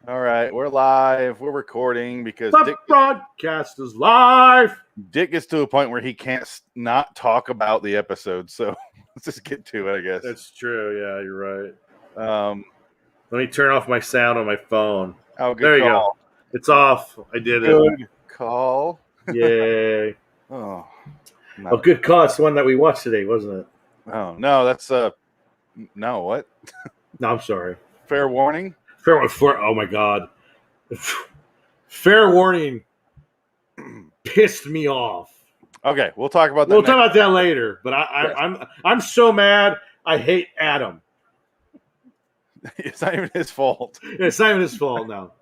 All right, we're live. We're recording because The broadcast is live. Dick gets to a point where he can't not talk about the episode. So let's just get to it, I guess. That's true. Yeah, you're right. Let me turn off my sound on my phone. Oh, good there you call. go. It's off. I did Good call. Yay. Oh, no. Oh, good call. It's the one that we watched today, wasn't it? Oh, no, that's no, what? No, I'm sorry. Fair warning. Oh my God. Fair warning pissed me off. Okay, we'll talk about that. We'll talk about that later. But I'm so mad. I hate Adam. It's not even his fault. It's not even his fault now.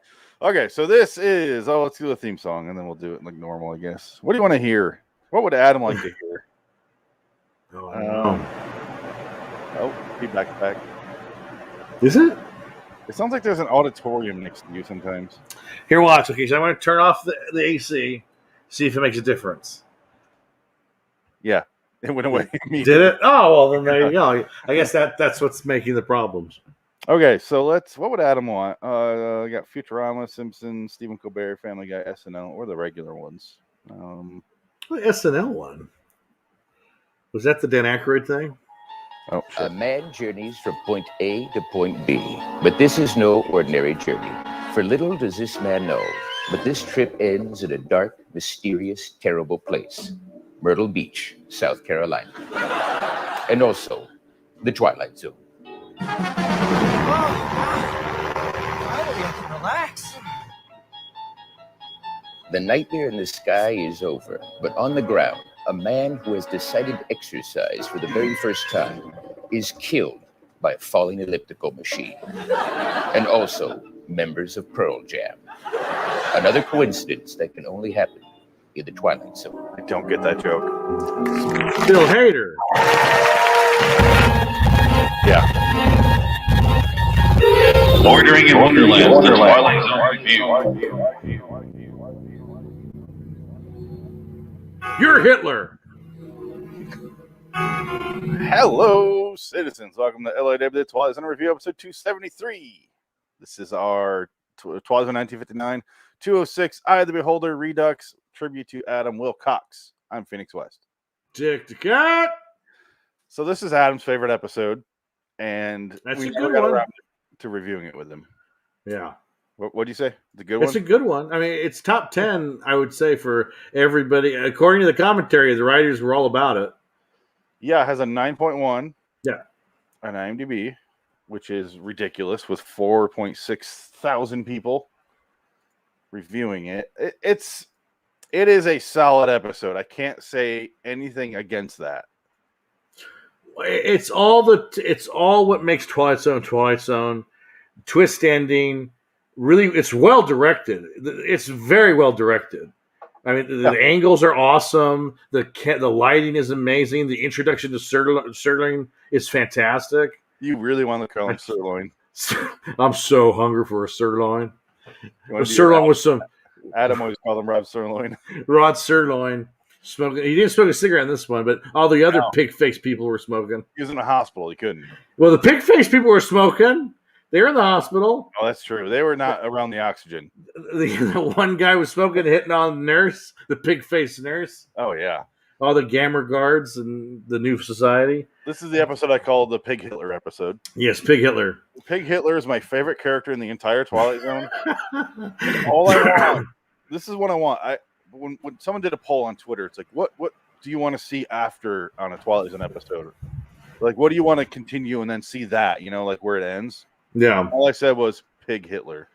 Okay, so this is let's do the theme song and then we'll do it like normal, I guess. What do you want to hear? What would Adam like to hear? Oh, I don't know. Oh, feedback back. Is it? It sounds like there's an auditorium next to you sometimes. Here, watch. Okay, so I'm going to turn off the AC, see if it makes a difference. Yeah, it went away. Did it? Oh, well, then there you go. I guess that's what's making the problems. Okay, so what would Adam want? We got Futurama, Simpsons, Stephen Colbert, Family Guy, SNL, or the regular ones. The SNL one. Was that the Dan Aykroyd thing? Oh, sure. A man journeys from point A to point B, but this is no ordinary journey. For little does this man know, but this trip ends in a dark, mysterious, terrible place. Myrtle Beach, South Carolina. And also, the Twilight Zone. Finally, I can relax. The nightmare in the sky is over, but on the ground, a man who has decided to exercise for the very first time is killed by a falling elliptical machine. And also, members of Pearl Jam. Another coincidence that can only happen in the Twilight Zone. I don't get that joke. Bill Hader. Yeah. Bordering in Wonderland, the Twilight Zone review. You're Hitler. Hello, citizens. Welcome to LIWTTZR Twilight Zone Review, episode 273. This is our Twilight Zone 1959, 206, Eye of the Beholder, Redux, tribute to Adam Wilcox. I'm Phoenix West. Dick the Cat. So this is Adam's favorite episode, and That's we a never good got one. around to reviewing it with him. Yeah. What do you say? The good one? It's a good one. I mean, it's top 10, I would say, for everybody. According to the commentary, the writers were all about it. Yeah, it has a 9.1. Yeah. On IMDb, which is ridiculous, with 4.6 thousand people reviewing it. It is a solid episode. I can't say anything against that. It's all what makes Twilight Zone. Twist ending. Really, it's well directed. It's very well directed. I mean, the angles are awesome. The lighting is amazing. The introduction to sirloin is fantastic. You really want to call him sirloin? I'm so hungry for a sirloin. A sirloin with some. Adam always called him Rod Sirloin. Rod Sirloin. Smoking. He didn't smoke a cigarette in this one, but all the other pig-faced people were smoking. He was in a hospital. He couldn't. Well, the pig-faced people were smoking. They were in the hospital. Oh, that's true. They were not around the oxygen. The one guy was smoking, hitting on the nurse, the pig-faced nurse. Oh, yeah. All the Gamma guards and the New Society. This is the episode I call the Pig Hitler episode. Yes, Pig Hitler. Pig Hitler is my favorite character in the entire Twilight Zone. All I want. This is what I want. When someone did a poll on Twitter, it's like, what do you want to see after on a Twilight Zone episode? Like, what do you want to continue and then see that, like where it ends? Yeah. All I said was Pig Hitler.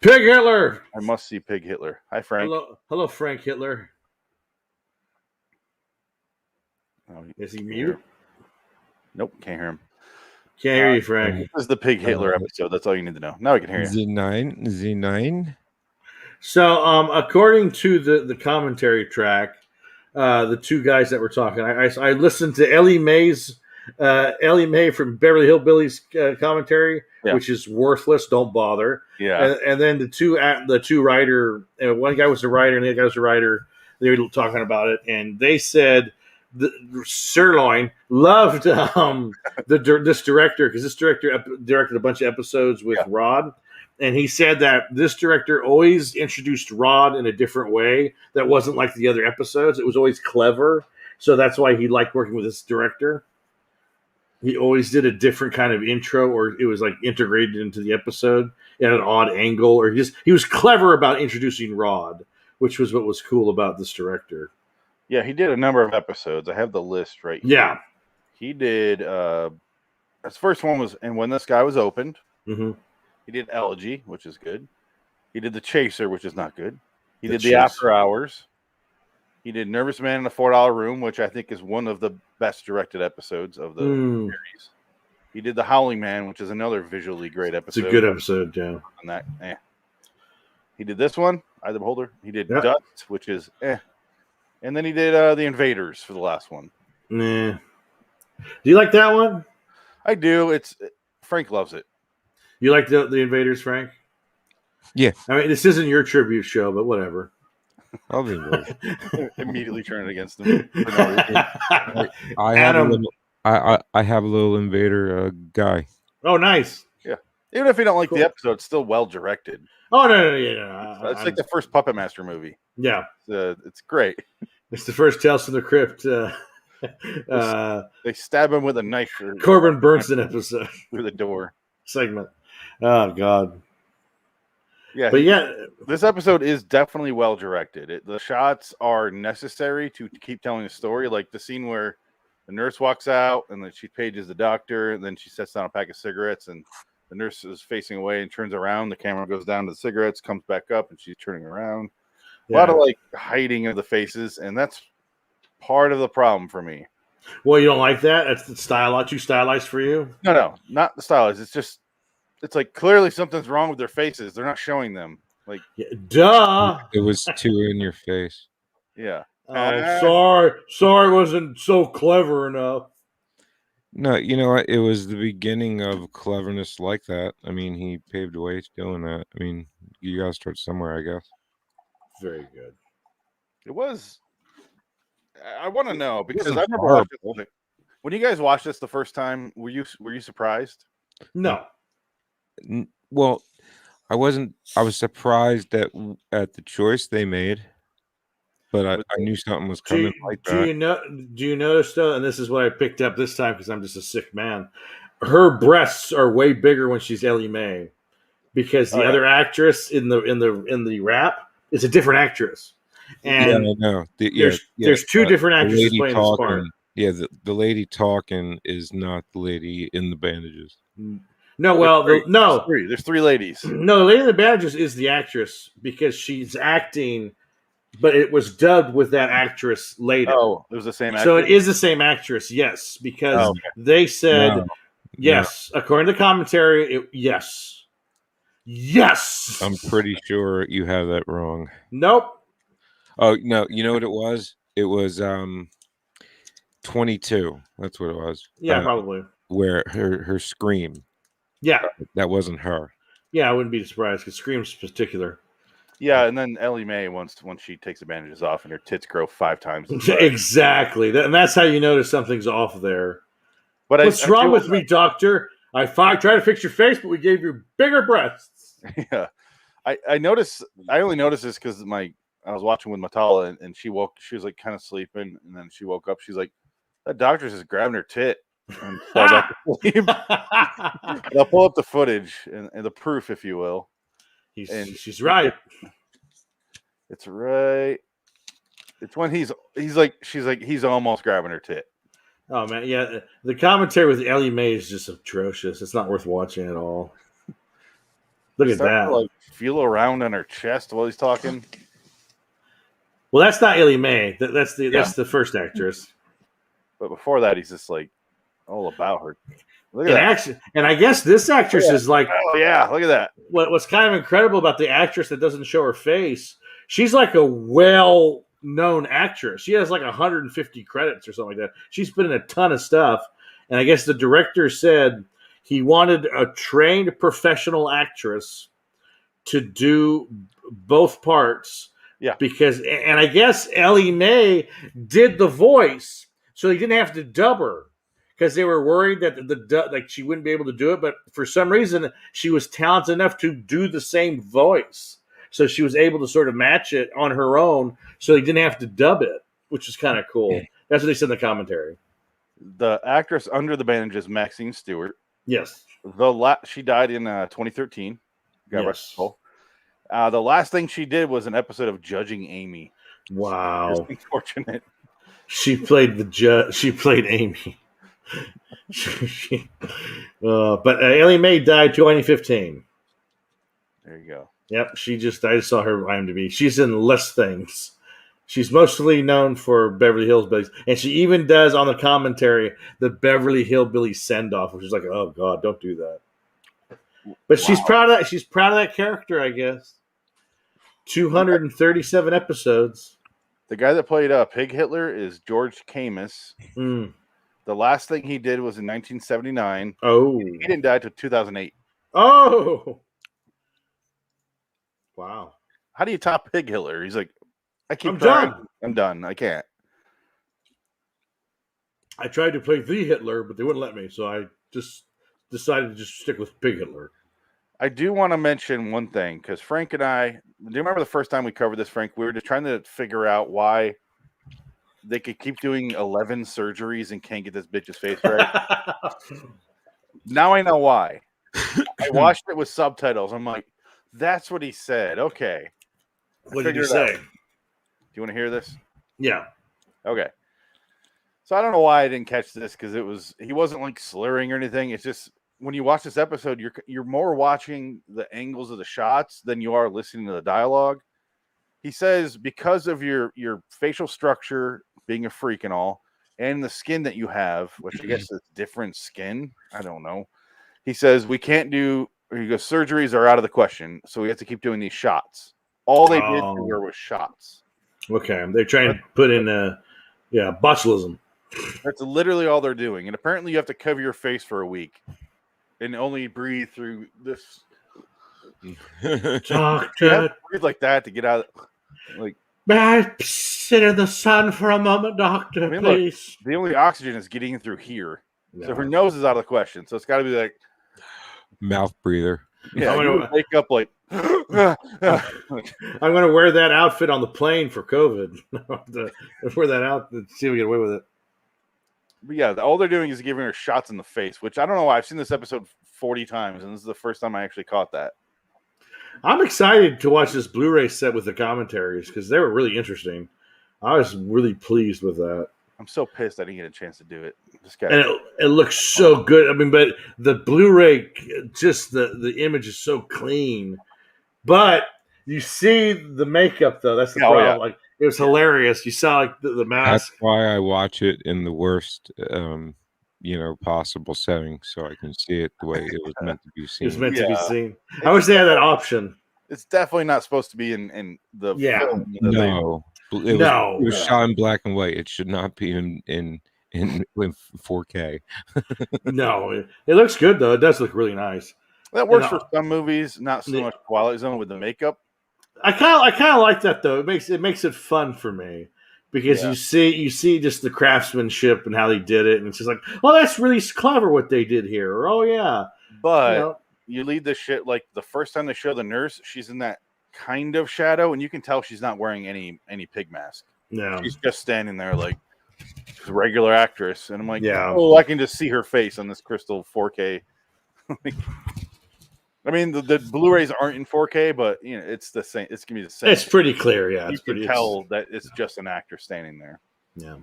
Pig Hitler. I must see Pig Hitler. Hi, Frank. Hello, Frank Hitler. Oh, is he mute? Nope, can't hear him. Can't hear you, Frank. This is the Pig Hitler episode. That's all you need to know. Now I can hear you. Z9. So, according to the commentary track, the two guys that were talking, I listened to Ellie Mae from Beverly Hillbillies commentary, which is worthless. Don't bother. Yeah. And then the two writer, one guy was a writer and the other guy was a writer. They were talking about it, and they said Sirloin loved this director because this director directed a bunch of episodes with Rod. And he said that this director always introduced Rod in a different way that wasn't like the other episodes. It was always clever. So that's why he liked working with this director. He always did a different kind of intro, or it was like integrated into the episode at an odd angle, or he was clever about introducing Rod, which was what was cool about this director. Yeah, he did a number of episodes. I have the list right here. Yeah. He did his first one was And When the Sky Was Opened. Mm-hmm. He did Elegy, which is good. He did The Chaser, which is not good. He did Chaser. The After Hours. He did Nervous Man in a $4 Room, which I think is one of the best directed episodes of the series. He did The Howling Man, which is another visually great episode. It's a good episode, yeah. On that, He did this one, Eye the Beholder. He did Dust, which is And then he did The Invaders for the last one. Nah. Do you like that one? I do. Frank loves it. You like the Invaders, Frank? Yeah. I mean, this isn't your tribute show, but whatever. I'll be Immediately turn it against them. I have a little invader guy. Oh, nice. Yeah. Even if you don't like the episode, it's still well directed. Oh, no. It's like the first Puppet Master movie. Yeah. It's great. It's the first Tales from the Crypt. They stab him with a knife. Corbin Burnson episode. Through the door. Segment. Oh, God. Yeah, but this episode is definitely well directed. The shots are necessary to keep telling the story. Like the scene where the nurse walks out and then she pages the doctor, and then she sets down a pack of cigarettes, and the nurse is facing away and turns around. The camera goes down to the cigarettes, comes back up, and she's turning around. A lot of like hiding of the faces, and that's part of the problem for me. Well, you don't like that? That's the too stylized for you? No, not the stylized. It's like clearly something's wrong with their faces. They're not showing them. Like, duh. It was too in your face. Yeah. Sorry, wasn't so clever enough. No, you know what? It was the beginning of cleverness like that. I mean, he paved the way to doing that. I mean, you gotta start somewhere, I guess. Very good. It was. I want to know because I remember watching, when you guys watched this the first time. Were you surprised? No. Well, I wasn't. I was surprised at the choice they made, but I knew something was coming like that. Do you notice though? And this is what I picked up this time because I'm just a sick man. Her breasts are way bigger when she's Ellie Mae, because the other actress in the rap is a different actress. And I know. There's two different actresses playing this part. Yeah, the lady talking is not the lady in the bandages. No, well, there's three ladies. No, the lady in the bandages is the actress because she's acting, but it was dubbed with that actress later. Oh, it was the same actress? So it is the same actress, yes, because they said yes. No. According to commentary, yes. Yes! I'm pretty sure you have that wrong. Nope. Oh, no, you know what it was? It was 22. That's what it was. Yeah, probably. Where her scream. Yeah. That wasn't her. Yeah, I wouldn't be surprised because Scream's particular. Yeah, and then Ellie Mae, once she takes the bandages off and her tits grow 5 times. Exactly. And that's how you notice something's off there. But what's wrong with me, doctor? I tried to fix your face, but we gave you bigger breasts. Yeah. I only noticed this because I was watching with Matala, and she was like kind of sleeping, and then she woke up. She's like, that doctor's just grabbing her tit. And fell back to sleep. I'll pull up the footage and the proof, if you will. She's right. It's right. It's when she's like he's almost grabbing her tit. Oh man, yeah. The commentary with Ellie Mae is just atrocious. It's not worth watching at all. Look at that. To, like, feel around on her chest while he's talking. Well, that's not Ellie Mae. That's the first actress. But before that, he's just like all about her. Look at that. And I guess this actress is like, oh yeah, look at that. What's kind of incredible about the actress that doesn't show her face? She's like a well-known actress. She has like 150 credits or something like that. She's been in a ton of stuff. And I guess the director said he wanted a trained professional actress to do both parts. Yeah. And I guess Ellie Mae did the voice, so he didn't have to dub her. because they were worried that like she wouldn't be able to do it, but for some reason she was talented enough to do the same voice, so she was able to sort of match it on her own, so they didn't have to dub it, which is kind of cool. That's what they said in the commentary. The actress under the bandage is Maxine Stewart. Yes, she died in 2013. God rest her yes. soul. The last thing she did was an episode of Judging Amy. Wow. It's unfortunate. She played the judge. She played Amy. But Alien May died 2015. There you go. Yep, I just saw her IMDb. She's in less things. She's mostly known for Beverly Hillbillies, and she even does on the commentary the Beverly Hillbillies send off, which is like, oh god, don't do that. But she's proud of that. She's proud of that character, I guess. 237 episodes. The guy that played Pig Hitler is George Camus. Mm. The last thing he did was in 1979. Oh, he didn't die until 2008. Oh, wow! How do you top Pig Hitler? He's like, I'm done. I'm done. I can't. I tried to play the Hitler, but they wouldn't let me, so I just decided to just stick with Pig Hitler. I do want to mention one thing, because Frank and I, do you remember the first time we covered this, Frank? We were just trying to figure out why they could keep doing 11 surgeries and can't get this bitch's face right. Now I know why. I watched it with subtitles. I'm like, that's what he said. Okay. What did he say? Do you want to hear this? Yeah. Okay. So I don't know why I didn't catch this, because he wasn't like slurring or anything. It's just when you watch this episode, you're more watching the angles of the shots than you are listening to the dialogue. He says, because of your facial structure being a freak and all, and the skin that you have, which I guess is different skin. I don't know. He says, we can't do, surgeries are out of the question, so we have to keep doing these shots. All they did here was shots. Okay. They're trying to put in, botulism. That's literally all they're doing. And apparently you have to cover your face for a week and only breathe through this. Doctor. Breathe like that to get out of like. May I sit in the sun for a moment, doctor, please? Look, the only oxygen is getting through here. No. So her nose is out of the question. So it's got to be like. Mouth breather. Yeah, I'm gonna wake up like. I'm going to wear that outfit on the plane for COVID. Wear that out and see if we get away with it. But yeah, all they're doing is giving her shots in the face, which I don't know why. I've seen this episode 40 times, and this is the first time I actually caught that. I'm excited to watch this Blu-ray set with the commentaries because they were really interesting. I was really pleased with that. I'm so pissed I didn't get a chance to do it. This guy, and it looks so good. I mean, but the Blu-ray, just the image is so clean. But you see the makeup, though. That's the problem. Yeah. Like, it was hilarious. You saw like the mask. That's why I watch it in the worst, possible setting, so I can see it the way it was meant to be seen. It was meant to be seen. I wish they had that option. It's definitely not supposed to be in the film. No, it was shot in black and white. It should not be in 4K. No, it looks good though. It does look really nice. That works for some movies, not so much Twilight Zone with the makeup. I kind of like that though. It makes it fun for me because you see just the craftsmanship and how they did it, and it's just like, well, that's really clever what they did here. Or, oh yeah, but you lead the shit like the first time they show the nurse, she's in that kind of shadow, and you can tell she's not wearing any pig mask. No, she's just standing there like a regular actress, and I'm like, yeah, oh, I can just see her face on this crystal 4K. I mean, the Blu-rays aren't in 4K, but it's the same. It's gonna be the same. It's pretty clear, yeah. You can tell that it's just an actor standing there. Yeah.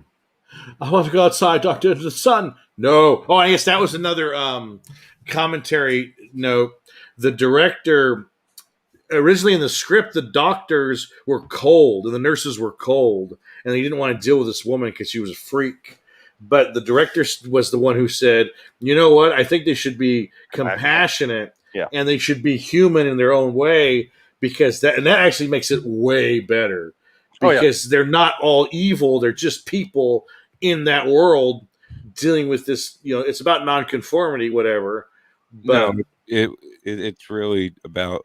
I want to go outside, doctor, into the sun. No. Oh, I guess that was another commentary note. The director, originally in the script, the doctors were cold and the nurses were cold, and they didn't want to deal with this woman because she was a freak. But the director was the one who said, you know what? I think they should be compassionate. Yeah. And they should be human in their own way because that actually makes it way better because they're not all evil. They're just people in that world dealing with this, it's about nonconformity, whatever. But no, it's really about,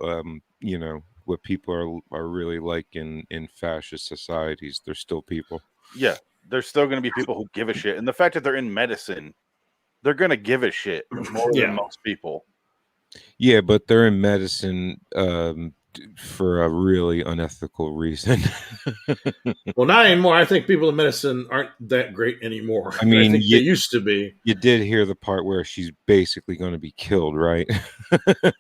what people are really like in fascist societies. They're still people. Yeah. There's still going to be people who give a shit. And the fact that they're in medicine they're gonna give a shit more Yeah. than most people. Yeah, but they're in medicine for a really unethical reason. Well, not anymore. I think people in medicine aren't that great anymore. I mean, think they used to be. You did hear the part where she's basically going to be killed, right?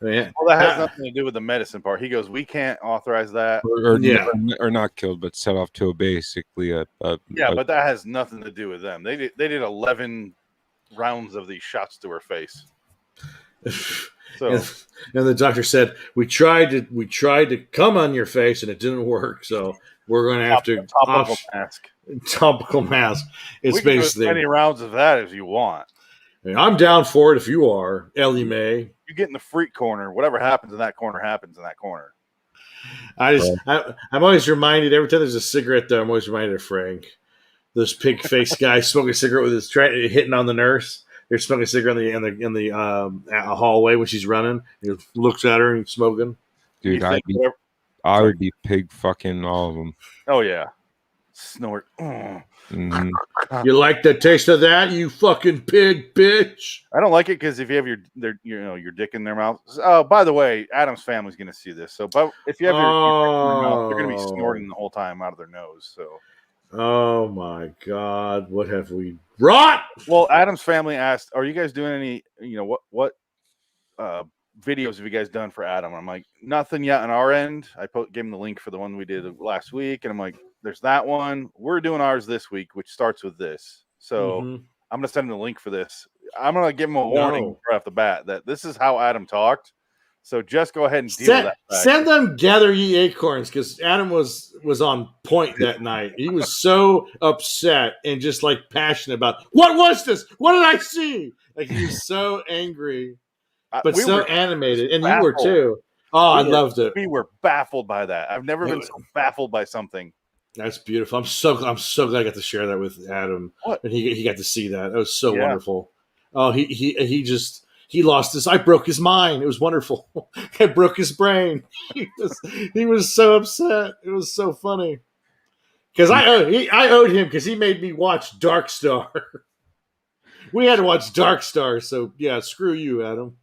Yeah. Well, that has nothing to do with the medicine part. He goes, "We can't authorize that." or not killed, but set off to basically a but that has nothing to do with them. They did 11 rounds of these shots to her face. So, and the doctor said, "We tried to come on your face and it didn't work. So we're going to have to topical mask." It's basically as many rounds of that as you want. I'm down for it if you are, Ellie Mae. You get in the freak corner. Whatever happens in that corner happens in that corner. I'm always reminded every time there's a cigarette there. I'm always reminded of Frank, this pig faced guy smoking a cigarette with his hitting on the nurse. They're smoking a cigarette in the hallway when she's running. He looks at her and he's smoking. Dude, I would be pig fucking all of them. Oh yeah, snort. Mm-hmm. You like the taste of that, you fucking pig bitch? I don't like it because if you have your dick in their mouth. Oh, by the way, Adam's family's going to see this. So, but if you have your dick in their mouth, they're going to be snorting the whole time out of their nose. So. Oh my God, what have we brought? Well, Adam's family asked, "Are you guys doing any? What videos have you guys done for Adam?" I'm like, "Nothing yet on our end." I gave him the link for the one we did last week, and I'm like, "There's that one. We're doing ours this week, which starts with this." So I'm gonna send him the link for this. I'm gonna give him a warning right off the bat that this is how Adam talked. So just go ahead and deal with that fact. Send them gather ye acorns, because Adam was on point that night. He was so upset and just like passionate about what was this? What did I see? Like he was so angry, but so animated, and you were too. Oh, I loved it. We were baffled by that. I've never been so baffled by something. That's beautiful. I'm so glad I got to share that with Adam, and he got to see that. That was so wonderful. Oh, he lost his. I broke his mind. It was wonderful. I broke his brain. He was so upset. It was so funny because I owed him because he made me watch Dark Star. We had to watch Dark Star. So yeah, screw you, Adam.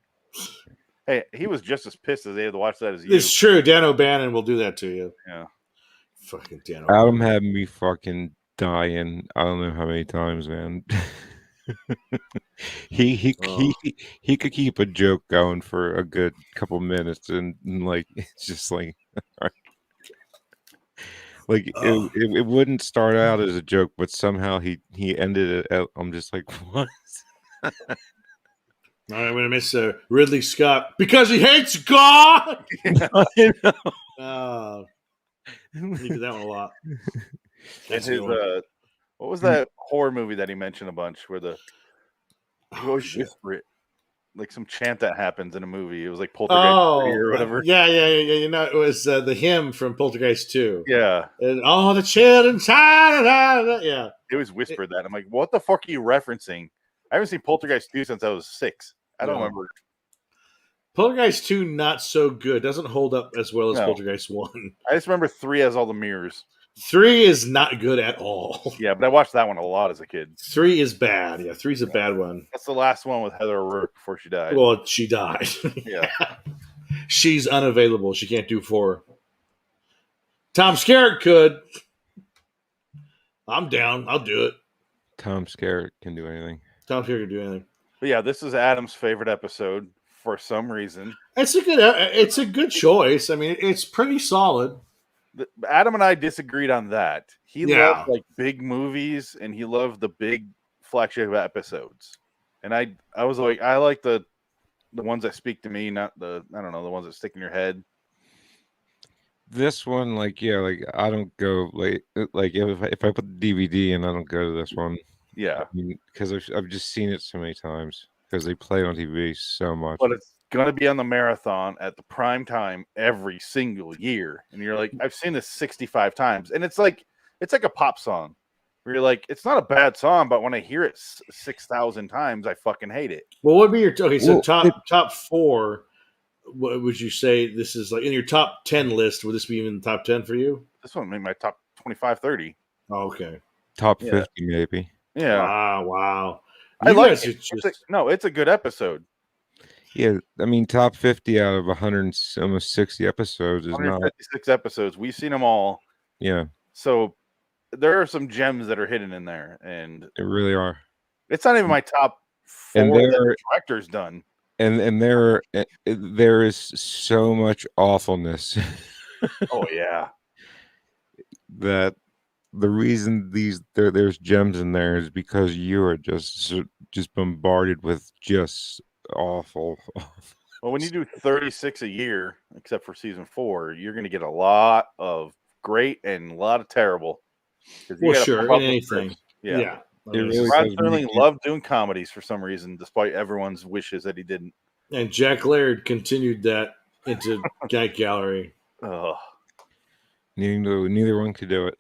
Hey, he was just as pissed as they had to watch that as you. It's true. Dan O'Bannon will do that to you. Yeah. Fucking Dan O'Bannon. Adam had me fucking dying. I don't know how many times, man. He could keep a joke going for a good couple minutes, and like it's just like it wouldn't start out as a joke, but somehow he ended it. I'm just like, what? All right, I'm gonna miss Ridley Scott because he hates God. I know. He did that one a lot. That's his, what was that horror movie that he mentioned a bunch where he always whisper it, like some chant that happens in a movie? It was like Poltergeist or whatever. Yeah. You know, it was the hymn from Poltergeist 2. Yeah. And all the children. Yeah. It was whispered that. I'm like, what the fuck are you referencing? I haven't seen Poltergeist 2 since I was 6. I don't remember. Poltergeist 2 not so good. Doesn't hold up as well as Poltergeist 1. I just remember 3 has all the mirrors. 3 is not good at all. Yeah, but I watched that one a lot as a kid. 3 is bad. Yeah, 3's a bad one. That's the last one with Heather O'Rourke before she died. Well, she died. Yeah. She's unavailable. She can't do 4. Tom Skerritt could. I'm down. I'll do it. Tom Skerritt can do anything. Tom Skerritt can do anything. But yeah, this is Adam's favorite episode for some reason. It's a good choice. I mean, it's pretty solid. Adam and I disagreed on that. He loved like big movies, and he loved the big flagship episodes. And I was like, I like the ones that speak to me, not the ones that stick in your head. This one, I don't go like if I put the DVD in, I don't go to this one. Yeah, because I've just seen it so many times because they play on TV so much. But it's going to be on the marathon at the prime time every single year, and you're like, I've seen this 65 times, and it's like a pop song where you're like, it's not a bad song, but when I hear it 6,000 times, I fucking hate it. Well, what would be your top 4? What would you say this is like in your top 10 list? Would this be even the top 10 for you? This one made my top 25, 30. Oh, okay. Top 50 maybe. Yeah. Wow. I You like guys it. are just It's a good episode. Yeah, I mean, top 50 out of 100, almost 60 episodes is not. 156 episodes. We've seen them all. Yeah, So there are some gems that are hidden in there, and they really are. it's not even my top 4 And that there, the director's done. and there is so much awfulness Oh yeah. that the reason there's gems in there is because you are just bombarded with just awful. Well, when you do 36 a year, except for season 4, you're going to get a lot of great and a lot of terrible. well, sure, in anything. Yeah. It really Rod does Serling make loved doing comedies for some reason, despite everyone's wishes that he didn't. And Jack Laird continued that into Gag Gallery. Ugh. neither one could do it.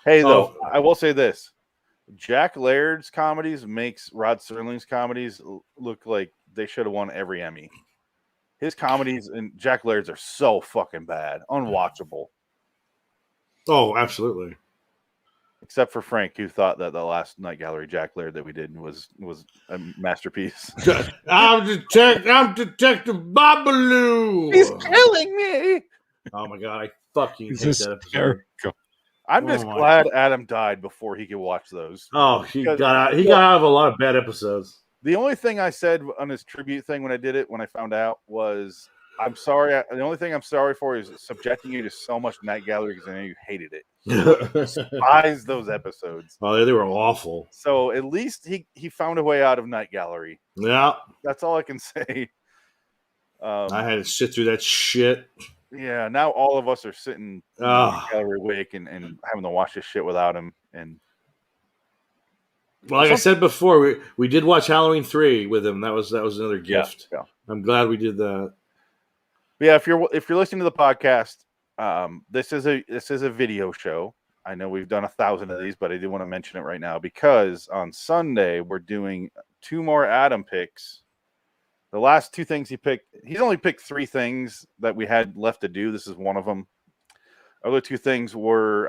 Hey, though, Oh. I will say this. Jack Laird's comedies makes Rod Serling's comedies look like they should have won every Emmy. His comedies and Jack Laird's are so fucking bad, unwatchable. Oh, absolutely. Except for Frank, who thought that the last Night Gallery Jack Laird that we did was a masterpiece. I'm Detective Babaloo. He's killing me. Oh my god, I fucking It's hate that episode. hysterical. I'm just Oh my glad Adam died before he could watch those. Oh, he Because- got out of a lot of bad episodes. The only thing I said on his tribute thing when I did it, when I found out, was I'm sorry. The only thing I'm sorry for is subjecting you to so much Night Gallery because I know you hated it. Despise those episodes. Oh, they were awful. So at least he found a way out of Night Gallery. Yeah, That's all I can say. I had to sit through that shit. Yeah, now all of us are sitting in Ah. Night Gallery week and having to watch this shit without him. And Well, like I said before, we did watch Halloween 3 with him. That was another gift. Yeah. I'm glad we did that. But yeah, if you're listening to the podcast, this is a video show. I know we've done 1,000 of these, but I did want to mention it right now because on Sunday we're doing 2 more Adam picks. The last 2 things he picked, he's only picked 3 things that we had left to do. This is one of them. Other 2 things were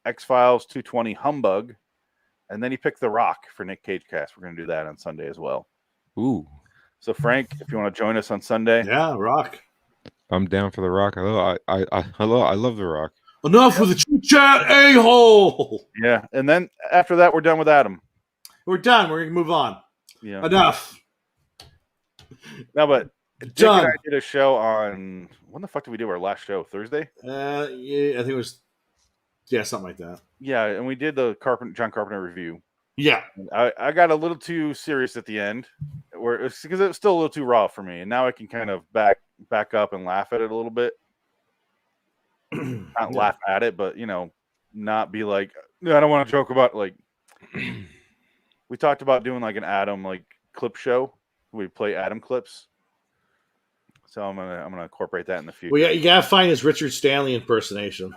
X-Files 220 Humbug, and then he picked The Rock for Nick Cage Cast. We're going to do that on Sunday as well. Ooh, So Frank, if you want to join us on Sunday, Yeah, Rock. I'm down for The Rock. I love The Rock. Enough with the chit chat, a-hole. yeah. And then after that, we're done with Adam. We're done. We're gonna move on. Yeah. Enough. No, but Dick Done. and I did a show on when the fuck did we do our last show? Thursday? Yeah, I think it was. Yeah, something like that. Yeah, and we did the John Carpenter review. Yeah. I got a little too serious at the end, because it was still a little too raw for me, and now I can kind of back up and laugh at it a little bit. Not laugh at it, but not be like, I don't want to joke about like. We talked about doing like an Adam like clip show. We play Adam clips. So I'm gonna incorporate that in the future. Well, you gotta find his Richard Stanley impersonation.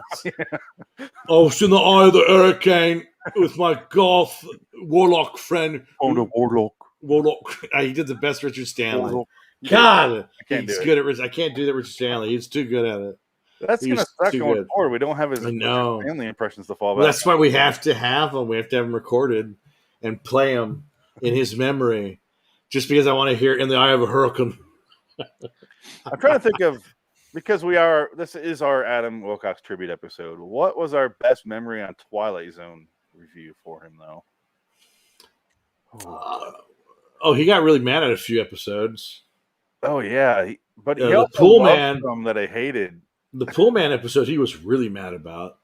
I was in the eye of the hurricane with my golf warlock friend. Oh, the Warlock. Warlock. He did the best Richard Stanley. Warlock. God, I can't he's do it. good at Richard. I can't do that Richard Stanley. He's too good at it. That's He's gonna suck too going good. forward. We don't have his I know. family impressions to fall back. Well, that's why we have to have them. We have to have them recorded and play them in his memory. Just because I want to hear "In the Eye of a Hurricane." I'm trying to think of, because this is our Adam Wilcox tribute episode. What was our best memory on Twilight Zone review for him though? He got really mad at a few episodes. Oh yeah, but he The also Pool loved Man. some that I hated. The Pool Man episode, he was really mad about.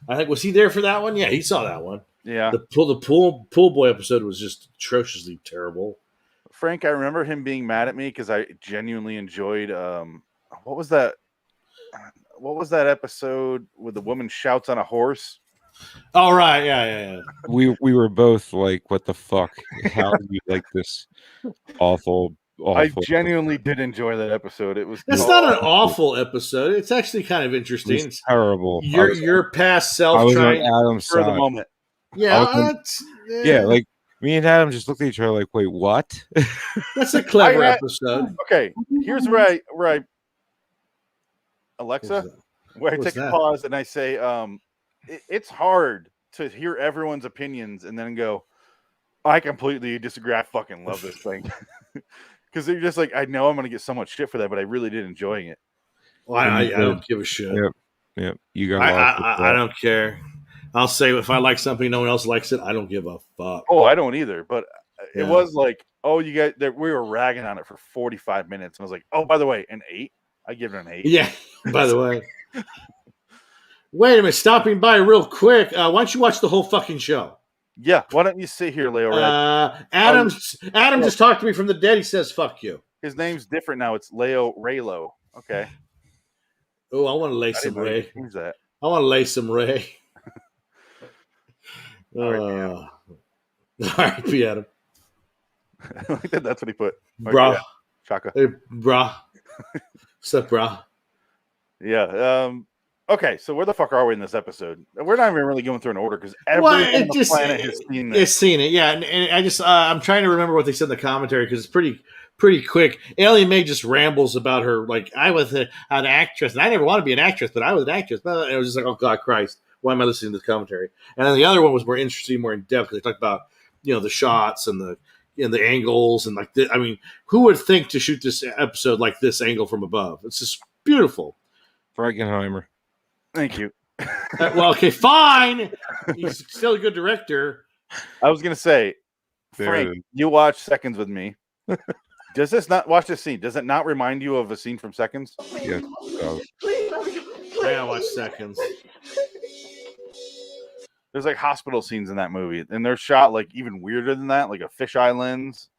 I think, was he there for that one? Yeah, he saw that one. Yeah, The pool boy episode was just atrociously terrible. Frank, I remember him being mad at me because I genuinely enjoyed. What was that? What was that episode where the woman shouts on a horse? All right, yeah. We were both like, "What the fuck? How do you like this awful?" I genuinely did enjoy that episode. It was That's not an awful episode. It's actually kind of interesting. It's terrible. Your past self I was on trying. Adam's for the side. moment. Yeah, Yeah, like me and Adam just looked at each other like, "Wait, what?" that's a clever I had- episode. Okay, here's where I Alexa, where I What's take a that? pause and I say, it's hard to hear everyone's opinions and then go, I completely disagree. I fucking love this thing. Because they're just like, I know I'm going to get so much shit for that, but I really did enjoying it. Well, I don't give a shit. Yep. You got a lot. I don't care. I'll say if I like something, no one else likes it. I don't give a fuck. Oh, I don't either. But it Yeah. was like, oh, you guys, we were ragging on it for 45 minutes. And I was like, oh, by the way, an 8. I give it an 8. Yeah. By the way, wait a minute. Stopping by real quick. Why don't you watch the whole fucking show? Yeah. Why don't you sit here, Leo? Adam just talked to me from the dead. He says, "Fuck you." His name's different now. It's Leo Raylo. Okay. Oh, I want to lay some Ray. Who's that? I want to lay some Ray. All right, be Adam. I like that. That's what he put. Bruh. Yeah. Shaka. Hey, bruh. What's up, bruh? Yeah. Okay, so where the fuck are we in this episode? We're not even really going through an order because everyone on the planet has seen this. It's seen it, yeah. And I just I'm trying to remember what they said in the commentary because it's pretty quick. Alien May just rambles about her like I was an actress and I never want to be an actress, but I was an actress. And it was just like, oh God Christ, why am I listening to this commentary? And then the other one was more interesting, more in depth because they talked about the shots and the angles and like I mean, who would think to shoot this episode like this angle from above? It's just beautiful. Frankenheimer. Thank you. Well, okay, fine. He's still a good director. I was gonna say, Frank, you watch Seconds with me. Does this not watch this scene? Does it not remind you of a scene from Seconds? Yes. I gotta watch Seconds. There's like hospital scenes in that movie, and they're shot like even weirder than that, like a fisheye lens.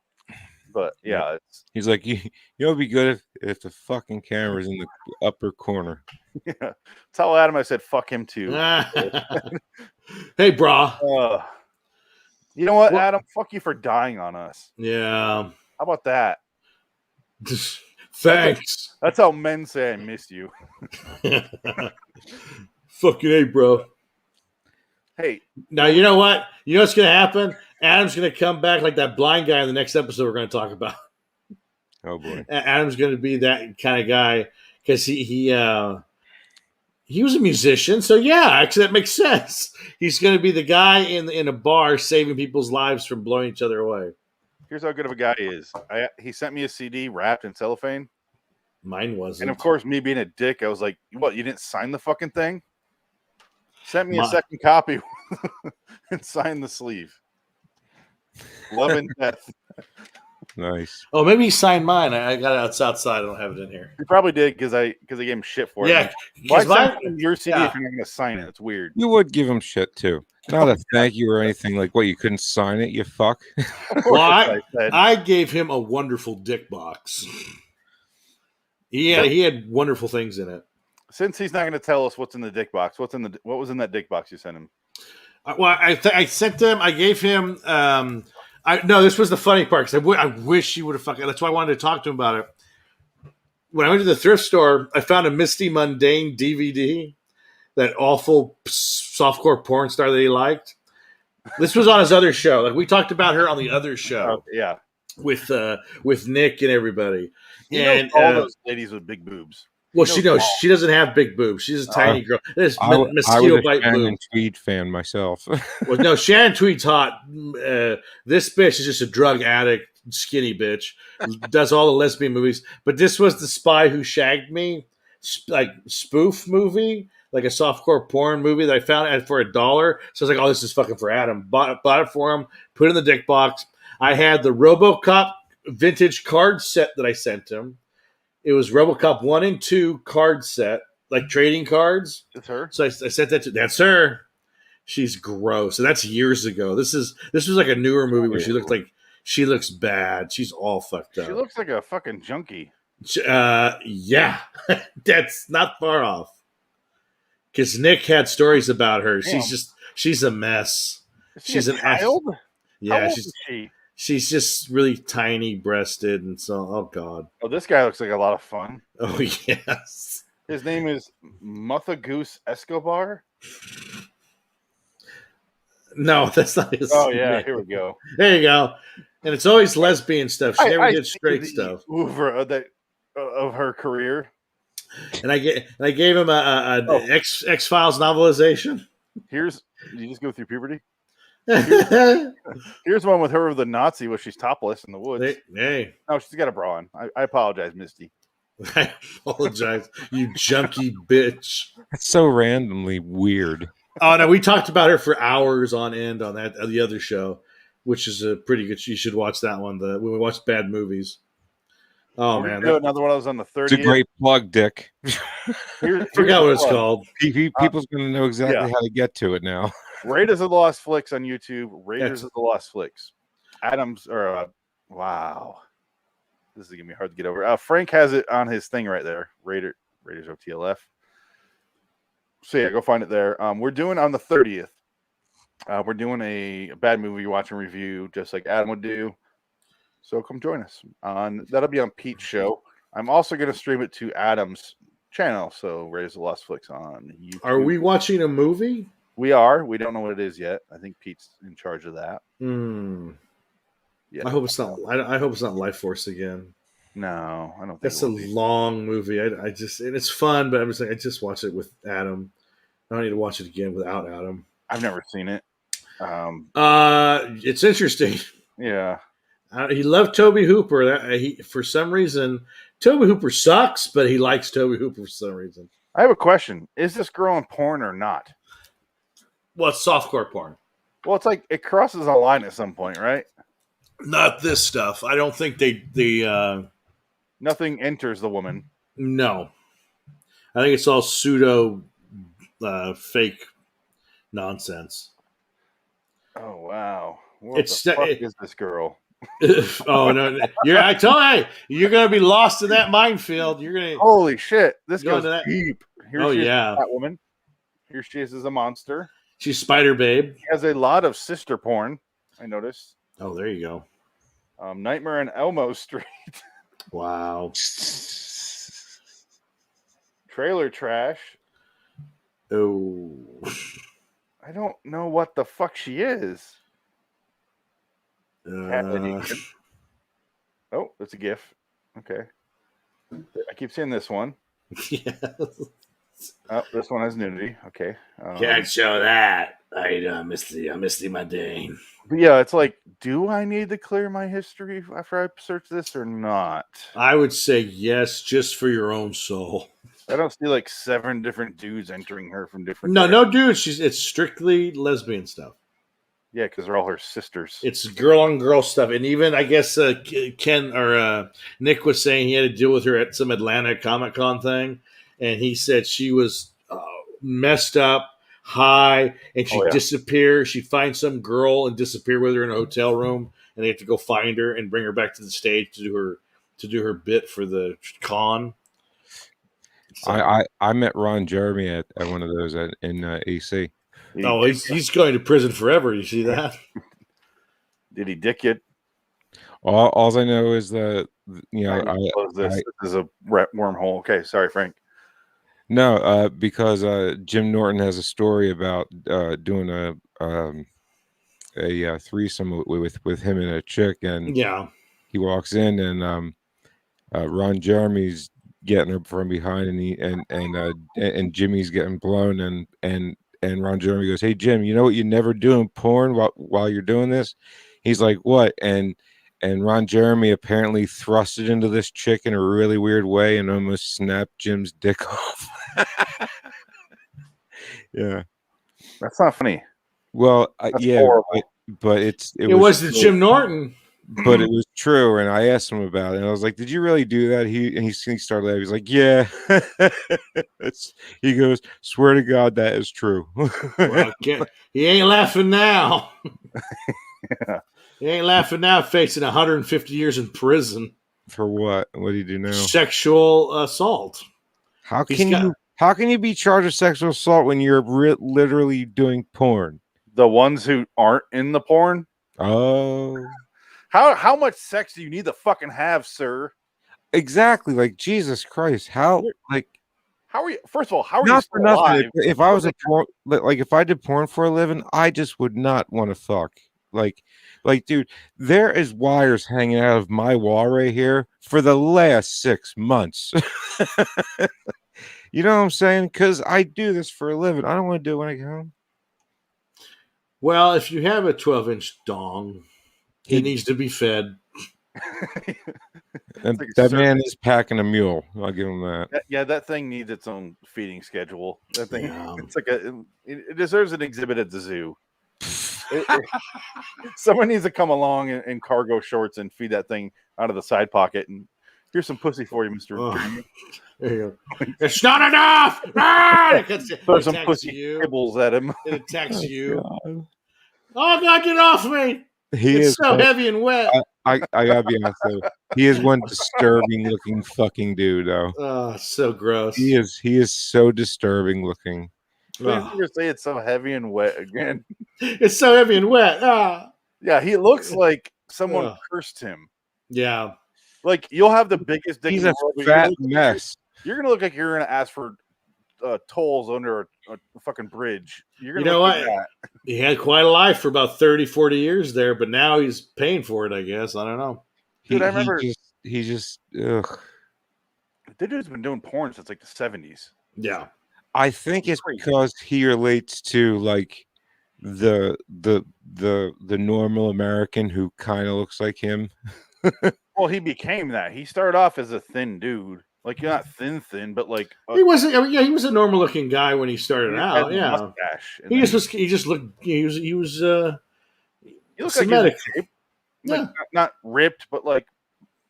But yeah, he's like, you know, it'd be good if the fucking camera's in the upper corner. Yeah, tell Adam I said fuck him too. Hey, brah. You know what, Adam? Fuck you for dying on us. Yeah. How about that? Thanks. That's how men say I miss you. Fucking hey, bro. Hey. Now, you know what? You know what's going to happen? Adam's going to come back like that blind guy in the next episode we're going to talk about. Oh, boy. Adam's going to be that kind of guy because he was a musician. So, yeah, actually, that makes sense. He's going to be the guy in a bar saving people's lives from blowing each other away. Here's how good of a guy he is. He sent me a CD wrapped in cellophane. Mine wasn't. And, of course, me being a dick, I was like, what, you didn't sign the fucking thing? Sent me a second copy and signed the sleeve. Love and death. Nice. Oh, maybe he signed mine. I got it outside. I don't have it in here. He probably did because I gave him shit for it. Yeah. Why send your CD if you're not going to sign it? It's weird. You would give him shit, too. Not a thank you or anything. Like, what, you couldn't sign it, you fuck? Well, I gave him a wonderful dick box. He had wonderful things in it. Since he's not going to tell us what's in the dick box, what was in that dick box you sent him? Well, I sent him. I gave him. No, this was the funny part because I wish he would have fucking. That's why I wanted to talk to him about it. When I went to the thrift store, I found a Misty Mundane DVD, that awful softcore porn star that he liked. This was on his other show. Like we talked about her on the other show. Yeah, with Nick and everybody. And all those ladies with big boobs. Well, she knows she doesn't have big boobs. She's a tiny girl. There's mosquito bite boobs. Shannon Tweed fan myself. Well, no, Shannon Tweed's hot. This bitch is just a drug addict, skinny bitch. Does all the lesbian movies. But this was The Spy Who Shagged Me, like spoof movie, like a softcore porn movie that I found for $1. So I was like, oh, this is fucking for Adam. Bought it for him. Put it in the dick box. I had the RoboCop vintage card set that I sent him. It was RoboCop 1 and 2 card set, like trading cards. That's her. So I sent that to. That's her. She's gross. And that's years ago. This was like a newer movie where she looks bad. She's all fucked up. She looks like a fucking junkie. Yeah, that's not far off. Because Nick had stories about her. Damn. She's a mess. She's an child. Yeah, she's just really tiny breasted and so. Oh God. Oh, this guy looks like a lot of fun. Oh yes. His name is Muthagoose Escobar. No, that's not his. Oh yeah, name. Here we go. There you go. And it's always lesbian stuff. She never did straight stuff. Of her career. And I gave him a X-Files novelization. Did you just go through puberty? Here's one with her with the Nazi where she's topless in the woods. Hey, No, she's got a bra on. I apologize, Misty. I apologize, you junky bitch. It's so randomly weird. Oh no, we talked about her for hours on end on that the other show, which is a pretty good. You should watch that one. When we watched bad movies. Oh We're man, gonna do another one. I was on the 30th. It's a great plug, Dick. I forgot what it's called. People's going to know exactly how to get to it now. Raiders of the Lost Flicks on YouTube. Raiders of the Lost Flicks. Adams or wow, this is gonna be hard to get over. Frank has it on his thing right there. Raiders of TLF. So yeah, go find it there. We're doing on the 30th. We're doing a bad movie watch and review, just like Adam would do. So come join us on. That'll be on Pete's show. I'm also going to stream it to Adam's channel. So Raiders of the Lost Flicks on YouTube. Are we watching a movie? We are. We don't know what it is yet. I think Pete's in charge of that. Yeah. I hope it's not. I hope it's not Life Force again. No, I don't think that's a long movie. I just and it's fun, but I'm just like I just watch it with Adam. I don't need to watch it again without Adam. I've never seen it. It's interesting. Yeah. He loved Toby Hooper. For some reason, Toby Hooper sucks, but he likes Toby Hooper for some reason. I have a question. Is this girl in porn or not? Well, it's softcore porn. Well, it's like it crosses a line at some point, right? Not this stuff. I don't think they nothing enters the woman. No. I think it's all pseudo fake nonsense. Oh, wow. What the fuck is this girl? Oh no! I told you, you're gonna be lost in that minefield. You're gonna holy shit! This goes deep. Here she is, that woman. Here she is as a monster. She's Spider Babe. She has a lot of sister porn. I noticed. Oh, there you go. Nightmare on Elmo Street. Wow. Trailer trash. Oh. I don't know what the fuck she is. Oh, it's a GIF. Okay. I keep seeing this one. Yes. Oh, this one has nudity. Okay. Can't show that. I missed my day. But yeah, it's like, do I need to clear my history after I search this or not? I would say yes, just for your own soul. I don't see like 7 different dudes entering her from different. No dudes. It's strictly lesbian stuff. Yeah, because they're all her sisters. It's girl on girl stuff, and even I guess Ken or Nick was saying he had to deal with her at some Atlanta Comic-Con thing, and he said she was messed up, high, and she disappear. She finds some girl and disappear with her in a hotel room, and they have to go find her and bring her back to the stage to do her bit for the con. So, I met Ron Jeremy at one of those in AC. No, he's going to prison forever. You see that? Did he dick it? All I know is that this is a wormhole. Okay, sorry, Frank. No, because Jim Norton has a story about doing a threesome with him and a chick, and he walks in and Ron Jeremy's getting her from behind, and Jimmy's getting blown, and Ron Jeremy goes, "Hey Jim, you know what you never do in porn while you're doing this?" He's like, "What?" And Ron Jeremy apparently thrusted into this chick in a really weird way and almost snapped Jim's dick off. Yeah, that's not funny. Well, yeah, but it was the Jim Norton. But it was true, and I asked him about it, and I was like, "Did you really do that?" He started laughing. He's like, "Yeah." He goes, "Swear to God, that is true." Well, he ain't laughing now. Yeah. He ain't laughing now, facing 150 years in prison for what? What do you do now? Sexual assault. How can you be charged with sexual assault when you're literally doing porn? The ones who aren't in the porn. Oh. How much sex do you need to fucking have, sir? Exactly. Like, Jesus Christ. How are you? First of all, how are not you for nothing? alive? If I was if I did porn for a living, I just would not want to fuck. Like, dude, there is wires hanging out of my wall right here for the last 6 months. You know what I'm saying? Because I do this for a living. I don't want to do it when I get home. Well, if you have a 12-inch dong, it needs to be fed. That man is packing a mule. I'll give him that. Yeah, that thing needs its own feeding schedule. That thing, it's like it deserves an exhibit at the zoo. Someone needs to come along in cargo shorts and feed that thing out of the side pocket. And here's some pussy for you, Mr. There you go. It's not enough. Throw some pussy kibbles at him. It attacks you. Oh God, get off me! It's so heavy and wet. I gotta be honest though. He is one disturbing looking fucking dude though. Oh, so gross. He is so disturbing looking. Please never say it's so heavy and wet again. It's so heavy and wet. Yeah, he looks like someone cursed him. Yeah. Like you'll have the biggest dick. He's a fat mess. You're gonna look like you're gonna ask for tolls under a fucking bridge. You're gonna what? Like he had quite a life for about 30, 40 years there, but now he's paying for it, I guess. I don't know. Dude, I remember he just ugh. The dude's been doing porn since like the 70s. Yeah. I think it's because he relates to like the normal American who kind of looks like him. Well, he became that. He started off as a thin dude. Like you're not thin, but like he wasn't. I mean, yeah, he was a normal looking guy when he started out. Yeah, mustache, he just looked. He was. He looked like shape. Like, not ripped, but like,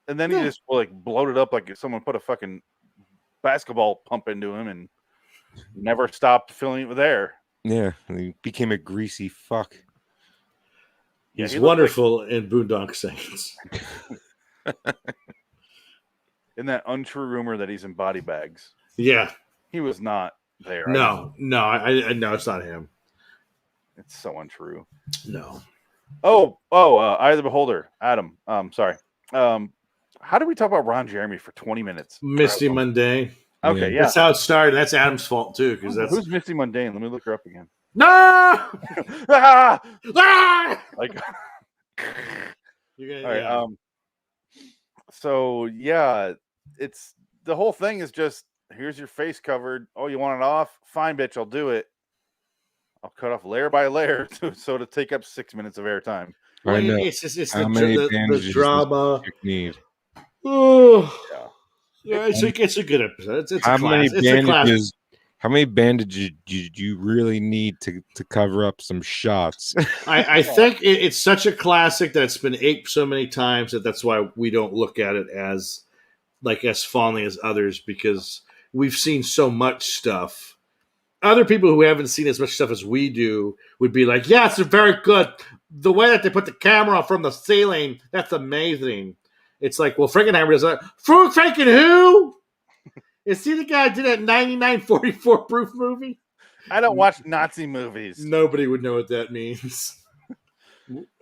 and then he just like bloated up like someone put a fucking basketball pump into him and never stopped filling it with air. Yeah, and he became a greasy fuck. He's wonderful in Boondock Saints. In that untrue rumor that he's in body bags. Yeah. He was not there. No, I no, it's not him. It's so untrue. No. Eye of the Beholder. Adam. Sorry. How did we talk about Ron Jeremy for 20 minutes? Misty Mundane. Okay, yeah. That's how it started. That's Adam's fault too, because who's Misty Mundane? Let me look her up again. No! Ah! Like all right, so yeah, it's the whole thing is just here's your face covered. Oh, you want it off? Fine, bitch, I'll do it. I'll cut off layer by layer so to take up 6 minutes of airtime. Well, it's the drama. Need? Oh, yeah, it's a good episode. It's a class. How many bandages did you really need to cover up some shots? I think it's such a classic that it's been aped so many times that's why we don't look at it as fondly as others, because we've seen so much stuff. Other people who haven't seen as much stuff as we do would be like, yeah, it's very good. The way that they put the camera from the ceiling, that's amazing. It's like, well, Frankenheimer does that. Franken who? Is he the guy who did that 9944 proof movie? I don't watch Nazi movies. Nobody would know what that means.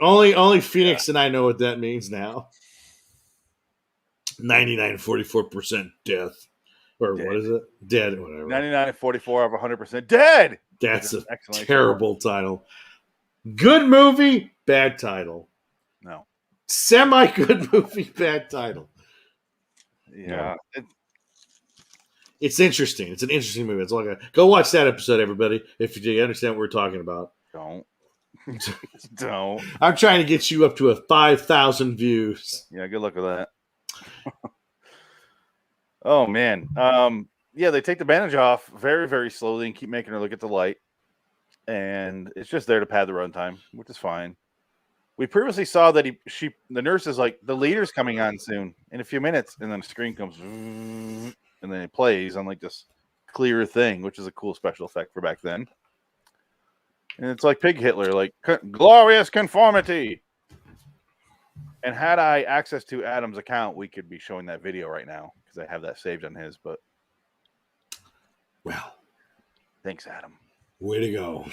Only Phoenix and I know what that means now. 99.44% death. Or dead. What is it? Dead, whatever. 99.44 of 100% dead. That's an terrible title. Good movie, bad title. No. Semi-good movie, bad title. Yeah. It's interesting. It's an interesting movie. It's like go watch that episode, everybody, if you understand what we're talking about. Don't. Don't. I'm trying to get you up to 5,000 views. Yeah, good luck with that. Oh, man. Yeah, they take the bandage off very, very slowly and keep making her look at the light. And it's just there to pad the runtime, which is fine. We previously saw that the nurse is like, the leader's coming on soon in a few minutes. And then the screen comes and then it plays on like this clear thing, which is a cool special effect for back then. And it's like Pig Hitler, like glorious conformity. And had I access to Adam's account, we could be showing that video right now because I have that saved on his. But well, thanks, Adam. Way to go!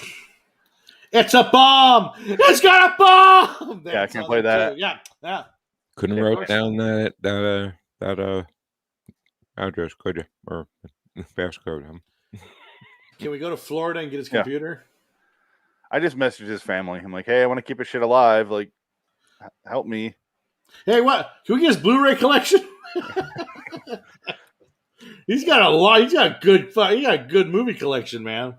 It's a bomb! It's got a bomb! Yeah, I can play that. Yeah. Couldn't write down that address, could you? Or passcode? Can we go to Florida and get his computer? I just messaged his family. I'm like, hey, I want to keep his shit alive. Like, help me. Hey, what? Can we get his Blu-ray collection? He's got a lot. He's got a good movie collection, man.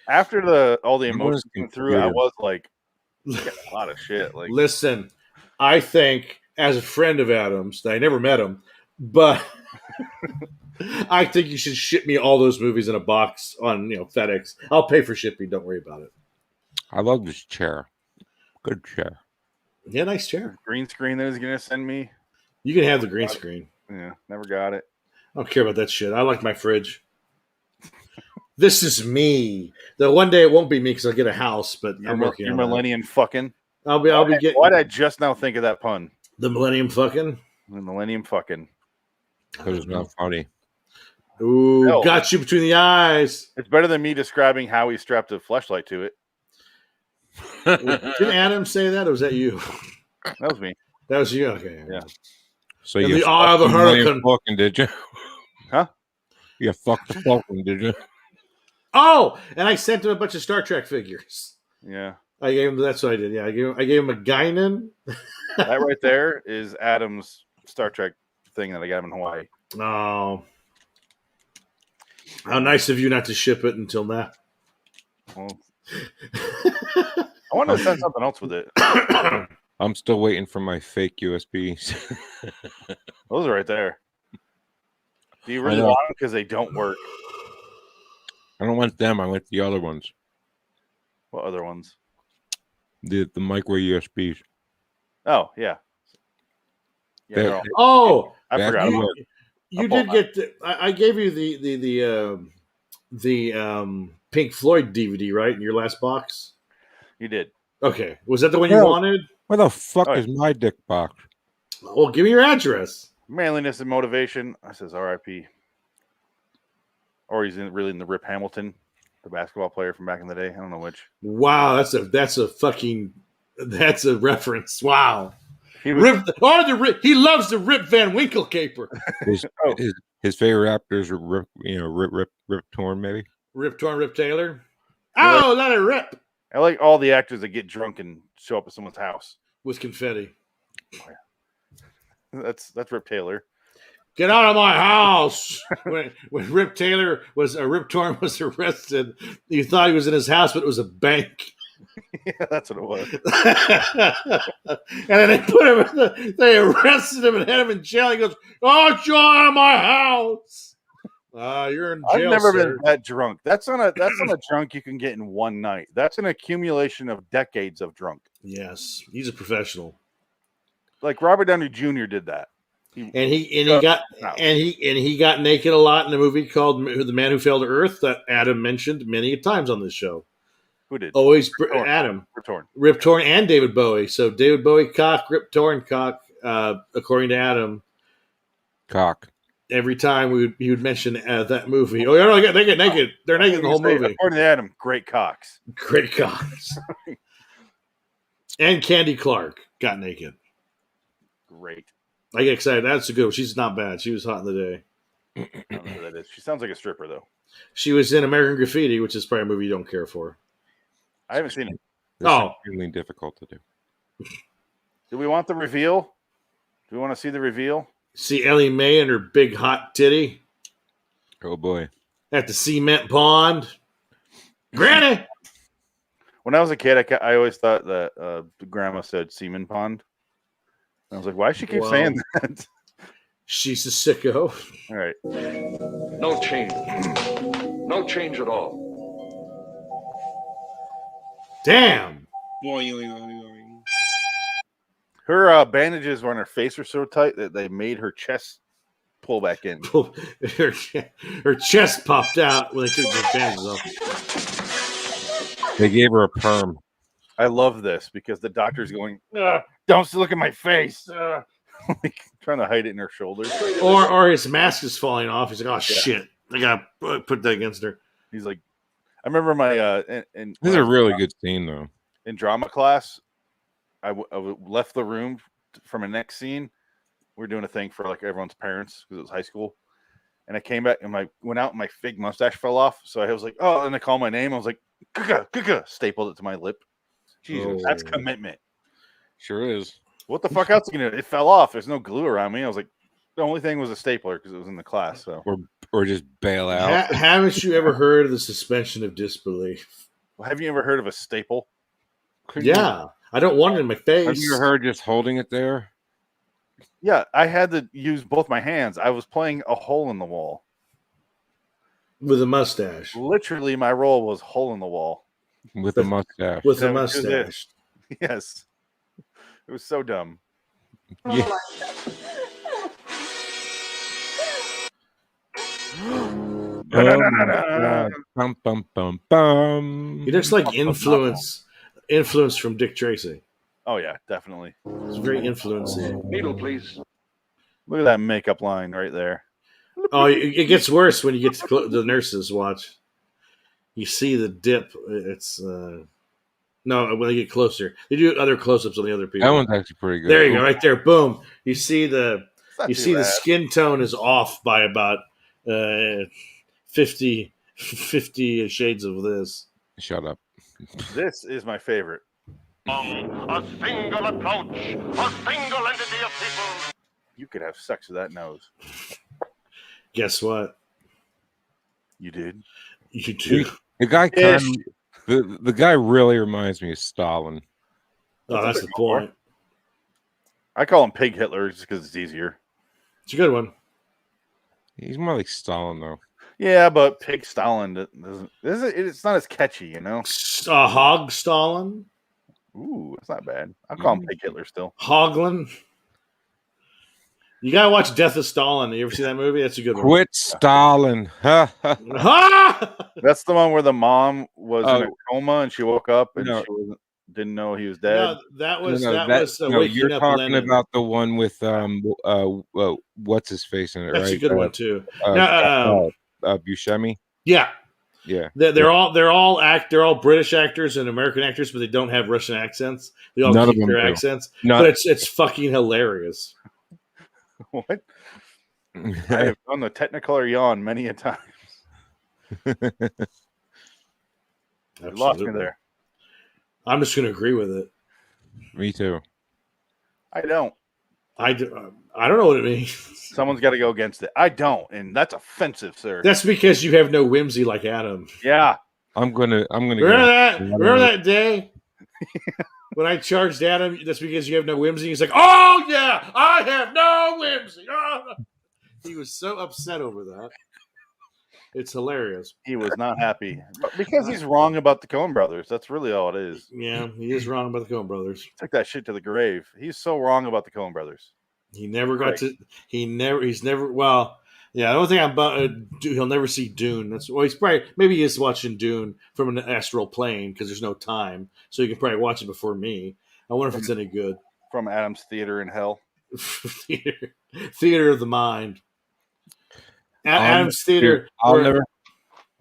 After all the Everyone's emotions came through, I computer. was like, a lot of shit. Like, listen, I think as a friend of Adam's, I never met him, but I think you should ship me all those movies in a box on FedEx. I'll pay for shipping. Don't worry about it. I love this chair. Good chair. Yeah, nice chair. green screen that was gonna send me. You can have the green screen. Yeah, never got it. I don't care about that shit. I like my fridge. This is me. Though one day it won't be me because I'll get a house, but I'm working You're on that. millennium fucking. I'll be getting. Why did I just now think of that pun? The millennium fucking. The millennium fucking. Because it's not funny. Ooh, No. got you between the eyes. It's better than me describing how he strapped a fleshlight to it. Didn't Adam say that, or was that you? That was me. That was you. Okay. Yeah. So In you the eye of a fucked millennium hurricane. Falcon, did you? Huh? You fucked the Falcon, did you? Oh, and I sent him a bunch of Star Trek figures. Yeah. I gave him. That's what I did. Yeah, I gave him a Guinan. That right there is Adam's Star Trek thing that I got him in Hawaii. Oh, how nice of you not to ship it until now. Well, I wanted to send something else with it. I'm still waiting for my fake USBs. Those are right there. Do you really I know. want them? Because they don't work. I don't want them. I want the other ones. What other ones? The microwave USBs. Oh, yeah. Yeah, They- they're all- Oh, I Back forgot to about work. you I'll did pull get. I gave you the Pink Floyd DVD, right, in your last box. You did. Okay, was that the one you No. wanted? Where the fuck Oh, yeah. is my dick box? Well, give me your address. Manliness and motivation. I says R.I.P. Or he's really in the Rip Hamilton, the basketball player from back in the day. I don't know which. Wow, that's a reference. Wow. He was, He loves the Rip Van Winkle caper. His, Oh. his favorite actors are Rip Torn, maybe. Rip Torn, Rip Taylor. Yeah. Oh, let it rip I like all the actors that get drunk and show up at someone's house. with confetti. That's Rip Taylor. Get out of my house! when Rip Torn was arrested, you thought he was in his house, but it was a bank. Yeah, that's what it was. And then they put him. They arrested him and had him in jail. He goes, "Oh, get out of my house! You're in jail." I've never sir. been that drunk. That's not a drunk you can get in one night. That's an accumulation of decades of drunk. Yes, he's a professional, Like Robert Downey Jr. did that. and he got naked a lot in a movie called "The Man Who Fell to Earth" that Adam mentioned many times on this show. Who did? Always Torn. Adam, Rip Torn. Rip Torn, and David Bowie. So David Bowie cock, Rip Torn cock. According to Adam, Cock. every time he would mention that movie. Oh, yeah, they get naked. They're naked in the whole movie. According to Adam, great cocks. Great cocks. And Candy Clark got naked. Great. I get excited. That's a good one. She's not bad. She was hot in the day. I don't know who that is. She sounds like a stripper, though. She was in American Graffiti, which is probably a movie you don't care for. I haven't seen it. This Oh. is really difficult to do. Do we want the reveal? Do we want to see the reveal? See Ellie Mae and her big hot titty Oh boy. at the cement pond. Granny! When I was a kid, I always thought that the grandma said semen pond. And I was like, why does she keep Wow. saying that? She's a sicko. All right. No change. No change at all. Damn. Her bandages on her face were so tight that they made her chest pull back in. Her chest popped out when they took the bandages off. They gave her a perm. I love this because the doctor's going, don't look at my face. Like, trying to hide it in her shoulder. Or his mask is falling off. He's like, oh, shit. I got to put that against her. He's like, I remember my This is a really good scene, though. in drama class, I left the room from a next scene. We were doing a thing for like everyone's parents because it was high school. And I came back and went out and my fake mustache fell off. So I was like, oh, and they called my name. I was like, Kuka, stapled it to my lip. Jesus, that's commitment. Sure is. What the fuck else? It fell off. There's no glue around me. I was like, The only thing was a stapler because it was in the class. So, or just bail out. Haven't you ever heard of the suspension of disbelief? well, have you ever heard of a staple? Yeah, I don't want it in my face. Have you heard just holding it there? Yeah, I had to use both my hands. I was playing a hole in the wall. With a mustache. Literally, my role was hole in the wall. With a mustache. With a That was it. mustache. Yes. It was so dumb. Yeah. Bum, bum, bum, bum. He looks like influence from Dick Tracy. Oh, yeah, definitely. It's very influencing. Needle, please. Look at that makeup line right there. Oh, it gets worse when you get to the nurses watch. You see the dip. It's no, when they get closer, they do other close-ups on the other people. That one's actually pretty good. There you go, right there. Boom. You see the Bad. skin tone is off by about 50 shades of this. Shut up. This is my favorite. A single approach, a single entity of people. You could have sex with that nose. Guess what? You did. You do. The guy the guy really reminds me of Stalin. Oh, that's the point. I call him Pig Hitler just because it's easier. It's a good one. He's more like Stalin though. Yeah, but Pig Stalin doesn't. It's not as catchy, you know. Hog Stalin. Ooh, it's not bad. I'll call him Pig Hitler still. Hoglin. You gotta watch Death of Stalin. You ever see that movie? That's a good one. Quit Stalin. That's the one where the mom was in a coma and she woke up and she didn't know he was dead. No, that was you're Up talking Lenin. about the one with what's his face in it, That's right? a good one too. Buscemi. Yeah, yeah. They're all British actors and American actors, but they don't have Russian accents. They all keep their accents. But it's fucking hilarious. What? I have done the Technicolor yawn many a time. You lost me there. I'm just going to agree with it. Me too. I don't. I don't know what it means. Someone's got to go against it. I don't, and that's offensive, sir. That's because you have no whimsy like Adam. Yeah. I'm gonna. Remember that day when I charged Adam? That's because you have no whimsy. He's like, "Oh yeah, I have no whimsy." Oh. He was so upset over that. It's hilarious. He was not happy because he's wrong about the Coen Brothers. That's really all it is. Yeah, he is wrong about the Coen Brothers. Took that shit to the grave. He's so wrong about the Coen Brothers. He never got to. He's never. Well, yeah. The only thing about he'll never see Dune. He's probably maybe he is watching Dune from an astral plane because there's no time, so you can probably watch it before me. I wonder if it's any good. From Adam's Theater in Hell. Theater of the Mind. Adam's Theater. I'll never.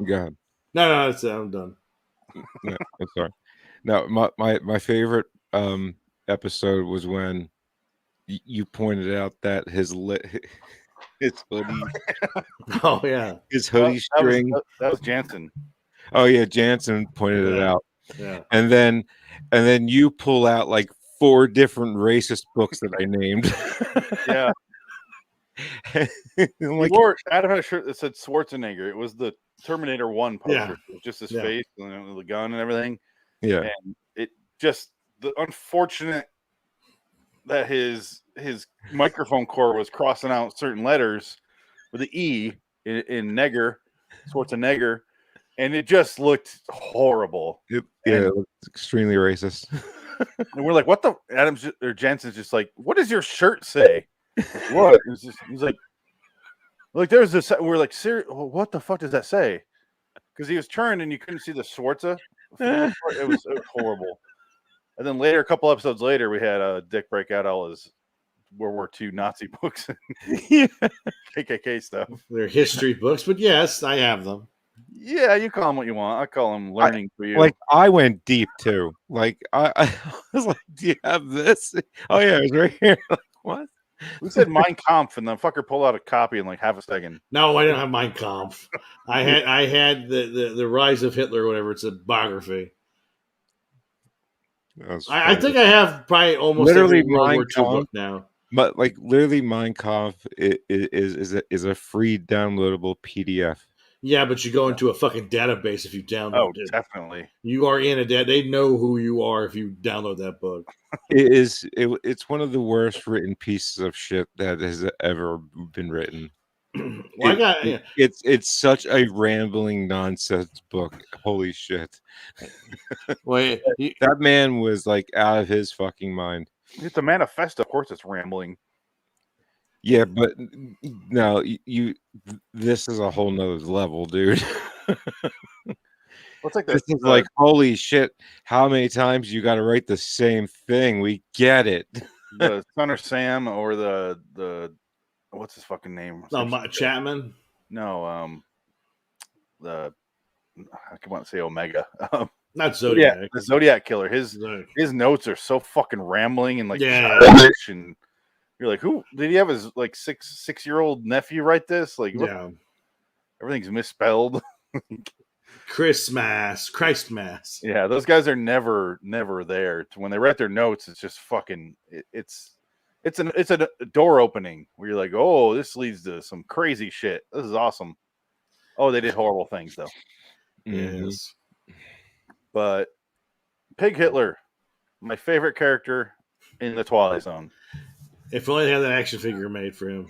Go ahead. No, I'm done. No, I'm sorry. No, my favorite episode was when you pointed out that his hoodie. Oh yeah, his hoodie string. That was Jansen. Oh yeah, Jansen pointed it out. Yeah, and then you pull out like 4 different racist books that I named. Yeah. Adam had a shirt that said Schwarzenegger. It was the Terminator 1 poster. Yeah. It was just his face and the gun and everything. Yeah. And it just the unfortunate that his microphone cord was crossing out certain letters with the E in Negger, Schwarzenegger, and it just looked horrible. It looked extremely racist. And we're like, what the Jensen's just like, what does your shirt say? What? He's like there's this. We're like, what the fuck does that say? Because he was turned and you couldn't see the Schwarza. It was horrible. And then later, a couple episodes later, we had Dick break out all his World War II Nazi books and KKK stuff. They're history books, but yes, I have them. Yeah, you call them what you want. I call them learning for you. Like I went deep too. Like I was like, do you have this? Oh yeah, it's right here. Like what? We said Mein Kampf, and the fucker pulled out a copy in like half a second. No, I didn't have Mein Kampf. I had the Rise of Hitler, or whatever. It's a biography. I think I have probably almost literally every World War II Kampf. book now. But like literally, Mein Kampf is a free downloadable PDF. Yeah, but you go into a fucking database if you download it. Definitely. You are in a They know who you are if you download that book. It's one of the worst written pieces of shit that has ever been written. It's such a rambling nonsense book. Holy shit! That man was like out of his fucking mind. It's a manifesto. Of course, it's rambling. Yeah, but no, this is a whole nother level, dude. It's like this is like, holy shit, how many times you got to write the same thing? We get it. The Son of Sam or the what's his fucking name? Chapman? No, I want to say Omega. Not Zodiac. Yeah, the Zodiac Killer. His notes are so fucking rambling and like childish, and you're like, who did he have his like 6-year-old nephew write this? Like, everything's misspelled. Christ Mass. Yeah, those guys are never there. When they write their notes, it's just fucking. It's a door opening where you're like, oh, this leads to some crazy shit. This is awesome. Oh, they did horrible things though. Yes. But Pig Hitler, my favorite character in the Twilight Zone. If only they had that action figure made for him.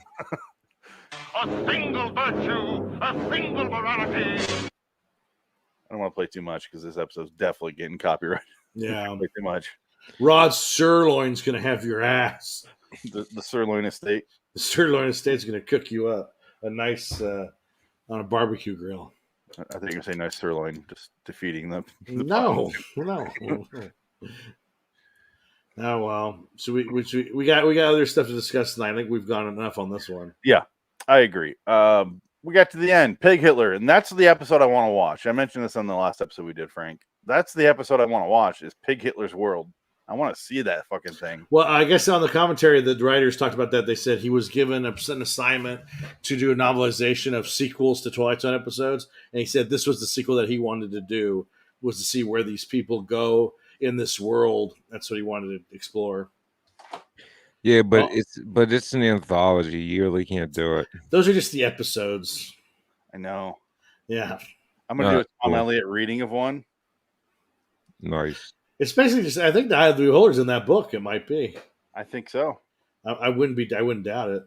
A single virtue, a single morality. I don't want to play too much because this episode's definitely getting copyrighted. Yeah. Play too much. Rod Sirloin's going to have your ass. The Sirloin Estate. The Sirloin Estate's going to cook you up a nice on a barbecue grill. I think you're going to say nice sirloin, just defeating them. No. Oh well, so we got other stuff to discuss tonight. I think we've gone enough on this one. Yeah, I agree. We got to the end, Pig Hitler, and that's the episode I want to watch. I mentioned this on the last episode we did, Frank. That's the episode I want to watch is Pig Hitler's World. I want to see that fucking thing. Well, I guess on the commentary, the writers talked about that. They said he was given an assignment to do a novelization of sequels to Twilight Zone episodes, and he said this was the sequel that he wanted to do, was to see where these people go in this world. That's what he wanted to explore. Yeah, but it's an anthology. You really can't do it. Those are just the episodes. I know. Yeah. I'm going to do a Tom Elliott reading of one. Nice. It's basically just, I think the Eye of the Beholder's in that book. It might be. I think so. I wouldn't doubt it.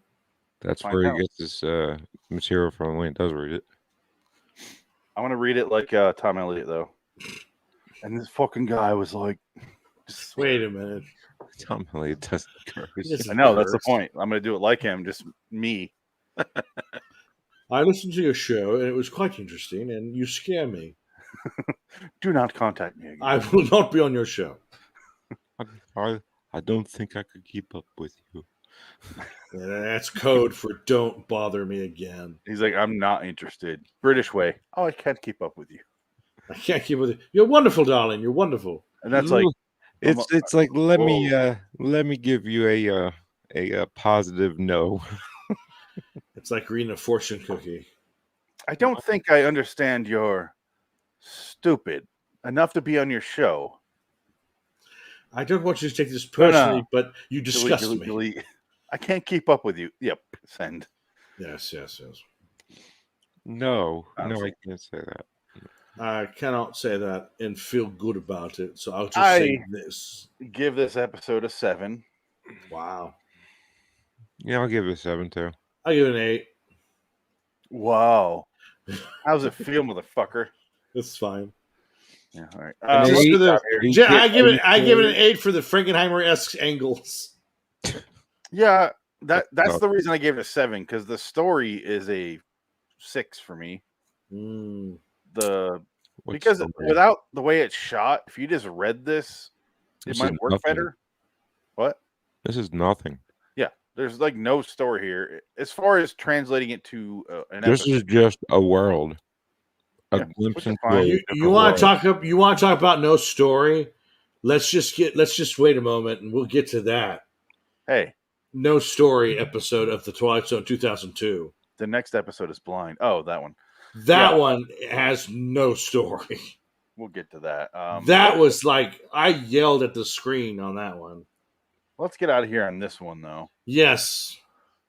That's where he gets his material from when he does read it. I want to read it like Tom Elliott, though. And this fucking guy was like, wait a minute. Tom Elliott doesn't curse. I know, that's the point. I'm going to do it like him, just me. I listened to your show, and it was quite interesting, and you scare me. Do not contact me again. I will not be on your show. I don't think I could keep up with you. Yeah, that's code for don't bother me again. He's like, I'm not interested. British way. Oh, I can't keep up with you. I can't keep up with you. You're wonderful, darling. You're wonderful. And that's like, it's like let me give you a positive no. It's like reading a fortune cookie. I don't think I understand your stupid enough to be on your show. I don't want you to take this personally, but you disgust me. Delete. I can't keep up with you. Yep, send. Yes. No, I can't say that. I cannot say that and feel good about it, so I'll just say this. Give this episode a 7. Wow. Yeah, I'll give it a 7 too. I'll give it an 8. Wow. How's it feel, motherfucker? It's fine. Yeah, all right. I give it an 8 for the Frankenheimer-esque angles. Yeah, that's the reason I gave it a 7, because the story is a 6 for me. Because without the way it's shot, if you just read this might work nothing. better. What? This is nothing. Yeah, there's like no story here as far as translating it to an This episode. is just a world. A glimpse into you want to talk up? You want to talk about no story? Let's just wait a moment, and we'll get to that. Hey, no story episode of the Twilight Zone 2002. The next episode is Blind. Oh, that one. That one has no story. We'll get to that. That was like I yelled at the screen on that one. let's get out of here on this one though. Yes.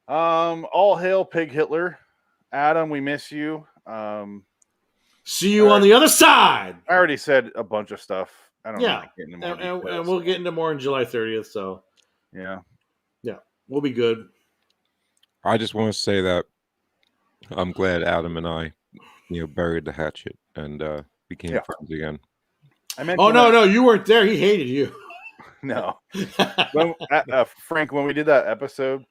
All hail Pig Hitler. Adam, we miss you. See you on the other side. I already said a bunch of stuff. I don't know. And we'll get into more on July 30th. So yeah, we'll be good. I just want to say that I'm glad Adam and I, buried the hatchet and became friends again. No, you weren't there. He hated you. No, Frank, when we did that episode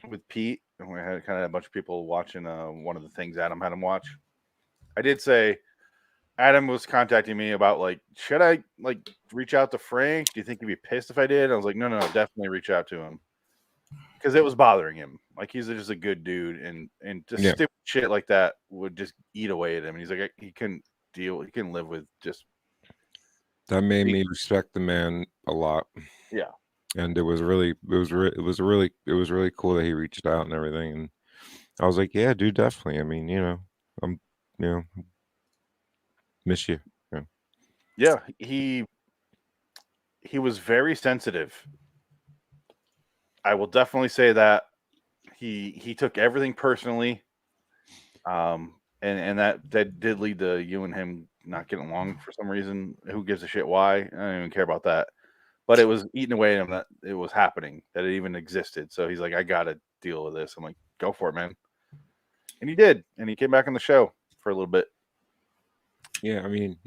with Pete, and we had kind of a bunch of people watching one of the things Adam had him watch, I did say Adam was contacting me about should I reach out to Frank? Do you think he'd be pissed if I did? I was like, no, definitely reach out to him because it was bothering him. He's just a good dude, and just stupid shit like that would just eat away at him. And he's like, he couldn't live with just. That made me respect the man a lot. Yeah, and it was really cool that he reached out and everything. And I was like, yeah, dude, definitely. I mean, I'm miss you. Yeah, he was very sensitive. I will definitely say that he took everything personally, and that did lead to you and him not getting along for some reason. Who gives a shit why? I don't even care about that. But it was eating away at him that it was happening, that it even existed. So he's like, I gotta deal with this. I'm like, go for it, man. And he did, and he came back on the show for a little bit. Yeah, I mean,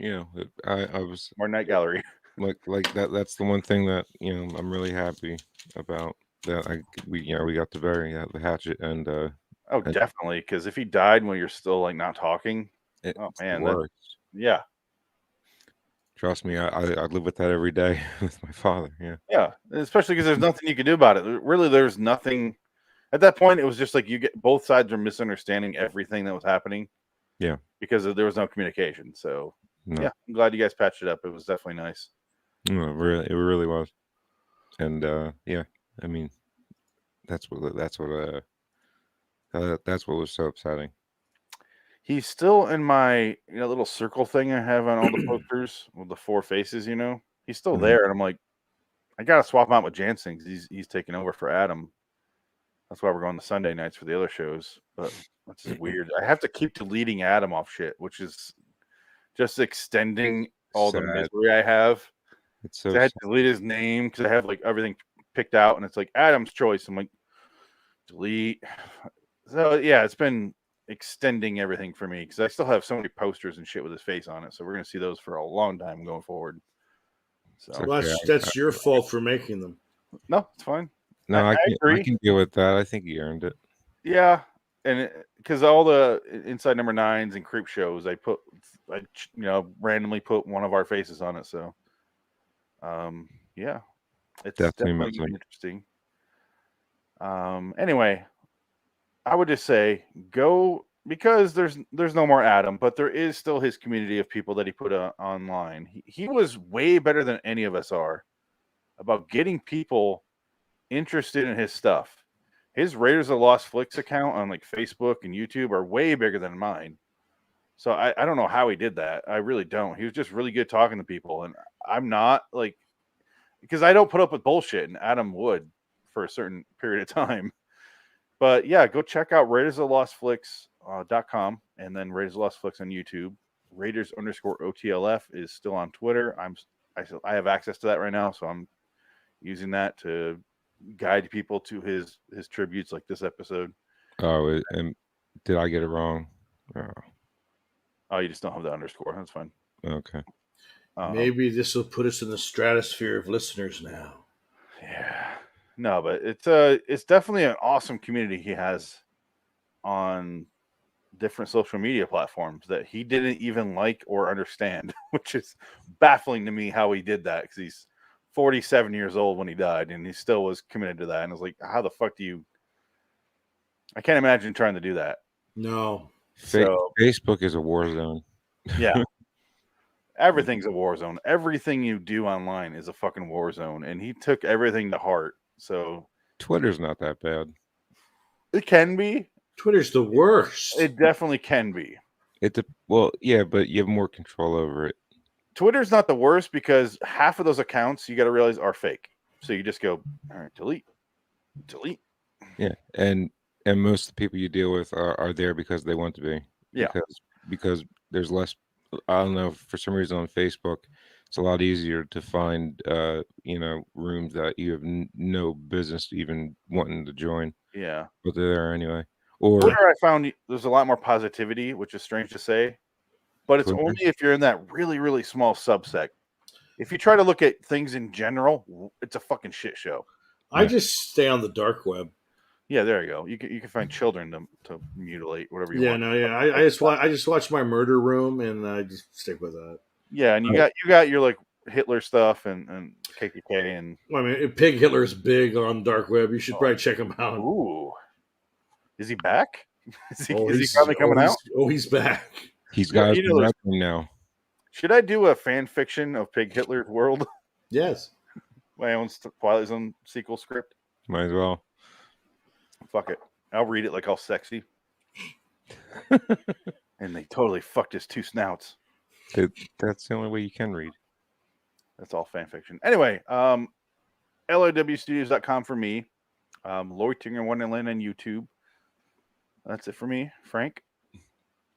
I was more Night Gallery. Like that. That's the one thing that I'm really happy about. That we got to bury the hatchet and. Definitely, because if he died when you're still not talking, yeah. Trust me, I live with that every day with my father. Yeah, especially because there's nothing you can do about it. Really, there's nothing. At that point, it was just you get both sides are misunderstanding everything that was happening. Yeah, because there was no communication. So yeah, I'm glad you guys patched it up. It was definitely nice. No, it really was. And I mean, that's what was so upsetting. He's still in my little circle thing I have on all the posters with the 4 faces. He's still there, and I'm like, I gotta swap him out with Jansen because he's taking over for Adam. That's why we're going to Sunday nights for the other shows. But that's just weird. I have to keep deleting Adam off shit, which is just extending all the misery I have. It's so I had to delete his name because I have everything picked out, and it's Adam's choice. I'm like, delete. So yeah, it's been extending everything for me because I still have so many posters and shit with his face on it. So we're gonna see those for a long time going forward. So that's your fault for making them. No, it's fine. No, I can deal with that. I think he earned it. Yeah, and because all the Inside Number 9s and Creep shows, I randomly put one of our faces on it. So, yeah, it's definitely interesting. Anyway, I would just say go because there's no more Adam, but there is still his community of people that he put online. He was way better than any of us are about getting people interested in his stuff. His Raiders of the Lost Flicks account on Facebook and YouTube are way bigger than mine. So I don't know how he did that. I really don't. He was just really good talking to people, and I'm not because I don't put up with bullshit, and Adam would for a certain period of time. But yeah, go check out Raiders of the Lost Flicks.com and then Raiders of the Lost Flicks on YouTube. Raiders_OTLF is still on Twitter. I have access to that right now, so I'm using that to guide people to his tributes like this episode. Oh, and did I get it wrong? Oh, you just don't have the underscore. That's fine. Okay. Maybe this will put us in the stratosphere of listeners now. Yeah. No, but it's definitely an awesome community he has on different social media platforms that he didn't even like or understand, which is baffling to me how he did that because he's 47 years old when he died and he still was committed to that. And I was like, how the fuck do you? I can't imagine trying to do that. No. So Facebook is a war zone. Yeah. Everything's a war zone. Everything you do online is a fucking war zone. And he took everything to heart. So Twitter's not that bad. It can be. Twitter's the worst. It definitely can be. Well, yeah, but you have more control over it. Twitter's not the worst because half of those accounts you got to realize are fake. So you just go, all right, delete. Yeah, and most of the people you deal with are there because they want to be. Yeah. Because there's less. I don't know, for some reason on Facebook, it's a lot easier to find rooms that you have no business even wanting to join. Yeah. But they're there anyway. Or Twitter, I found there's a lot more positivity, which is strange to say, but it's Twitter? only if you're in that really, really small subsect. If you try to look at things in general, it's a fucking shit show. I just stay on the dark web. Yeah, there you go. You can find children to mutilate, whatever you want. I just watch my murder room and I just stick with that. Yeah, and you got your like Hitler stuff and KKK and. I mean, Pig Hitler is big on dark web. You should probably check him out. Ooh, is he back? Is he he's finally coming out? Oh, he's back. He's got his weapon now. Should I do a fan fiction of Pig Hitler's world? Yes. My own Twilight Zone sequel script. Might as well. Fuck it. I'll read it like all sexy. And they totally fucked his two snouts. That's the only way you can read. That's all fan fiction. Anyway, LIWTTZR for me. Loitering in Wonderland on YouTube. That's it for me, Frank.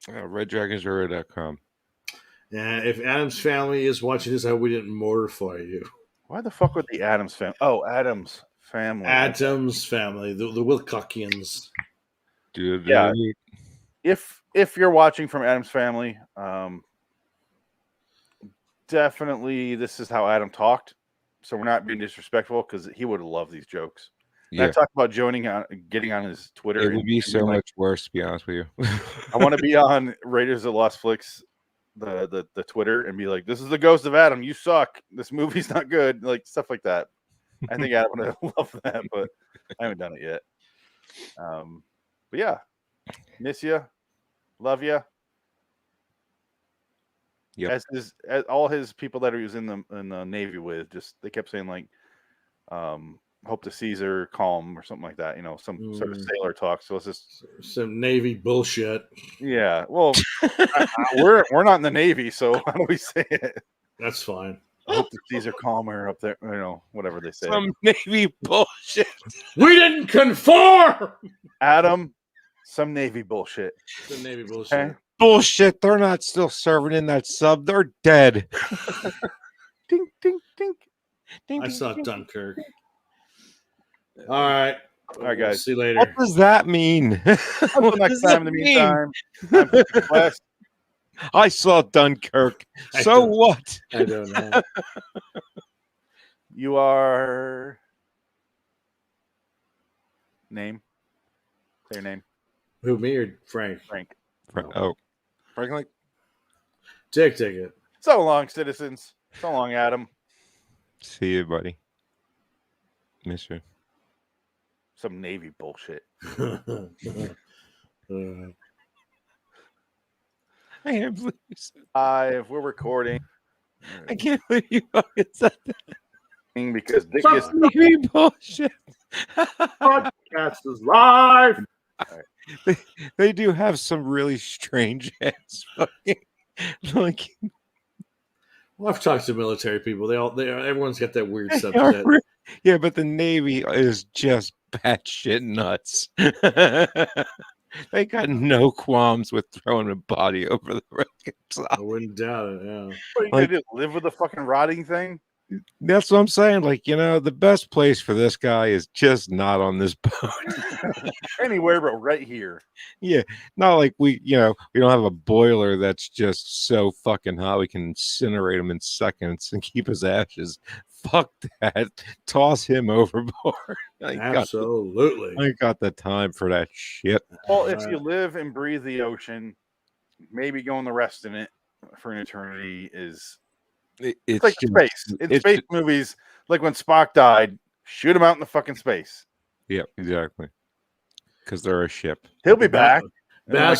RedDragonsRow.com. Yeah, if Adam's family is watching this, I hope we didn't mortify you. Why the fuck would the Adams family? Oh, Adams family. Adams family, the Wilcoxians. Dude, yeah. If you're watching from Adam's family, definitely this is how Adam talked. So we're not being disrespectful because he would have loved these jokes. Yeah. I talked about getting on his Twitter. It would be so much worse, to be honest with you. I want to be on Raiders of Lost Flicks, the Twitter, and be like, "This is the ghost of Adam. You suck. This movie's not good." Like stuff like that. I think Adam would have loved that, but I haven't done it yet. But yeah, miss you, love you. Yeah. As all his people that he was in the Navy with, just they kept saying like, hope the seas are calm or something like that. You know, some sort of sailor talk. So it's just some Navy bullshit. Yeah. Well, we're not in the Navy, so how do we say it? That's fine. I hope the seas are calmer up there. You know, whatever they say. Some Navy bullshit. We didn't conform. Adam, some Navy bullshit. Some Navy bullshit. Okay? Bullshit. They're not still serving in that sub. They're dead. Ding, ding, ding. I saw Dunkirk. All right, guys. We'll see you later. What does that mean? Until next time. In the meantime, I'm West. I saw Dunkirk. So what? I don't know. You are name. Say your name. Who, me or Frank? Frank. Oh, Frank. Take it. So long, citizens. So long, Adam. See you, buddy. Miss you. Some Navy bullshit. I can't believe you said that. We're recording. I can't believe you fucking said that. Because Dick is Navy bullshit. Podcast is live. They do have some really strange ass fucking like. Well, I've talked to military people. Everyone's got that weird stuff. Yeah, but the Navy is just batshit nuts. They got no qualms with throwing a body over the wreckage. I wouldn't doubt it. Yeah. What are you gonna do? Live with the fucking rotting thing? That's what I'm saying. Like, the best place for this guy is just not on this boat. Anywhere but right here. Yeah. Not like we don't have a boiler that's just so fucking hot we can incinerate him in seconds and keep his ashes. Fuck that. Toss him overboard. Absolutely. I got the time for that shit. Well, if you live and breathe the ocean, maybe going the rest in it for an eternity is... It's like space. In space movies, like when Spock died, shoot him out in the fucking space. Yeah, exactly. Because they're a ship. He'll be back. Babylon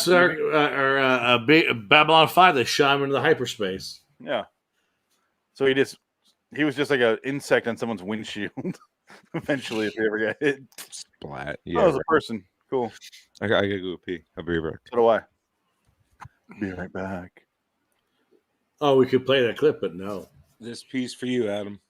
5, they shot him into the hyperspace. Yeah. So he was just like an insect on someone's windshield. Eventually, if he ever got hit. Splat. Yeah. Oh, it was a person. Cool. I gotta go pee. I'll be right back. So do I. Be right back. Oh, we could play that clip, but no. This piece for you, Adam.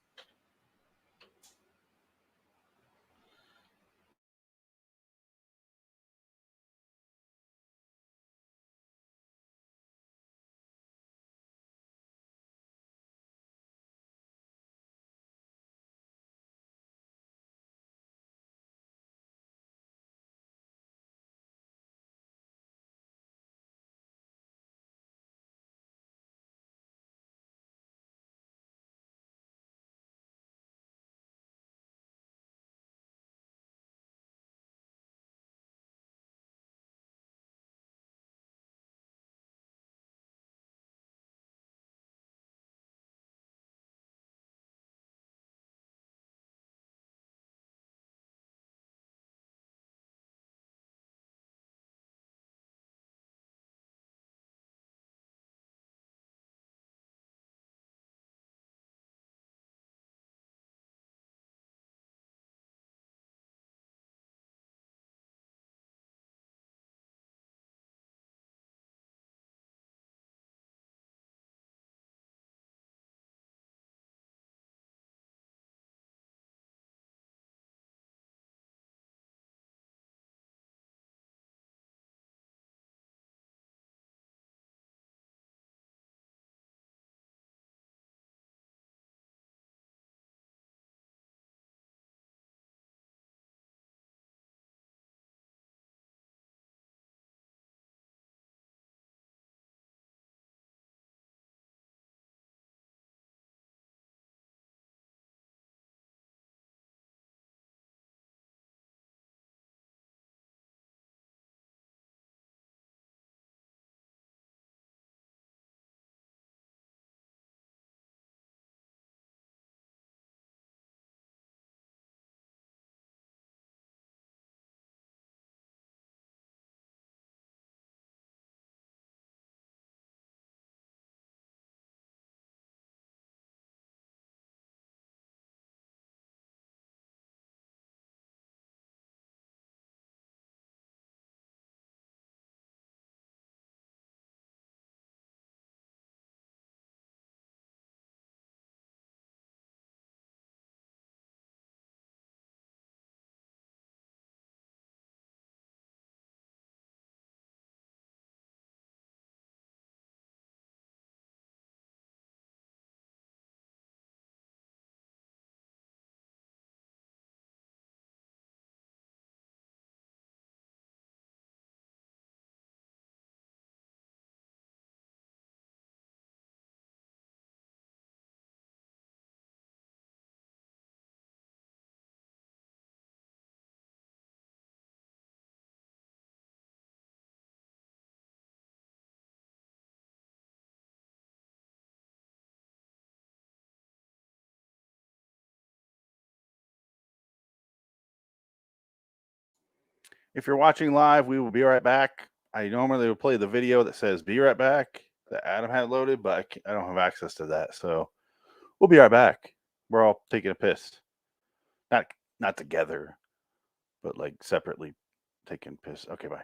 If you're watching live, we will be right back. I normally would play the video that says "Be right back" that Adam had loaded, but I don't have access to that, so we'll be right back. We're all taking a piss, not together, but like separately taking piss. Okay, bye.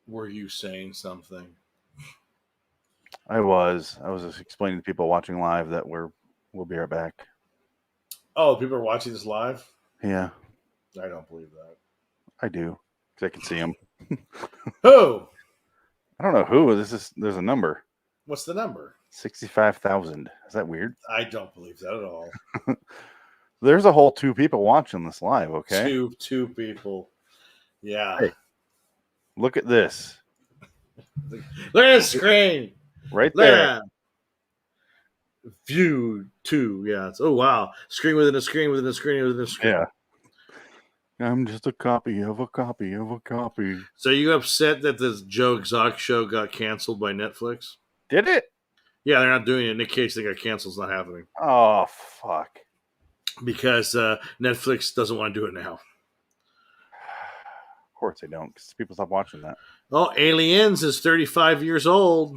Were you saying something? I was just explaining to people watching live that we'll be right back. Oh, people are watching this live? Yeah, I don't believe that. I do, because I can see them. Who? I don't know who. There's a number. What's the number? 65,000. Is that weird? I don't believe that at all. There's a whole 2 people watching this live. Okay, two people. Yeah. Hey, look at this. Look at the screen. Right there. View 2. Yeah. Oh, wow. Screen within a screen within a screen within a screen. Yeah. I'm just a copy of a copy of a copy. So you upset that this Joe Exotic show got canceled by Netflix? Did it? Yeah, they're not doing it. In case they got canceled, it's not happening. Oh, fuck. Because Netflix doesn't want to do it now. Of course they don't, because people stop watching that. Oh, Aliens is 35 years old.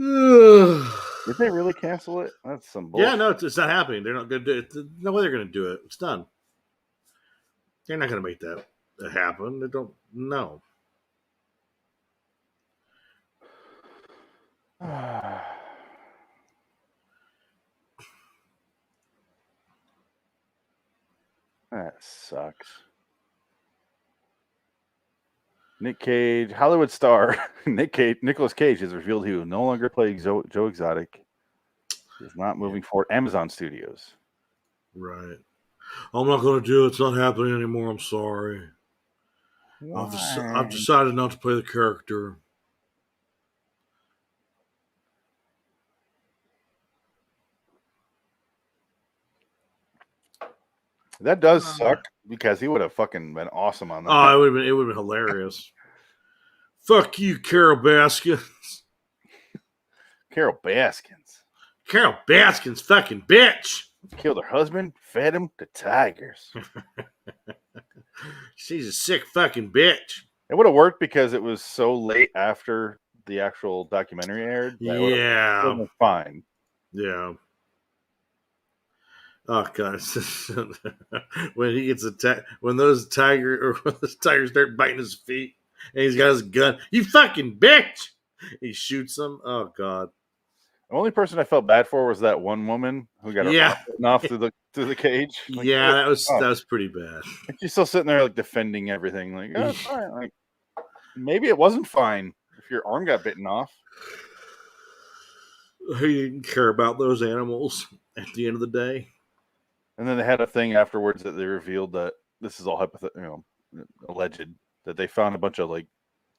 Did they really cancel it? That's some bullshit. Yeah, no, it's not happening. They're not going to do it. No way they're going to do it. It's done. They're not going to make that happen. They don't know. That sucks. Nick Cage, Hollywood star Nicolas Cage has revealed he will no longer play Joe Exotic. He's not moving forward. Amazon Studios. Right. I'm not going to do it. It's not happening anymore. I'm sorry. I've decided not to play the character. That does suck, because he would have fucking been awesome on that. Oh, it would have been hilarious. Fuck you, Carol Baskins. Carol Baskins. Carol Baskins, fucking bitch. Killed her husband, fed him to tigers. She's a sick fucking bitch. It would have worked because it was so late after the actual documentary aired. Yeah. It would have been fine. Yeah. Oh god! When he gets attacked, when those tigers start biting his feet, and he's got his gun, you fucking bitch! He shoots them. Oh god! The only person I felt bad for was that one woman who got her off through the cage. Like, yeah, that was pretty bad. And she's still sitting there like defending everything. Like, oh, it's fine. Like, maybe it wasn't fine if your arm got bitten off. He didn't care about those animals at the end of the day. And then they had a thing afterwards that they revealed that this is all alleged, that they found a bunch of like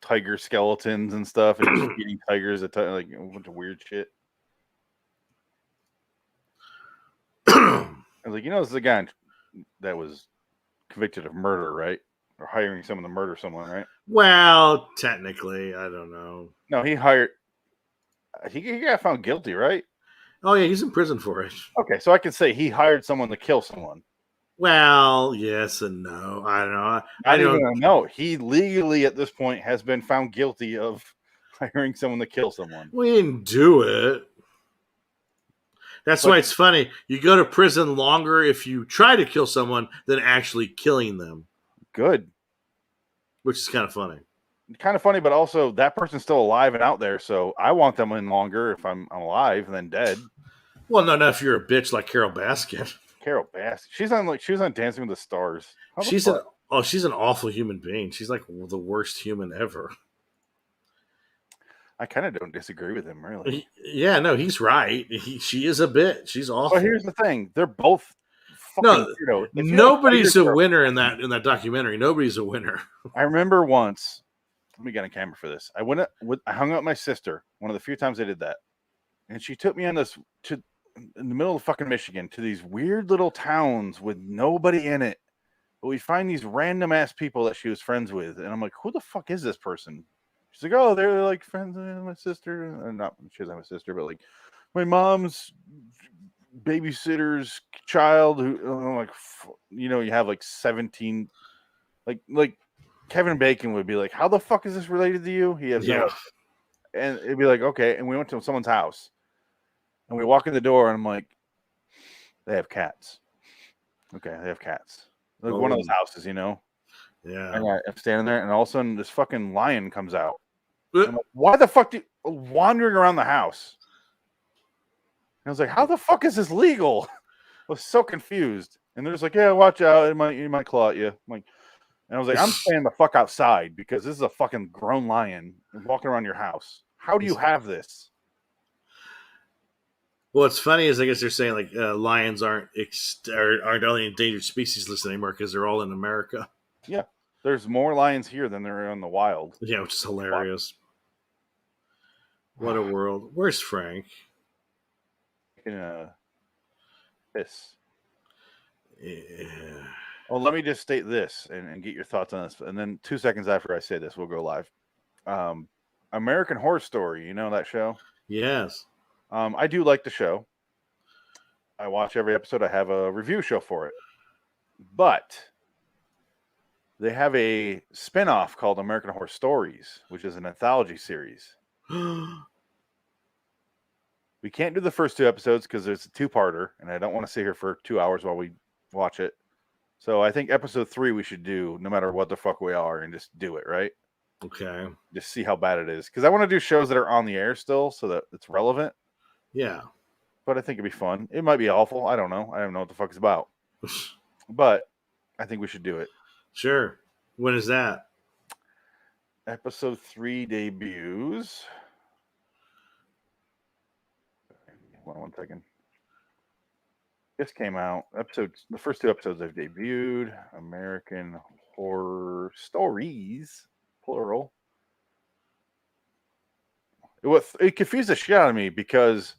tiger skeletons and stuff, and just eating tigers, like a bunch of weird shit. I was like, this is a guy that was convicted of murder, right? Or hiring someone to murder someone, right? Well, technically, I don't know. No, he got found guilty, right? Oh, yeah, he's in prison for it. Okay, so I can say he hired someone to kill someone. Well, yes and no. I don't know. I don't know. He legally, at this point, has been found guilty of hiring someone to kill someone. We didn't do it. That's why it's funny. You go to prison longer if you try to kill someone than actually killing them. Good. Which is kind of funny. Kind of funny, but also that person's still alive and out there, so I want them in longer if I'm alive than dead. Well, not if you're a bitch like Carol Baskin. Carol Baskin. She was on Dancing with the Stars. She's an awful human being. She's like the worst human ever. I kind of don't disagree with him, really. Yeah, no, he's right. She is a bitch. She's awful. But here's the thing: they're both. Nobody's a winner in that documentary. Nobody's a winner. I remember once. Let me get a camera for this. I hung out with my sister. One of the few times I did that, and she took me on this in the middle of fucking Michigan to these weird little towns with nobody in it, But we find these random ass people that she was friends with, and I'm like, who the fuck is this person? She's like, oh, they're like friends with my sister. Not she doesn't have a sister, but like my mom's babysitter's child. Who I'm like, you have like 17, like Kevin Bacon would be like, how the fuck is this related to you? He has no. And it'd be like, okay. And we went to someone's house, and we walk in the door, and I'm like, they have cats. Okay, they have cats. Like one of those houses, Yeah. And I'm standing there, and all of a sudden, this fucking lion comes out. I'm like, why the fuck wandering around the house? And I was like, how the fuck is this legal? I was so confused. And they're just like, yeah, watch out. It might claw at you. And I was like, I'm staying the fuck outside because this is a fucking grown lion walking around your house. How do you have this? Well, what's funny is I guess they're saying like lions aren't only endangered species list anymore because they're all in America. Yeah, there's more lions here than there are in the wild. Yeah, which is hilarious. What a world. Where's Frank? Piss. Yeah. Well, let me just state this and get your thoughts on this. And then 2 seconds after I say this, we'll go live. American Horror Story, you know that show? Yes. I do like the show. I watch every episode. I have a review show for it. But they have a spinoff called American Horror Stories, which is an anthology series. We can't do the first 2 episodes because it's a 2-parter, and I don't want to sit here for 2 hours while we watch it. So I think episode 3 we should do no matter what the fuck we are and just do it, right? Okay. Just see how bad it is. Because I want to do shows that are on the air still so that it's relevant. Yeah. But I think it'd be fun. It might be awful. I don't know. I don't know what the fuck it's about. But I think we should do it. Sure. When is that? Episode 3 debuts. Hold on 1 second. This came out. The first 2 episodes have debuted. American Horror Stories, plural. It confused the shit out of me because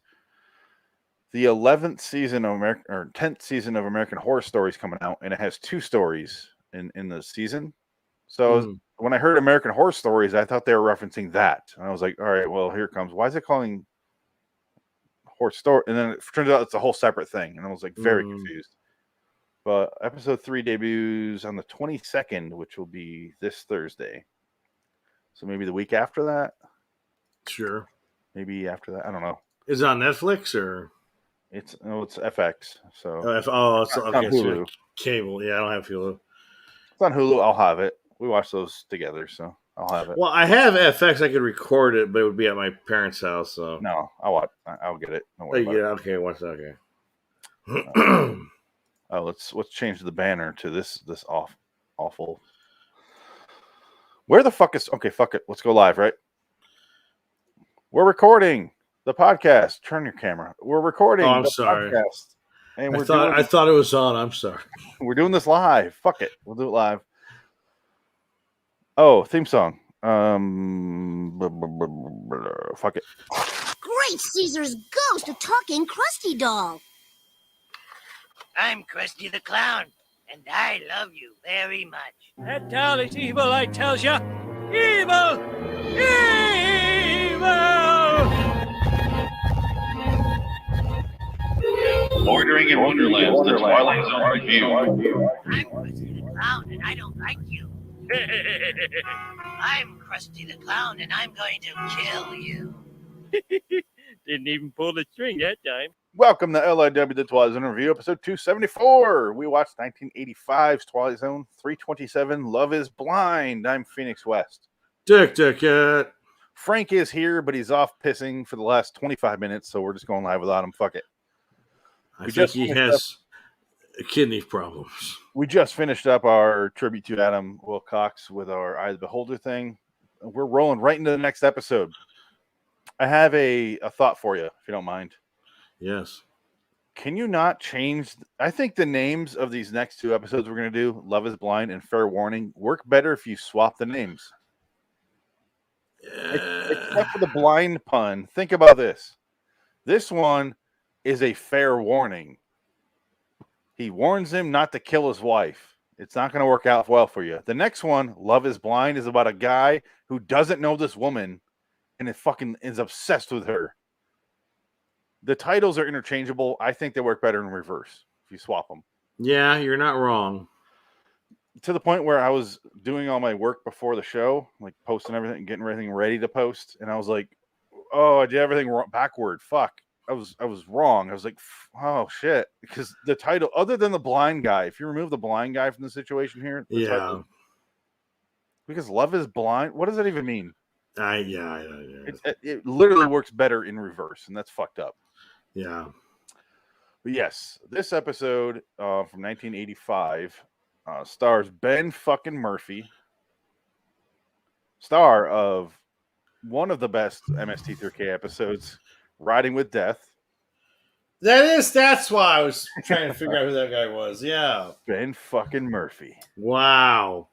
the 11th season of 10th season of American Horror Stories coming out, and it has 2 stories in the season. So when I heard American Horror Stories, I thought they were referencing that, and I was like, all right, well, here it comes. Why is it calling Horror Story? And then it turns out it's a whole separate thing, and I was like very confused. But episode 3 debuts on the 22nd, which will be this Thursday. So maybe the week after that. Sure. Maybe after that. I don't know. Is it on Netflix or? It's FX. So it's on Hulu. Cable. Yeah, I don't have Hulu. It's on Hulu. I'll have it. We watch those together, so I'll have it. Well, I have FX. I could record it, but it would be at my parents' house. So no, I'll get it. Don't worry about it. Okay. Watch that. Okay. Let's change the banner to this awful. Where the fuck is? Okay, fuck it. Let's go live, right? We're recording the podcast. Turn your camera. We're recording. I'm sorry. Podcast. And I thought it was on. I'm sorry. We're doing this live. Fuck it. We'll do it live. Oh, theme song. Fuck it. Great Caesar's ghost, a talking Krusty doll. I'm Krusty the Clown, and I love you very much. That doll is evil, I tells ya. Evil! Evil! Bordering in Wonderland, the Twilight Zone review. I'm Krusty the Clown, and I don't like you. I'm Krusty the Clown, and I'm going to kill you. Didn't even pull the string that time. Welcome to LIW, the Twilight Zone review, episode 274. We watched 1985's Twilight Zone 327, Love is Blind. I'm Phoenix West. Dick. Frank is here, but he's off pissing for the last 25 minutes, so we're just going live without him. Fuck it. I think he has kidney problems. We just finished up our tribute to Adam Wilcox with our Eye of the Beholder thing. We're rolling right into the next episode. I have a thought for you, if you don't mind. Yes. Can you not change? I think the names of these next 2 episodes we're going to do, Love is Blind and Fair Warning, work better if you swap the names. Except for the blind pun. Think about this. This one is a fair warning. He warns him not to kill his wife. It's not going to work out well for you. The next one, Love is Blind, is about a guy who doesn't know this woman and is obsessed with her. The titles are interchangeable. I think they work better in reverse if you swap them. Yeah, you're not wrong. To the point where I was doing all my work before the show, like posting everything, getting everything ready to post, and I was like, "Oh, I did everything backward. Fuck, I was wrong." I was like, "Oh shit," because the title, other than the blind guy, if you remove the blind guy from the situation here, title, because Love is Blind. What does that even mean? It literally works better in reverse, and that's fucked up. Yeah. But yes, this episode from 1985 stars Ben fucking Murphy, star of one of the best MST3K episodes, Riding with Death. That's why I was trying to figure out who that guy was. Yeah. Ben fucking Murphy. Wow.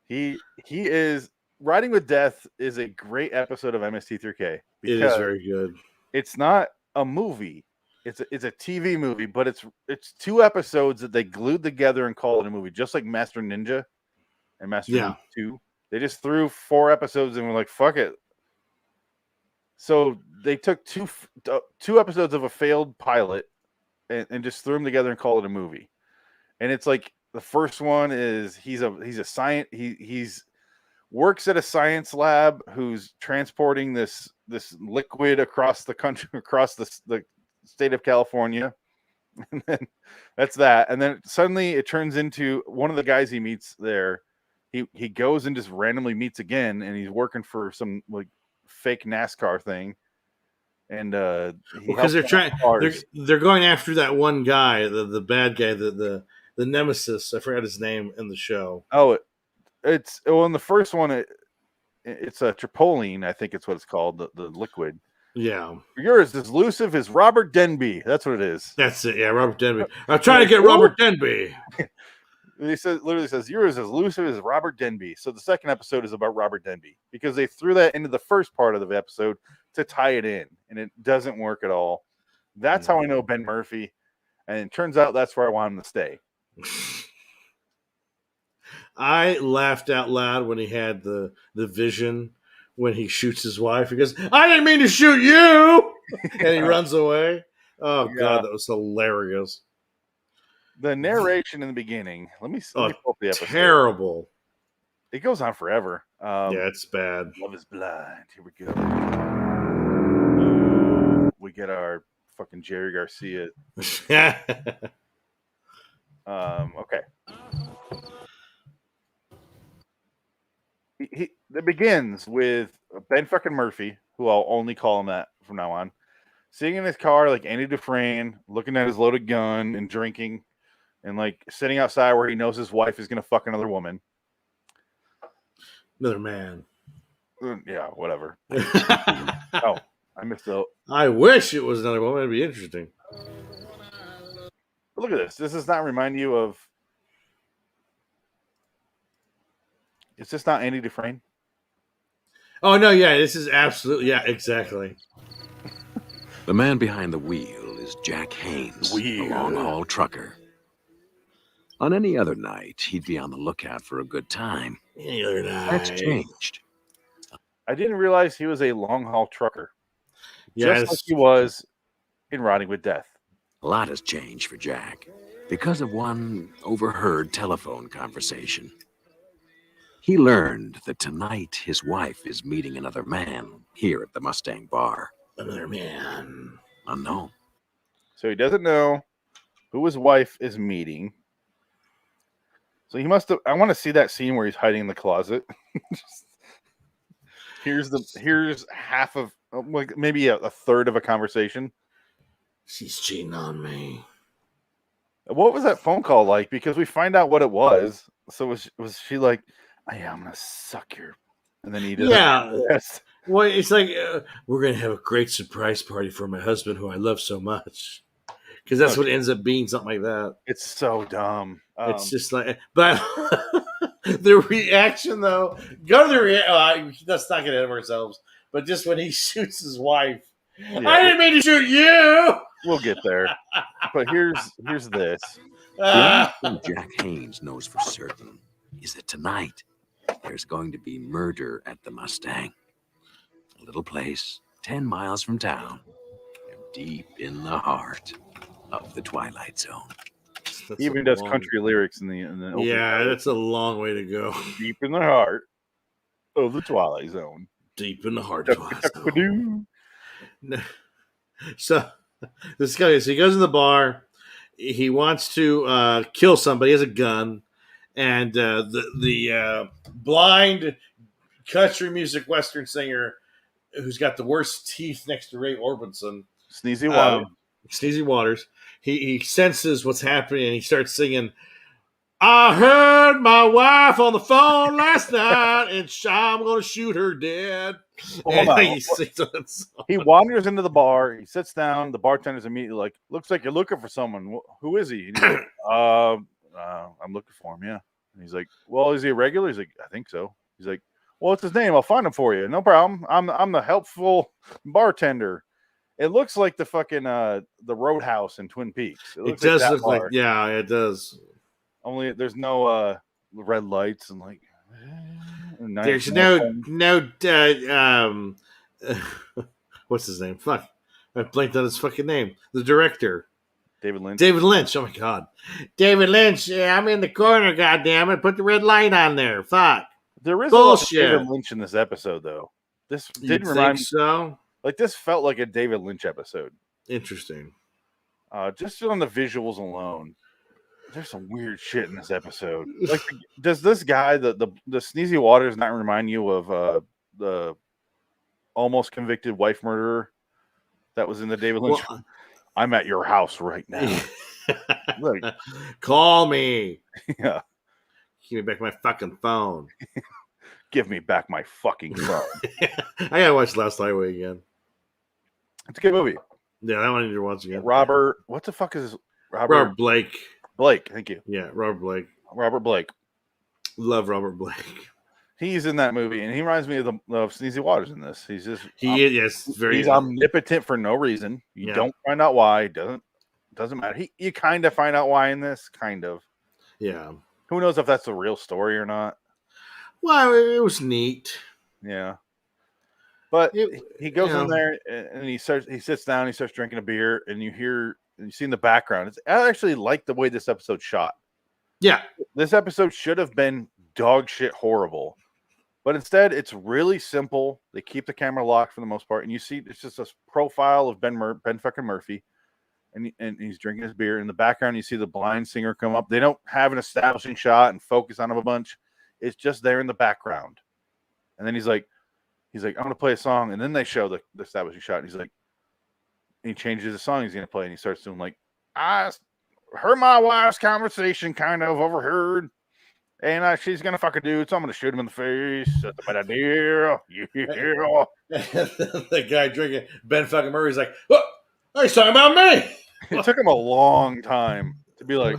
He is Riding with Death is a great episode of MST3K. It is very good. It's not a movie. It's a TV movie, but it's 2 episodes that they glued together and called it a movie, just like Master Ninja and Master Ninja 2. They just threw 4 episodes and were like, fuck it. So they took two episodes of a failed pilot and just threw them together and called it a movie. And it's like the first one is he's a science he's works at a science lab who's transporting this liquid across the country, across the state of California. And then that's that. And then suddenly it turns into one of the guys he meets there. He goes and just randomly meets again, and he's working for some like fake NASCAR thing. And because they're going after that one guy, the bad guy, the nemesis. I forgot his name in the show. Oh, it's in the first one. It's a Tripoline, I think it's what it's called, the liquid. Yeah. Yours is elusive as Robert Denby. That's what it is. That's it. Yeah, Robert Denby. I'm trying to get Robert Denby. He literally says yours is elusive as Robert Denby. So the second episode is about Robert Denby because they threw that into the first part of the episode to tie it in, and it doesn't work at all. That's how I know Ben Murphy, and it turns out that's where I want him to stay. I laughed out loud when he had the vision when he shoots his wife. He goes, "I didn't mean to shoot you," and he runs away. Oh God, that was hilarious. The narration in the beginning. Let me pull up the episode. Terrible. It goes on forever. Yeah, it's bad. Love is Blind. Here we go. We get our fucking Jerry Garcia. Okay. It begins with Ben fucking Murphy, who I'll only call him that from now on, sitting in his car like Andy Dufresne, looking at his loaded gun and drinking, and like sitting outside where he knows his wife is gonna fuck another woman, another man. Yeah, whatever. Oh, I missed out. I wish it was another woman. It'd be interesting. But look at this. Does this not remind you of? Is this not Andy Dufresne? Oh, no, yeah, this is absolutely, yeah, exactly. The man behind the wheel is Jack Haynes, a long-haul trucker. On any other night, he'd be on the lookout for a good time. Any other night. That's changed. I didn't realize he was a long-haul trucker. Yes. Just like he was in Riding with Death. A lot has changed for Jack because of one overheard telephone conversation. He learned that tonight his wife is meeting another man here at the Mustang Bar. Another man. Unknown. So he doesn't know who his wife is meeting. So he must have. I want to see that scene where he's hiding in the closet. Here's half of, like maybe a third of a conversation. She's cheating on me. What was that phone call like? Because we find out what it was. So was she like, "Oh, yeah, I'm gonna suck your," and then he did. Yeah. Yes. Well, it's like we're gonna have a great surprise party for my husband, who I love so much. Because that's what ends up being, something like that. It's so dumb. It's just like, but the reaction though. Go to the let's not get ahead of ourselves. But just when he shoots his wife, Yeah, I didn't mean to shoot you. We'll get there. But here's this. The only thing Jack Haynes knows for certain is that tonight there's going to be murder at the Mustang. A little place 10 miles from town, deep in the heart of the Twilight Zone. He even does country lyrics in the Yeah, that's a long way to go. Deep in the heart of the Twilight Zone. Deep in the heart of the Twilight Zone. So this guy, so he goes in the bar. He wants to kill somebody. He has a gun, and the blind country music western singer who's got the worst teeth next to Ray Orbison, Sneezy Waters. Sneezy Waters. He senses what's happening, and he starts singing, I heard my wife on the phone last night, and I'm going to shoot her dead. He wanders into the bar. He sits down. The bartender's immediately like, looks like you're looking for someone. Who is he? And he's like, I'm looking for him, yeah. And he's like, well, is he a regular? He's like, I think so. He's like, well, what's his name? I'll find him for you. No problem. I'm the helpful bartender. It looks like the fucking the Roadhouse in Twin Peaks. It does look like, yeah, it does. Only there's no red lights and like. There's no what's his name? Fuck, I blanked on his fucking name. The director, David Lynch. David Lynch. Oh my god, David Lynch. Yeah, I'm in the corner. Goddamn it! Put the red light on there. Fuck. There is bullshit. A lot of David Lynch in this episode, though. This didn't remind me. So, like, this felt like a David Lynch episode. Interesting. Just on the visuals alone, there's some weird shit in this episode. Like, does this guy, the Sneezy Waters, not remind you of the almost convicted wife murderer that was in the David Lynch? Well, I'm at your house right now. Like, call me. Yeah. Give me back my fucking phone. Give me back my fucking phone. I gotta watch Last Highway again. It's a good movie. Yeah, I want to watch again. Robert, what the fuck is Robert Blake? Blake, thank you. Yeah, Robert Blake. Robert Blake. Love Robert Blake. He's in that movie, and he reminds me of Sneezy Waters in this. He's just he's omnipotent for no reason. You don't find out why. Doesn't matter. You kind of find out why in this, kind of. Yeah. Who knows if that's the real story or not? Well, it was neat. Yeah. But he goes in there and he sits down, he starts drinking a beer, and you see in the background. I actually like the way this episode shot. Yeah. This episode should have been dog shit horrible. But instead, it's really simple. They keep the camera locked for the most part, and you see it's just a profile of Ben fucking Murphy. And he's drinking his beer. In the background, you see the blind singer come up. They don't have an establishing shot and focus on him a bunch. It's just there in the background. And then he's like, I'm going to play a song. And then they show the establishing shot. And he's like, and he changes the song he's going to play. And he starts doing like, I heard my wife's conversation kind of overheard. And she's going to fuck a dude. So I'm going to shoot him in the face. That's a bad idea. Yeah. The guy drinking, Ben fucking Murray's like, oh, he's talking about me. It took him a long time to be like,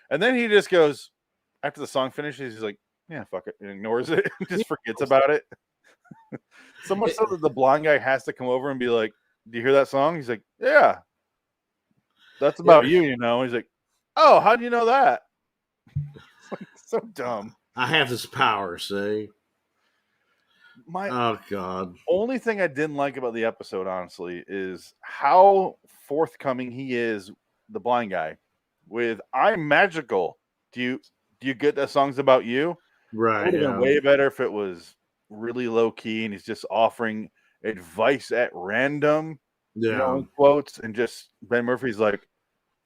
and then he just goes, after the song finishes, he's like, yeah, fuck it, and ignores it, just forgets about it. So much so that the blind guy has to come over and be like, do you hear that song? He's like, yeah, that's about you, you know. He's like, oh, how do you know that? So dumb. I have this power, see? Oh god. Only thing I didn't like about the episode, honestly, is how forthcoming he is, the blind guy, with "I'm magical." Do you get that song's about you? Right. It would have been way better if it was really low key and he's just offering advice at random, quotes, and just Ben Murphy's like,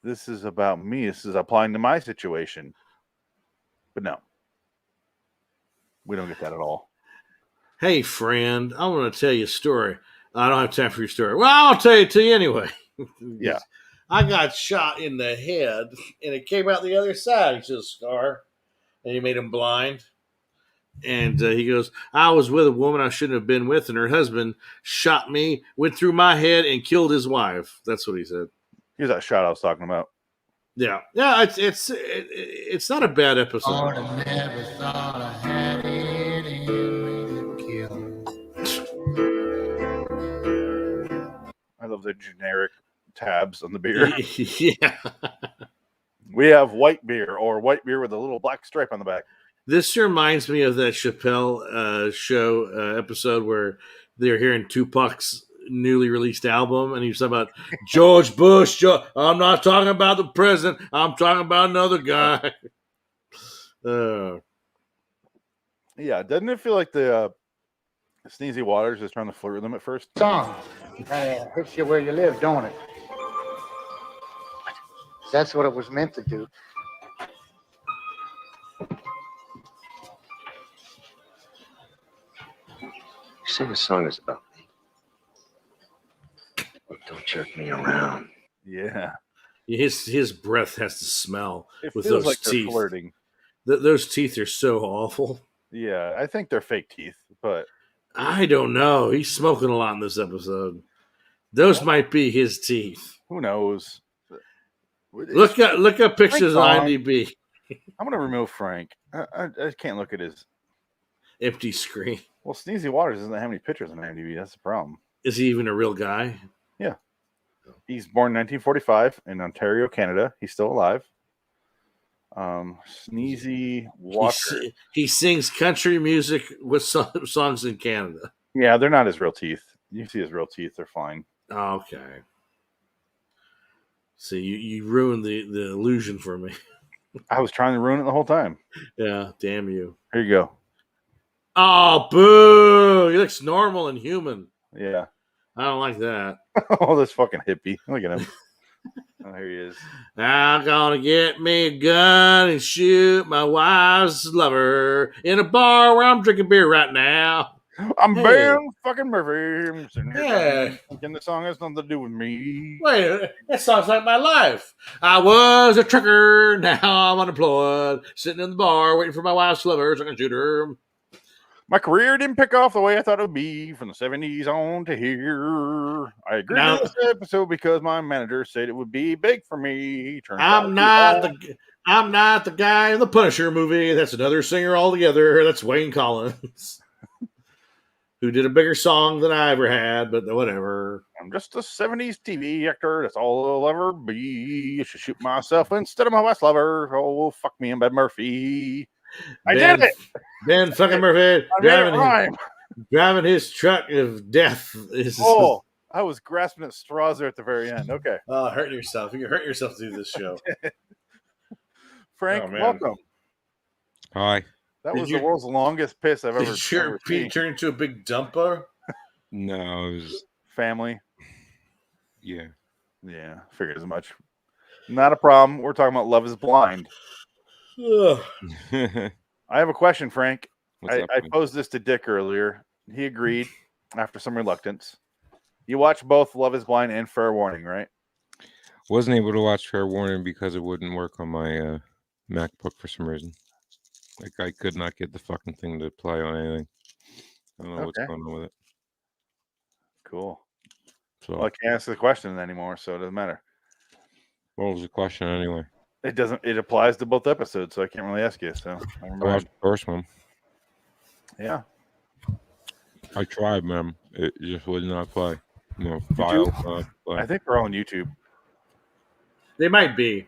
"This is about me. This is applying to my situation." But no, we don't get that at all. Hey, friend, I want to tell you a story. I don't have time for your story. Well, I'll tell it to you anyway. Yeah. I got shot in the head, and it came out the other side. He said, a scar, and he made him blind. And he goes, I was with a woman I shouldn't have been with, and her husband shot me, went through my head, and killed his wife. That's what he said. Here's that shot I was talking about. Yeah. Yeah, it's not a bad episode. I never thought I had it in me to kill. love the generic tabs on the beer. Yeah. We have white beer or white beer with a little black stripe on the back. This reminds me of that Chappelle show episode where they're hearing Tupac's newly released album, and he was talking about George Bush. I'm not talking about the president. I'm talking about another guy. Yeah, doesn't it feel like the Sneezy Waters is trying to flirt with them at first? Song. Hits you where you live, don't it? That's what it was meant to do. You say the song is about me. Well, don't jerk me around. Yeah. His breath has to smell It with feels those like they're teeth. flirting. Those teeth are so awful. Yeah, I think they're fake teeth, but I don't know. He's smoking a lot in this episode. Those might be his teeth. Who knows? Look up pictures on IMDb. I'm gonna remove Frank. I can't look at his empty screen. Well, Sneezy Waters doesn't have any pictures on IMDb. That's the problem. Is he even a real guy? Yeah. He's born in 1945 in Ontario, Canada. He's still alive. Sneezy Waters. He sings country music with songs in Canada. Yeah, they're not his real teeth. You see his real teeth; they're fine. Okay. See, you ruined the illusion for me. I was trying to ruin it the whole time. Yeah, damn you. Here you go. Oh, boo! He looks normal and human. Yeah. I don't like that. Oh, this fucking hippie. Look at him. Oh, here he is. I'm gonna get me a gun and shoot my wife's lover in a bar where I'm drinking beer right now. I'm Ben fucking Murphy. I'm sitting here Yeah. thinking the song has nothing to do with me. Wait, that sounds like my life. I was a trucker, now I'm unemployed, sitting in the bar waiting for my wife's lover so I can shoot her. My career didn't pick off the way I thought it would be from the 70s on to here. I agreed with this episode because my manager said it would be big for me. I'm not the guy in the Punisher movie. That's another singer altogether. That's Wayne Collins, who did a bigger song than I ever had, but whatever. I'm just a 70s TV actor. That's all I'll ever be. I should shoot myself instead of my wife's lover. Oh, fuck me, I'm Ben Murphy. I did it. Ben fucking Murphy driving his truck of death. Oh, I was grasping at straws there at the very end. Okay. Hurting yourself. You can hurt yourself to do this show. Frank, welcome. Hi. That was the world's longest piss I've ever seen. Pete turned into a big dumper? No, it was family. Yeah. Yeah, figured as much. Not a problem. We're talking about Love is Blind. I have a question, Frank. I posed this to Dick earlier. He agreed after some reluctance. You watch both Love is Blind and Fair Warning, right? Wasn't able to watch Fair Warning because it wouldn't work on my MacBook for some reason. Like, I could not get the fucking thing to play on anything. I don't know what's going on with it. Cool. So well, I can't answer the question anymore, so it doesn't matter. What was the question anyway? It doesn't. It applies to both episodes, so I can't really ask you. So I watched the first one. Yeah. I tried, man. It just would not play. File. Play. I think they're all on YouTube. They might be.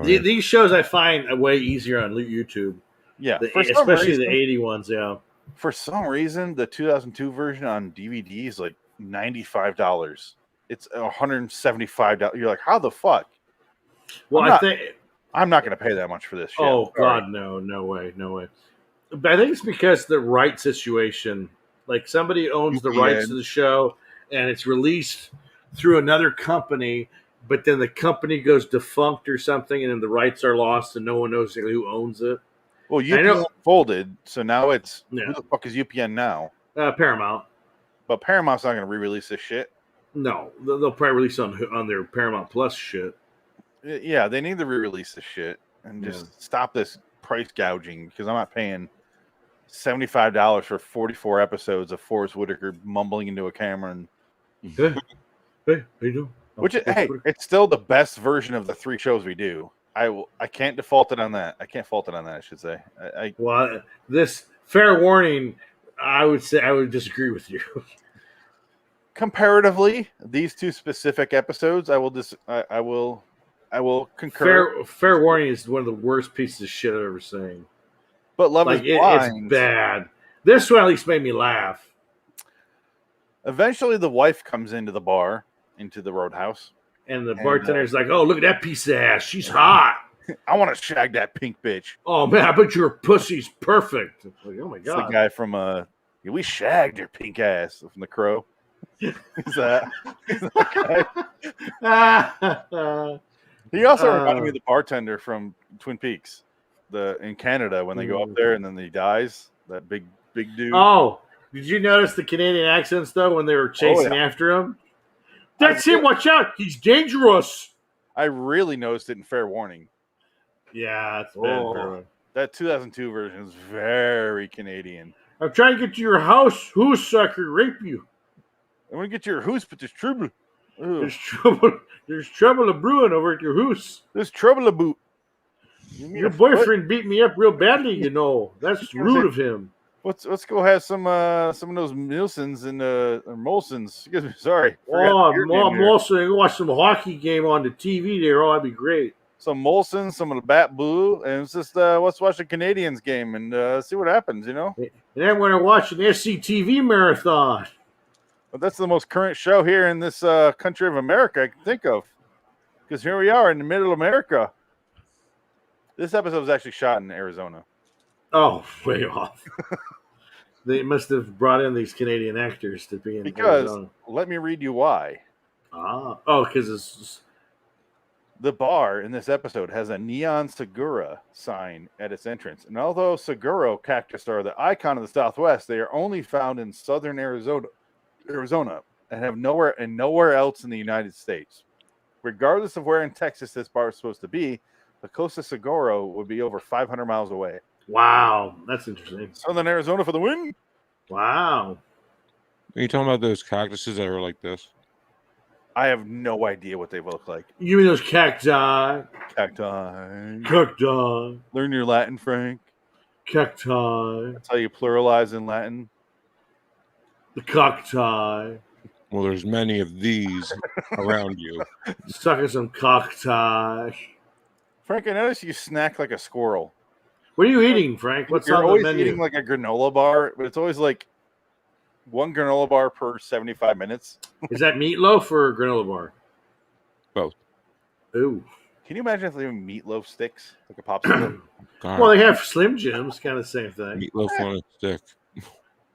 These shows I find way easier on YouTube. Yeah, especially the 80 ones. Yeah. For some reason, the 2002 version on DVD is like $95. It's $175. You're like, how the fuck? Well, I'm not going to pay that much for this shit. Oh God, no way. But I think it's because the rights situation. Like somebody owns the rights to the show, and it's released through another company. But then the company goes defunct or something, and then the rights are lost, and no one knows who owns it. Well, UPN folded, so now it's who the fuck is UPN now? Paramount. But Paramount's not going to re-release this shit. No, they'll probably release on their Paramount Plus shit. Yeah, they need to re-release this shit and just stop this price gouging because I'm not paying $75 for 44 episodes of Forrest Whitaker mumbling into a camera and. Hey, how you doing? It's still the best version of the three shows we do. I can't default it on that. I can't fault it on that. I should say. This Fair Warning, I would say I would disagree with you. comparatively, these two specific episodes, I will concur. Fair warning is one of the worst pieces of shit I've ever seen. But Love is Blind, it's bad. This one at least made me laugh. Eventually, the wife comes into the bar, into the Roadhouse. And the bartender's like, "Oh, look at that piece of ass. She's hot. I want to shag that pink bitch." Oh, man, I bet your pussy's perfect. It's like, oh, my God. It's the guy from, we shagged your pink ass from The Crow. He's that guy. He also reminded me of the bartender from Twin Peaks, in Canada, when they go up there and then he dies. That big dude. Oh, did you notice the Canadian accents, though, when they were chasing after him? That's him. Watch out. He's dangerous. I really noticed it in Fair Warning. Yeah, it's bad. That 2002 version is very Canadian. I'm trying to get to your house. Who's so I can rape you? I want to get to your house, but there's trouble. There's trouble. There's trouble a brewing over at your house. There's trouble a boot. Your boyfriend beat me up real badly, you know. That's rude of him. Let's go have some of those Nielsen's and Molsons. Excuse me, sorry. Molson, go watch some hockey game on the TV there. Oh, that'd be great. Some Molson, some of the Bat Blue, and it's just let's watch the Canadians game and see what happens, you know. And then we're gonna watch an SCTV marathon. But that's the most current show here in this country of America I can think of, because here we are in the middle of America. This episode was actually shot in Arizona. Oh, way off. They must have brought in these Canadian actors to be in Arizona. Let me read you why. Because it's the bar in this episode has a neon Segura sign at its entrance. And although Seguro cactus are the icon of the Southwest, they are only found in southern Arizona and have nowhere else in the United States. Regardless of where in Texas this bar is supposed to be, the Costa Seguro would be over 500 miles away. Wow, that's interesting. Southern Arizona for the win. Wow. Are you talking about those cactuses that are like this? I have no idea what they look like. You mean those cacti? Cacti. Learn your Latin, Frank. Cacti. That's how you pluralize in Latin. The cacti. Well, there's many of these around you. Sucking some cacti. Frank, I noticed you snack like a squirrel. What are you eating, Frank? What's You're on always the menu? eating like a granola bar, but it's always like one granola bar per 75 minutes. Is that meatloaf or granola bar? Both. Ooh. Can you imagine if they have meatloaf sticks, like a popsicle? Well, they have Slim Jims, kind of the same thing. Meatloaf on a stick.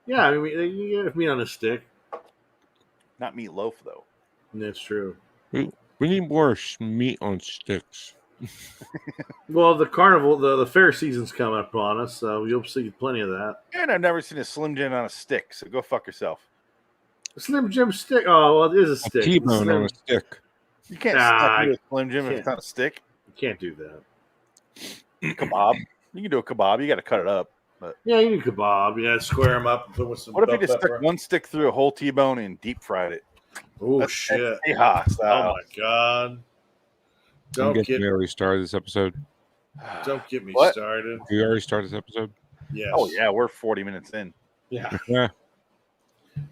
Yeah, I mean, you get meat on a stick. Not meatloaf, though. That's true. We need more meat on sticks. Well, the carnival, the fair season's coming up on us, so you'll see plenty of that. And I've never seen a Slim Jim on a stick, so go fuck yourself. A Slim Jim stick? Oh, well, it is a stick. T-bone on a stick. You can't stuff a Slim Jim if it's not a stick. You can't do that. Kebab. You can do a kebab. You got to cut it up. But yeah, you do kebab. Yeah, square them up and put with some. What if you just stuck one stick through a whole T-bone and deep fried it? Oh shit! Oh my god! Don't get me already started this episode. Don't get me started. We already started this episode. Yes. Oh yeah, we're 40 minutes in. Yeah. Yeah.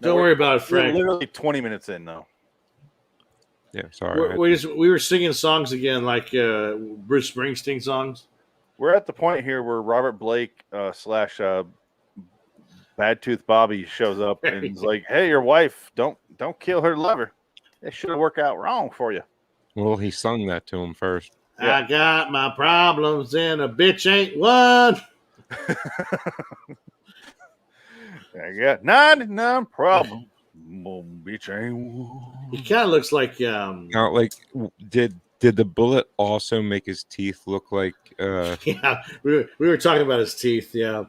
Don't worry about it, Frank. We're literally 20 minutes in though. Yeah, sorry. We were singing songs again, like Bruce Springsteen songs. We're at the point here where Robert Blake / Bad Tooth Bobby shows up and is like, "Hey, your wife, don't kill her lover. It should have worked out wrong for you." Well, he sung that to him first. Yeah. I got my problems and a bitch ain't one. I got 99 problems. Bitch ain't one. He kind of looks like Now, like, did the bullet also make his teeth look like? Yeah, we were talking about his teeth. Yeah.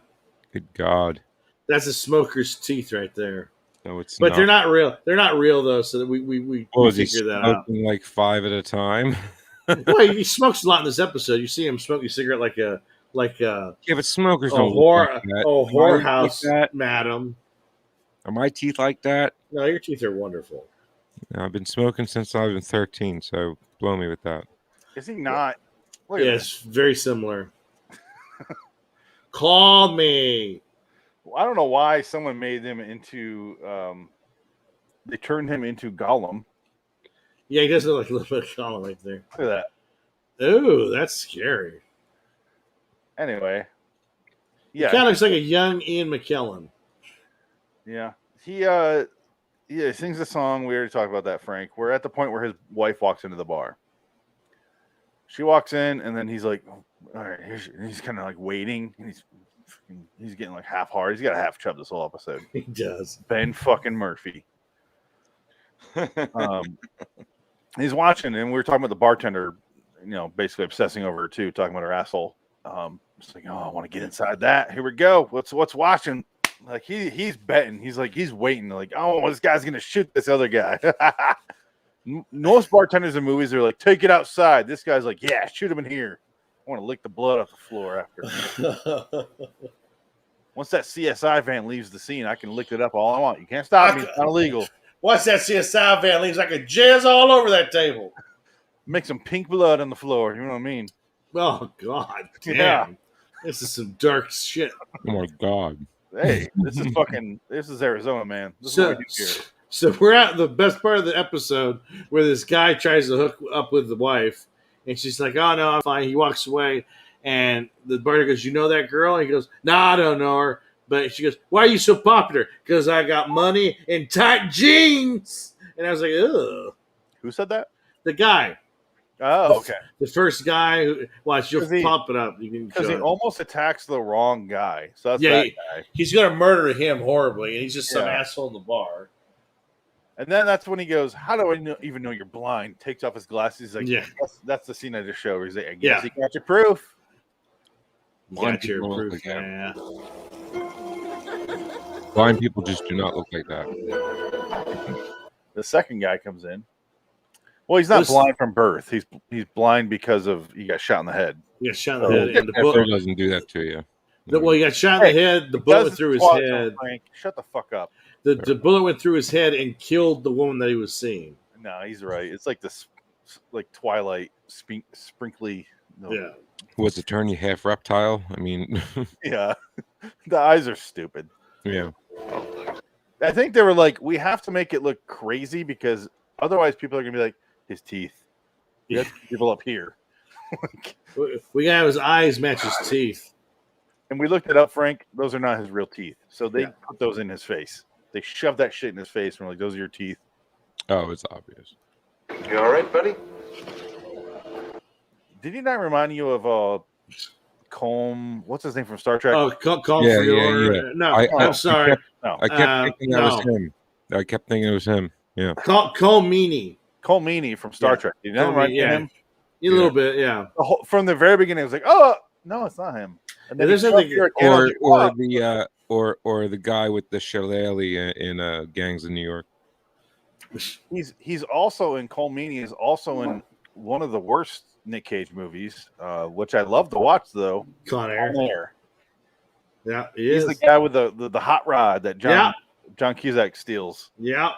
Good God. That's a smoker's teeth right there. No, it's but not. They're not real. They're not real though. So that we figure that out. Like 5 at a time. Well, he smokes a lot in this episode. You see him smoke a cigarette like a yeah, but smokers don't whorehouse, like madam. Are my teeth like that? No, your teeth are wonderful. I've been smoking since I've been 13, so blow me with that. Is he not? Yes, very similar. Call me. Well, I don't know why someone made them into they turned him into Gollum. Yeah, he does look like a little bit of Gollum right there. Look at that. Ooh, that's scary. Anyway, He kind of looks like a young Ian McKellen. Yeah, he sings a song. We already talked about that, Frank. We're at the point where his wife walks into the bar. She walks in, and then he's like, all right, he's kind of like waiting, and he's getting like half hard. He's got a half chub this whole episode. He does. Ben fucking Murphy. He's watching, and we were talking about the bartender, basically obsessing over her too, talking about her asshole. It's like, oh, I want to get inside that. Here we go. What's watching? Like he's betting. He's like, he's waiting. Like, oh, this guy's gonna shoot this other guy. Most bartenders in movies are like, take it outside. This guy's like, yeah, shoot him in here. I want to lick the blood off the floor after. Once that CSI van leaves the scene, I can lick it up all I want. You can't stop me. It's not illegal. Once that CSI van leaves, I could jizz all over that table. Make some pink blood on the floor. You know what I mean? Oh, God. Damn. Yeah. This is some dark shit. Oh, my God. Hey, this is Arizona, man. This is what we do here. So we're at the best part of the episode where this guy tries to hook up with the wife, and she's like, oh, no, I'm fine. He walks away, and the bartender goes, you know that girl? And he goes, no, I don't know her. But she goes, why are you so popular? Because I got money and tight jeans. And I was like, ugh. Who said that? The guy. Oh, okay. The first guy who, watch, you'll pop it up. Because he almost attacks the wrong guy. So that's that guy. He's going to murder him horribly, and he's just some asshole in the bar. And then that's when he goes, how do I even know you're blind? Takes off his glasses. He's like, yeah. That's the scene I just showed. He's like, I guess he got your proof. Blind people look like that. Blind people just do not look like that. The second guy comes in. Well, he's not blind from birth. He's blind because of he got shot in the head. He got shot in the head. And the bullet doesn't do that to you. He got shot in the head. The bullet went through his head. Frank, shut the fuck up. The bullet went through his head and killed the woman that he was seeing. No, he's right. It's like this, like Twilight, sprinkly. Yeah. Was Attorney half reptile? I mean, yeah, the eyes are stupid. Yeah. I think they were like, we have to make it look crazy because otherwise people are gonna be like, his teeth. You have to keep people up here. We gotta have his eyes match his teeth. And we looked it up, Frank. Those are not his real teeth. So they put those in his face. They shoved that shit in his face and were like, those are your teeth. Oh, it's obvious. You all right, buddy? Did he not remind you of Colm? What's his name from Star Trek? Oh, Colm. Yeah. No, I'm sorry. I kept thinking that was him. I kept thinking it was him. Yeah. Colm Meaney. Colm Meaney from Star Trek. Did you not remind him? A little bit, yeah. From the very beginning, it was like, oh no, it's not him. And then or the guy with the shillelagh in Gangs of New York. He's also in Colm Meaney is also in one of the worst Nick Cage movies, which I love to watch though. Con Air. Yeah, he's the guy with the hot rod that John Cusack steals. Yeah.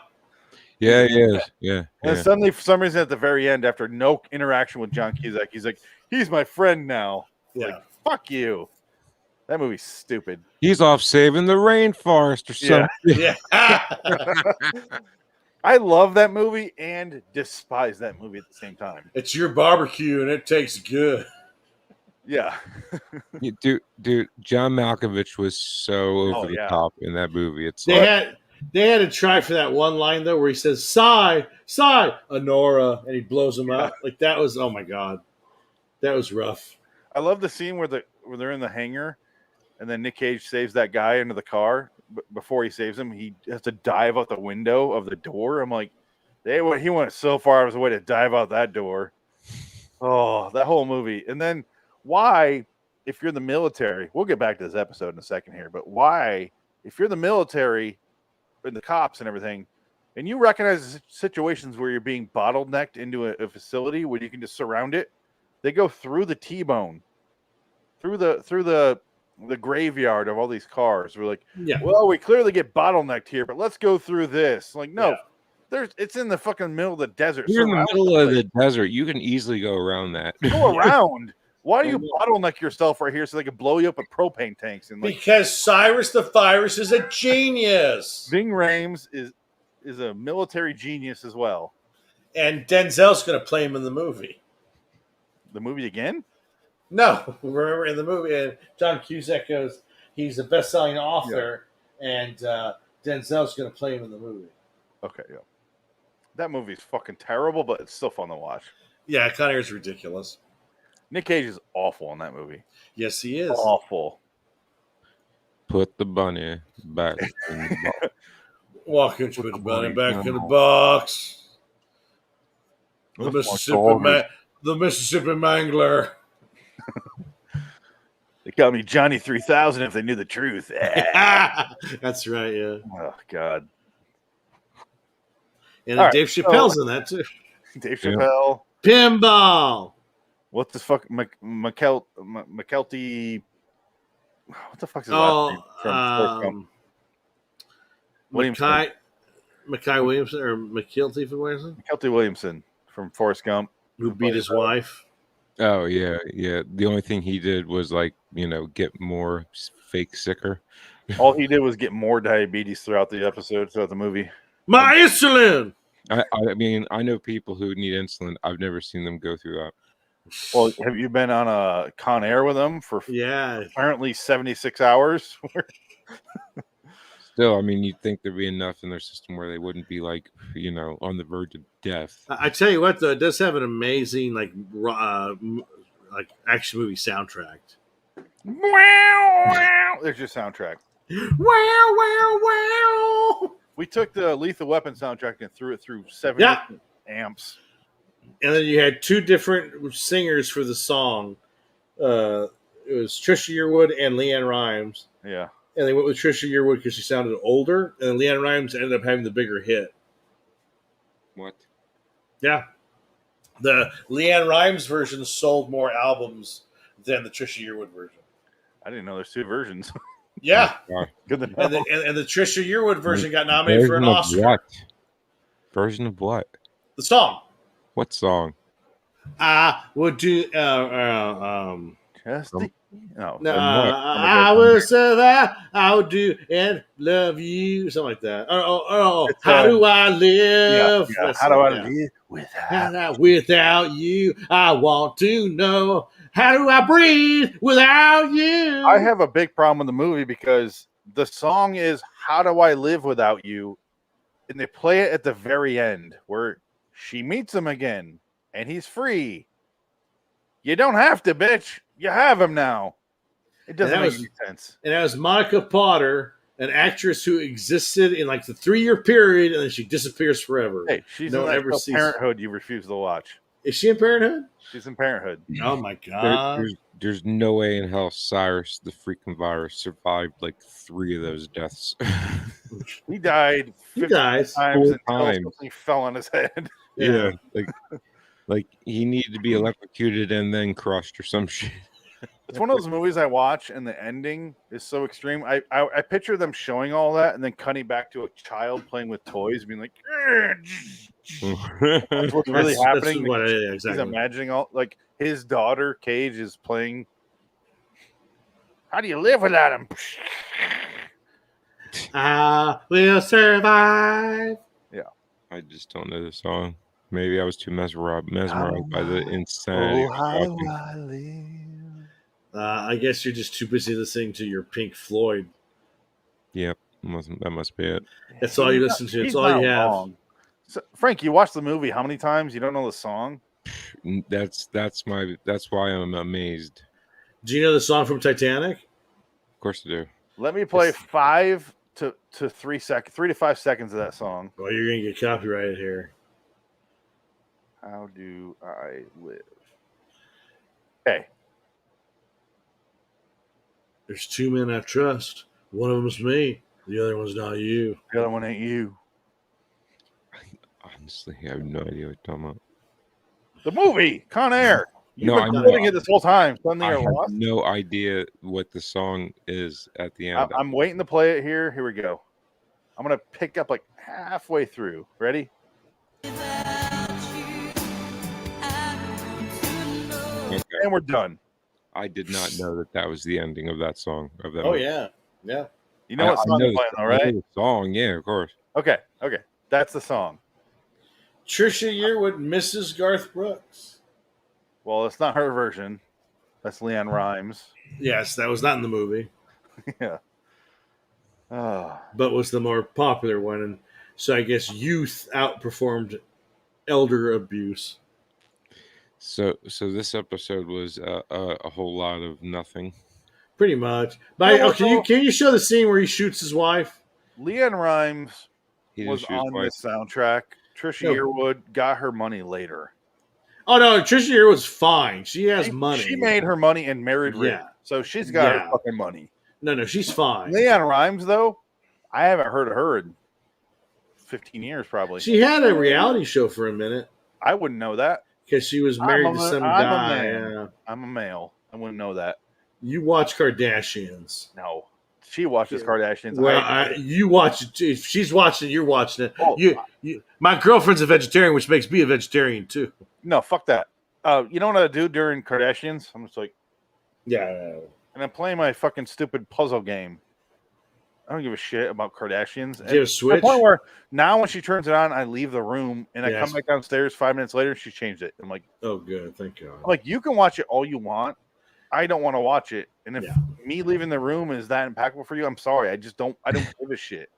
Yeah, he is. Yeah. And suddenly, for some reason, at the very end, after no interaction with John Cusack, he's like, he's my friend now. Yeah. Like, fuck you. That movie's stupid. He's off saving the rainforest or something. Yeah. I love that movie and despise that movie at the same time. It's your barbecue and it tastes good. Yeah. Dude, John Malkovich was so over the top in that movie. It's They had to try for that one line though, where he says "Sigh, Honora," and he blows him up. Like that was, oh my god, that was rough. I love the scene where they're in the hangar, and then Nick Cage saves that guy into the car. But before he saves him, he has to dive out the window of the door. I'm like, he went so far out of his way to dive out that door. Oh, that whole movie. And then why, if you're the military, we'll get back to this episode in a second here, but why, if you're the military and the cops and everything, and you recognize situations where you're being bottlenecked into a facility where you can just surround it, they go through the T-bone, through the graveyard of all these cars. We're like, well, we clearly get bottlenecked here, but let's go through this. Like, no, it's in the fucking middle of the desert. You're in the middle of the desert. You can easily go around that. Go around. Why do you bottleneck yourself right here so they can blow you up with propane tanks? And because Cyrus the Virus is a genius. Ving Rhames is is a military genius as well. And Denzel's going to play him in the movie. The movie again? No, remember in the movie, John Cusack goes, he's a best-selling author, and Denzel's going to play him in the movie. Okay, yeah. That movie's fucking terrible, but it's still fun to watch. Yeah, Con Air's ridiculous. Nick Cage is awful in that movie. Yes, he is. Awful. Put the bunny back in the box. Walk into put the bunny back in the box. The Mississippi Mangler. They call me Johnny 3000 if they knew the truth. That's right, yeah. Oh, God. And then Dave Chappelle's in that, too. Dave Chappelle. Pinball. What the fuck? McKelty. What the fuck is his last name from Forrest Gump? Williamson. Mackay Williamson or McKelty Williamson? McKelty Williamson from Forrest Gump. Who beat his wife. Oh, yeah. The only thing he did was, get more fake sicker. All he did was get more diabetes throughout the movie. My insulin! I mean, I know people who need insulin. I've never seen them go through that. Well, have you been on a Con Air with them for apparently 76 hours? Still, I mean, you'd think there'd be enough in their system where they wouldn't be on the verge of death. I tell you what, though, it does have an amazing action movie soundtrack. There's your soundtrack. Wow, wow, wow. We took the Lethal Weapon soundtrack and threw it through 7 different amps. And then you had two different singers for the song. It was Trisha Yearwood and Leanne Rimes. Yeah. And they went with Trisha Yearwood because she sounded older. And Leanne Rimes ended up having the bigger hit. What? Yeah. The Leanne Rimes version sold more albums than the Trisha Yearwood version. I didn't know there's two versions. Yeah. Good to know. And the Trisha Yearwood version got nominated for an Oscar. What? Version of what? The song. What song? I would do. I would say that I would do and love you, something like that. How do I live? Yeah. How do I live without you? I want to know. How do I breathe without you? I have a big problem with the movie because the song is "How Do I Live Without You," and they play it at the very end where she meets him again and he's free. You don't have to, bitch. You have him now. It doesn't make any sense. And that was Monica Potter, an actress who existed in the 3-year period, and then she disappears forever. Hey, she's in Parenthood you refuse to watch. Is she in Parenthood? She's in Parenthood. Oh, my God. There's no way in hell Cyrus the freaking virus survived 3 of those deaths. He died 50 times until something fell on his head. Yeah. He needed to be electrocuted and then crushed or some shit. It's one of those movies I watch and the ending is so extreme. I picture them showing all that and then cutting back to a child playing with toys, being like, that's what's really happening. He's imagining all his daughter Cage is playing. How do you live without him? I will survive. Yeah, I just don't know the song. Maybe I was too mesmerized by the insanity. Oh, how do I live? I guess you're just too busy listening to your Pink Floyd. Yep, that must be it. That's all you listen to. It's all you have. So, Frank, you watched the movie how many times? You don't know the song? That's why I'm amazed. Do you know the song from Titanic? Of course I do. Let me play 5 to 3 seconds, 3 to 5 seconds of that song. Well, you're gonna get copyrighted here. How do I live? Okay. There's 2 men I trust. One of them's me. The other one's not you. The other one ain't you. Honestly, I have no idea what you're talking about. The movie, Con Air. You've been quoting it this whole time. I have no idea what the song is at the end. I'm waiting to play it here. Here we go. I'm going to pick up halfway through. Ready? Okay. And we're done. I did not know that was the ending of that song. Oh, yeah. Yeah. You know what song you're playing, though, right? The song, yeah, of course. Okay. That's the song. Trisha Yearwood, Mrs. Garth Brooks. Well, it's not her version. That's Leanne Rimes. Yes, that was not in the movie. Yeah. But was the more popular one. And so I guess youth outperformed elder abuse. So this episode was a whole lot of nothing. Pretty much. But can you show the scene where he shoots his wife? Leanne Rimes was on the soundtrack. Trisha Yearwood got her money later. Oh no, Trisha Yearwood's fine. She has money. She made her money and married Rick. So she's got her fucking money. No, she's fine. Leanne Rimes, though, I haven't heard of her in 15 years, probably. She had a reality show for a minute. I wouldn't know that. Because she was married to some guy. I'm a male. I wouldn't know that. You watch Kardashians. No. She watches Kardashians. Well, you watch it. If she's watching it, you're watching it. Oh, my girlfriend's a vegetarian, which makes me a vegetarian, too. No, fuck that. You know what I do during Kardashians? I'm just like... Yeah. And I'm playing my fucking stupid puzzle game. I don't give a shit about Kardashians. Do you have a Switch? To the point where now when she turns it on, I leave the room and I come back downstairs 5 minutes later. She changed it. I'm like, oh, good. Thank God. I'm like, you can watch it all you want. I don't want to watch it. And if me leaving the room is that impactful for you, I'm sorry. I don't give a shit.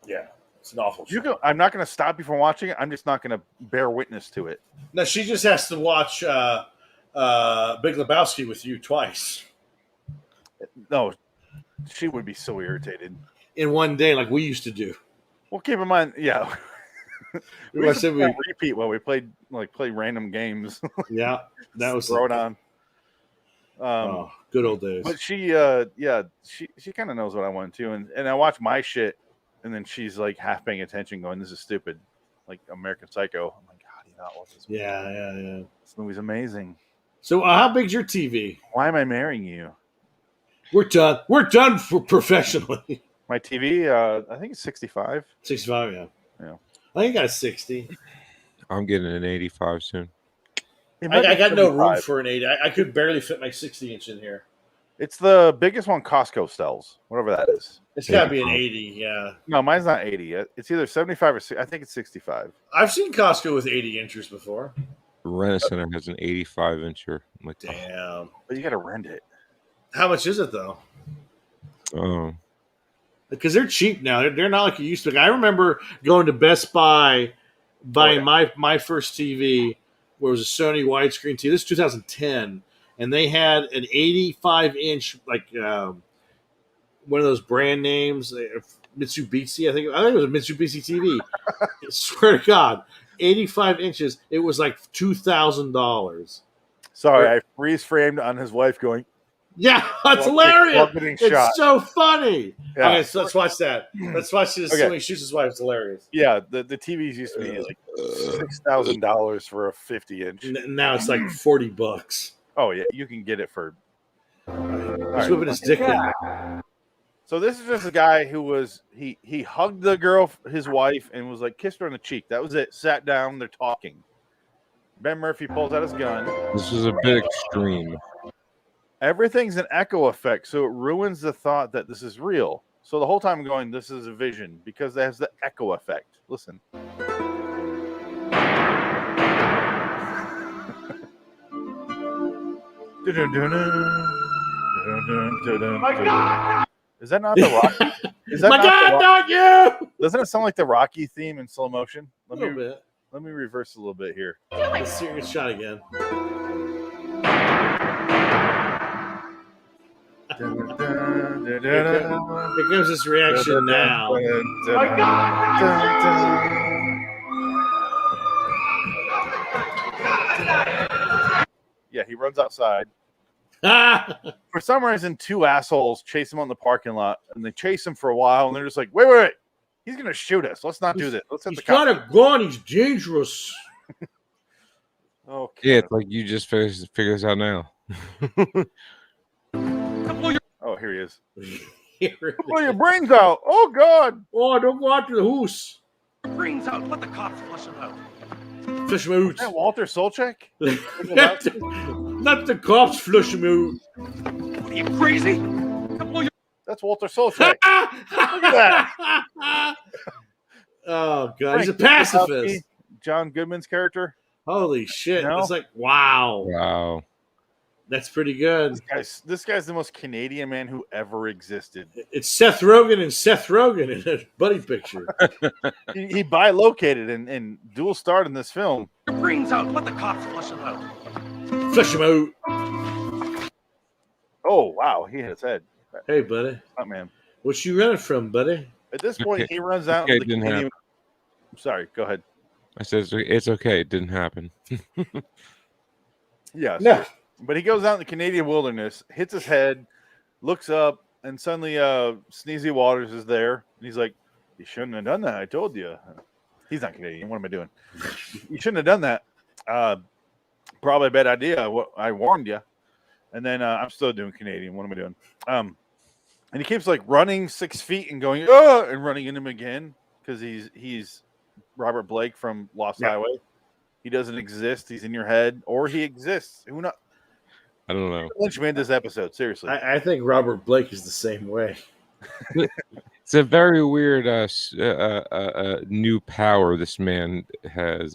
Yeah. It's an awful show. I'm not going to stop you from watching it. I'm just not going to bear witness to it. No, she just has to watch Big Lebowski with you twice. No, she would be so irritated. In one day, like we used to do. Well, keep in mind, we used to repeat while we play random games. Yeah, that was throw it on. Good old days. But she kind of knows what I want to, and I watch my shit, and then she's like half paying attention, going, "This is stupid," like American Psycho. I'm like, how do you not watch this movie? Yeah. This movie's amazing. So, how big's your TV? Why am I marrying you? We're done. We're done for professionally. My TV, I think it's 65. 65, yeah. I think I got a 60. I'm getting an 85 soon. I got no room for an 80. I could barely fit my 60-inch in here. It's the biggest one Costco sells, whatever that is. It's got to be an 80, yeah. No, mine's not 80. It's either 75 or 60. I think it's 65. I've seen Costco with 80 inchers before. Rent-A-Center has an 85-incher. I'm like, damn. But you got to rent it. How much is it, though? Oh. Because they're cheap now. They're not like you used to. I remember going to Best Buy, buying my first TV, where it was a Sony widescreen TV. This is 2010. And they had an 85-inch, like one of those brand names, Mitsubishi. I think it was a Mitsubishi TV. I swear to God, 85 inches. It was like $2,000. Sorry, I freeze framed on his wife going. Yeah, that's hilarious. It's so funny. Yeah. Okay, so let's watch that. Let's watch this when he shoots his wife. It's hilarious. Yeah, the TVs used to be like $6,000 for a 50-inch. Now it's like $40. Oh yeah, you can get it for. He's whipping his dick in. So this is just a guy who was he hugged the girl, his wife, and was like kissed her on the cheek. That was it. Sat down. They're talking. Ben Murphy pulls out his gun. This is a bit extreme. Everything's an echo effect, so it ruins the thought that this is real. So the whole time I'm going, this is a vision, because it has the echo effect. Listen. My God! Is that not the Rocky? Is that My God, not you! Doesn't it sound like the Rocky theme in slow motion? A little bit. Let me reverse a little bit here. Let's see a shot again. Here comes this reaction now. My God! Yeah, he runs outside. For some reason, two assholes chase him on the parking lot, and they chase him for a while, and they're just like, wait. He's going to shoot us. Let's not do this. Let's hit the got a gun. He's dangerous. Okay. Yeah, it's like you just figure this out now. Oh, here he is. Blow your brains out. Oh, God. Oh, don't go out to the hoose. Brains out. Let the cops flush them out. Flush him out. Is that Walter Solchek? Not the cops flush him out. What are you, crazy? That's Walter Solchek. Look at that. Oh god, he's a Frank pacifist. John Goodman's character. Holy shit! No? It's like wow. Wow. That's pretty good. This guy's the most Canadian man who ever existed. It's Seth Rogen and Seth Rogen in a buddy picture. he bilocated and dual starred in this film. Your brains out. Let the cops flush them out. Flush him out. Oh wow, he hit his head. Hey, buddy. Oh man, what you running from, buddy? At this point, he runs out. Okay, of the it didn't Canadian... happen. Sorry, go ahead. I said it's okay. It didn't happen. Yeah. No. But he goes out in the Canadian wilderness, hits his head, looks up, and suddenly Sneezy Waters is there. And he's like, you shouldn't have done that. I told you. He's not Canadian. What am I doing? You shouldn't have done that. Probably a bad idea. I warned you. And then I'm still doing Canadian. What am I doing? And he keeps like running 6 feet and going, and running into him again because he's Robert Blake from Lost Highway. He doesn't exist. He's in your head, or he exists. Who knows? I don't know. Lynch made this episode, seriously. I think Robert Blake is the same way. It's a very weird new power this man has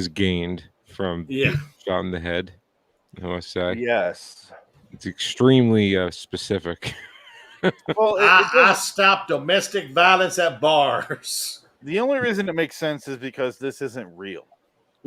gained from being shot in the head. I must say, yes, it's extremely specific. Well, I stop domestic violence at bars. The only reason it makes sense is because this isn't real.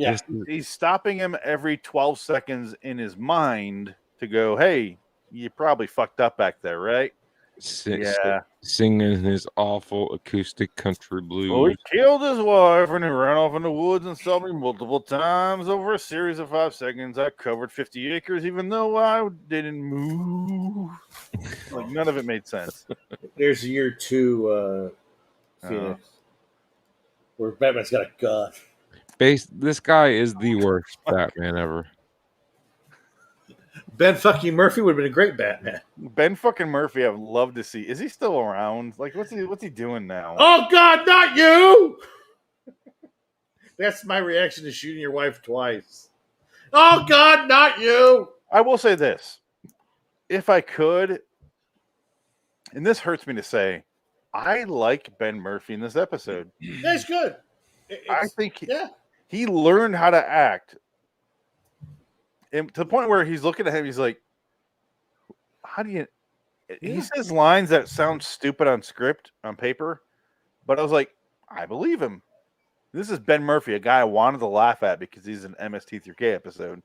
Yeah, he's stopping him every 12 seconds in his mind to go, hey, you probably fucked up back there, right? Singing his awful acoustic country blues. Oh, he killed his wife and he ran off in the woods and saw me multiple times over a series of 5 seconds. I covered 50 acres even though I didn't move. Like, none of it made sense. There's year 2 Phoenix where Batman's got a gun. This guy is the worst Batman ever. Ben fucking Murphy would have been a great Batman. Ben fucking Murphy, I would love to see. Is he still around? Like, what's he doing now? Oh God, not you! That's my reaction to shooting your wife twice. Oh God, not you! I will say this. If I could, and this hurts me to say, I like Ben Murphy in this episode. That's good. I think he learned how to act. And to the point where he's looking at him, he's like, how do you... He says lines that sound stupid on script, on paper, but I was like, I believe him. This is Ben Murphy, a guy I wanted to laugh at because he's an MST3K episode.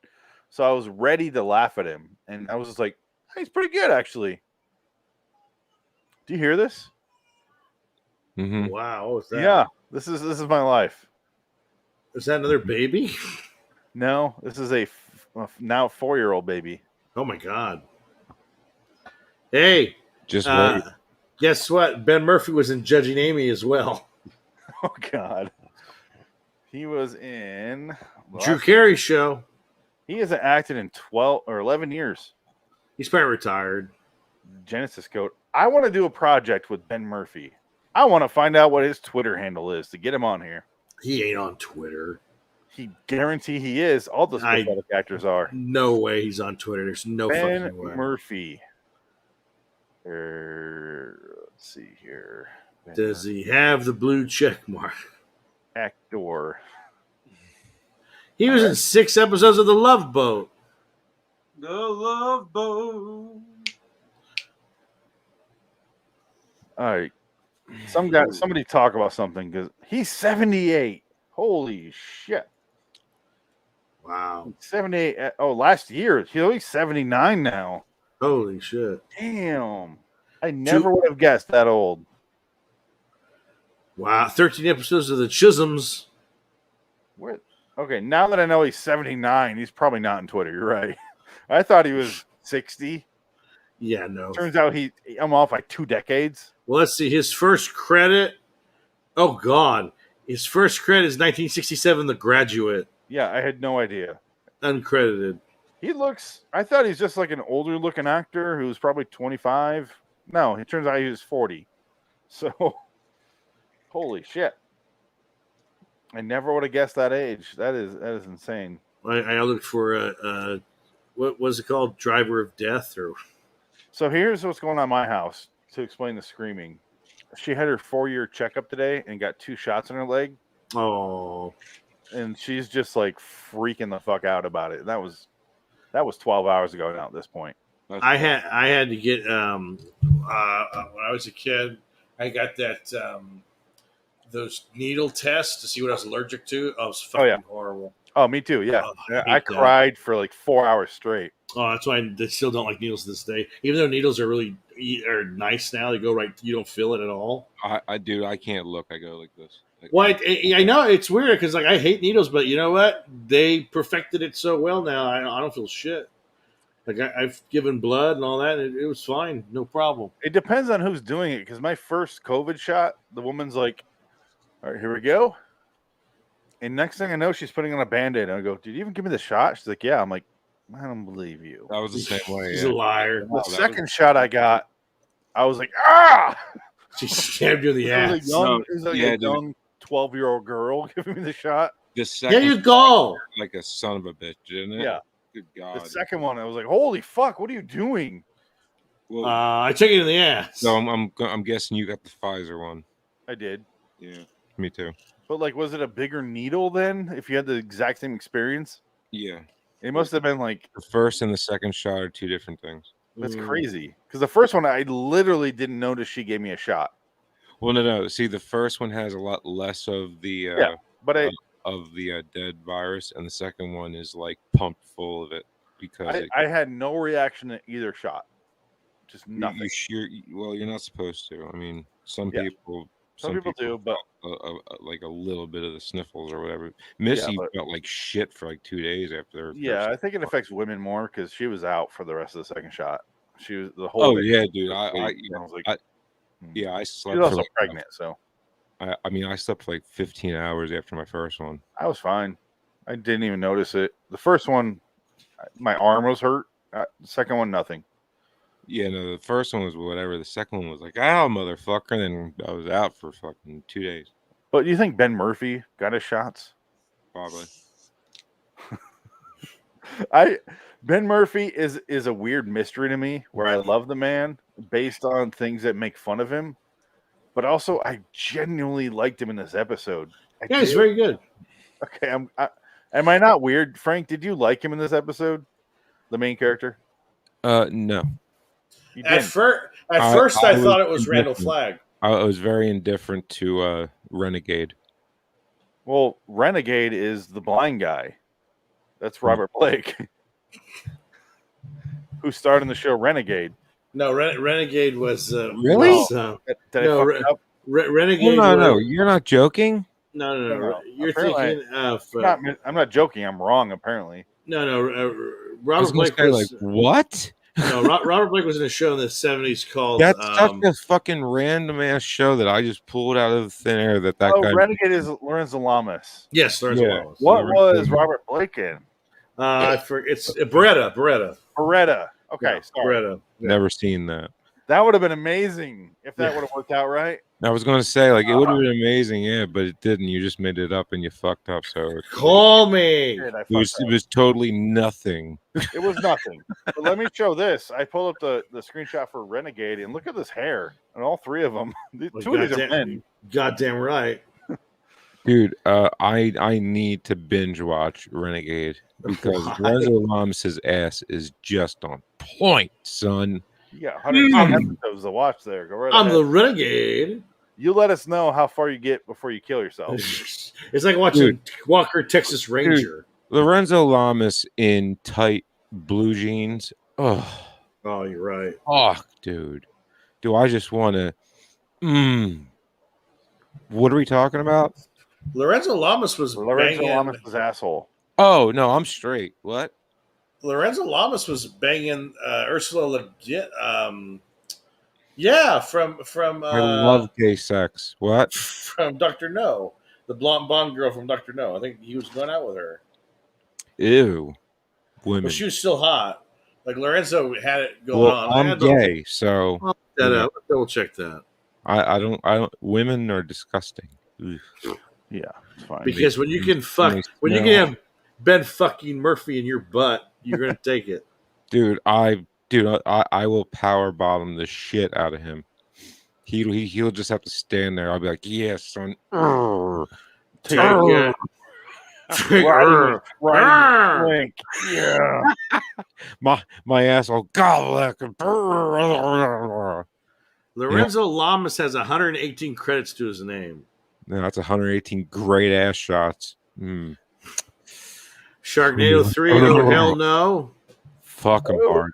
So I was ready to laugh at him. And I was just like, hey, he's pretty good, actually. Do you hear this? Mm-hmm. Wow, what was that? Yeah, this is my life. Is that another baby? No, this is a now 4-year-old baby. Oh my God. Hey, just wait. Guess what? Ben Murphy was in Judging Amy as well. Oh God, he was in Drew Carey show. He hasn't acted in 12 or 11 years. He's probably retired. Genesis Code. I want to do a project with Ben Murphy. I want to find out what his Twitter handle is to get him on here. He ain't on Twitter. He guarantee he is. All those pathetic actors are. No way he's on Twitter. There's no Ben fucking way. Murphy. Let's see here. Does he have the blue check mark? Actor. He was in 6 episodes of The Love Boat. The Love Boat. All right. Somebody talk about something because he's 78. Holy shit. Wow. 78. Oh, last year. He's only 79 now. Holy shit. Damn. I never would have guessed that old. Wow. 13 episodes of The Chisholms. What? Okay, now that I know he's 79, he's probably not on Twitter. You're right. I thought he was 60. Yeah, no. Turns out I'm off like 2 decades. Well, let's see. His first credit. Oh, God. His first credit is 1967, The Graduate. Yeah, I had no idea. Uncredited. I thought he's just like an older looking actor who's probably 25. No, it turns out he was 40. So, holy shit. I never would have guessed that age. That is insane. I looked for what was it called? Driver of Death? Or So here's what's going on in my house to explain the screaming. she had her 4-year checkup today and got 2 shots in her leg. Oh, and she's just like freaking the fuck out about it. That was 12 hours ago now at this point. I had to get when I was a kid, I got that those needle tests to see what I was allergic to. Oh, it was fucking horrible. Oh, me too. Yeah, I cried for like 4 hours straight. Oh, that's why I still don't like needles to this day. Even though needles are really nice now, they go right. You don't feel it at all. I do. I can't look. I go like this. Well, I know it's weird because like I hate needles, but you know what? They perfected it so well now. I don't feel shit. Like I've given blood and all that. And it was fine, no problem. It depends on who's doing it. Because my first COVID shot, the woman's like, "All right, here we go." And next thing I know, she's putting on a Band-Aid. And I go, "Did you even give me the shot?" She's like, "Yeah." I'm like, "I don't believe you." That was the same way. She's a liar. The second shot I got, I was like, "Ah!" She stabbed you in the ass. It was like a young 12-year-old girl giving me the shot. The second, there you go. Like a son of a bitch, didn't it? Yeah. Good God. The second one, I was like, "Holy fuck! What are you doing?" Well, I took it in the ass. So I'm guessing you got the Pfizer one. I did. Yeah, me too. But like, was it a bigger needle then? If you had the exact same experience? Yeah. It must have been like the first and the second shot are 2 different things. That's crazy. Because the first one, I literally didn't notice she gave me a shot. Well, no. See, the first one has a lot less of the of the dead virus, and the second one is like pumped full of it because I had no reaction to either shot. Just nothing. Well, you're not supposed to. I mean, some people do, but like a little bit of the sniffles or whatever. Missy felt like shit for like 2 days after. Yeah, I think it affects women more because she was out for the rest of the second shot. She was the whole. Oh yeah, dude. I slept. She was also pregnant, so. I mean, I slept for like 15 hours after my first one. I was fine. I didn't even notice it. The first one, my arm was hurt. The second one, nothing. Yeah, no, the first one was whatever. The second one was like, "Ow, motherfucker!" And then I was out for fucking 2 days. But you think Ben Murphy got his shots? Probably. Ben Murphy is a weird mystery to me. Where I love the man based on things that make fun of him, but also I genuinely liked him in this episode. Yeah, he's very good. Okay, am I not weird, Frank? Did you like him in this episode, the main character? No. At first, I thought it was Randall Flagg. I was very indifferent to Renegade. Well, Renegade is the blind guy. That's Robert Blake, who starred in the show Renegade. No, Renegade was really. Renegade. No, you're not joking. No. You're thinking of. I'm not joking. I'm wrong. Apparently. No. Robert Blake was like what? No, Robert Blake was in a show in the 70s called. That's such a fucking random ass show that I just pulled out of thin air. That guy. Renegade is Lorenzo Lamas. Yes, Lorenzo Lamas. What was Robert Blake in? It's Beretta. Okay, sorry. Beretta. Yeah. Never seen that. That would have been amazing if that would have worked out right. I was going to say, like, it would have been amazing, yeah, but it didn't. You just made it up and you fucked up. So call me. It was totally nothing. It was nothing. But let me show this. I pulled up the screenshot for Renegade, and look at this hair on all three of them. Two of these are men. Goddamn right. Dude, I need to binge watch Renegade because Lorenzo Lamas' ass is just on point, son. Yeah, 100 episodes to watch there. Go right I'm ahead. the Renegade. You let us know how far you get before you kill yourself. It's like watching Walker, Texas Ranger. Dude, Lorenzo Lamas in tight blue jeans. Oh, you're right. Oh, dude. Do I just want to... What are we talking about? Lorenzo Lamas was Lamas' asshole. Oh, no, I'm straight. What? Lorenzo Lamas was banging Ursula Le Guin. From I love gay sex. What? From Dr. No, the blonde Bond girl from Dr. No. I think he was going out with her. Ew, women. But she was still hot. Like Lorenzo had it going on. I'm gay, so I'll that up. Double check that. I don't. Women are disgusting. Ugh. Yeah, it's fine. Because when you can have Ben fucking Murphy in your butt, you're gonna take it, dude. I will power bottom the shit out of him. He'll just have to stand there. I'll be like, yes, son. Take it. Right. Yeah. My asshole. God, Lorenzo Lamas has 118 credits to his name. No, that's 118 great ass shots. Sharknado 3, oh hell no. Fuck him hard.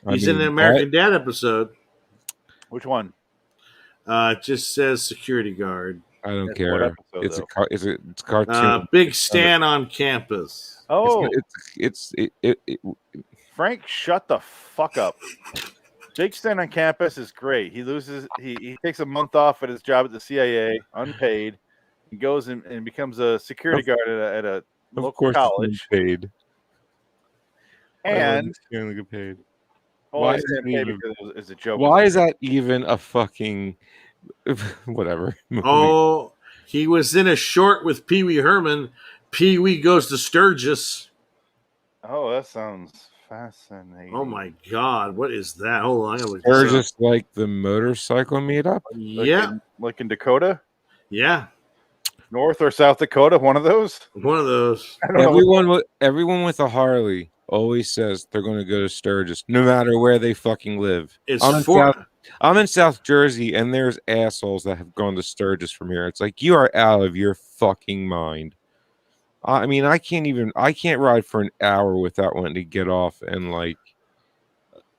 He's in an American Dad episode. Which one? It just says security guard. I don't care. It's a cartoon. Big Stan on campus. Oh, it's Frank, shut the fuck up. Big Stan on campus is great. He takes a month off at his job at the CIA, unpaid. He goes and becomes a security guard at a local college. Paid. And get paid. Why is that paid? Because it's a joke. Why is that even a fucking whatever? Oh, he was in a short with Pee Wee Herman. Pee Wee Goes to Sturgis. Oh, that sounds fascinating. Oh my God, what is that? Hold on, Sturgis, like the motorcycle meetup. Yeah, like in Dakota. Yeah, North or South Dakota, one of those. One of those. Everyone with a Harley always says they're going to go to Sturgis, no matter where they fucking live. I'm in South Jersey, and there's assholes that have gone to Sturgis from here. It's like, you are out of your fucking mind. I mean, I can't ride for an hour without wanting to get off and like,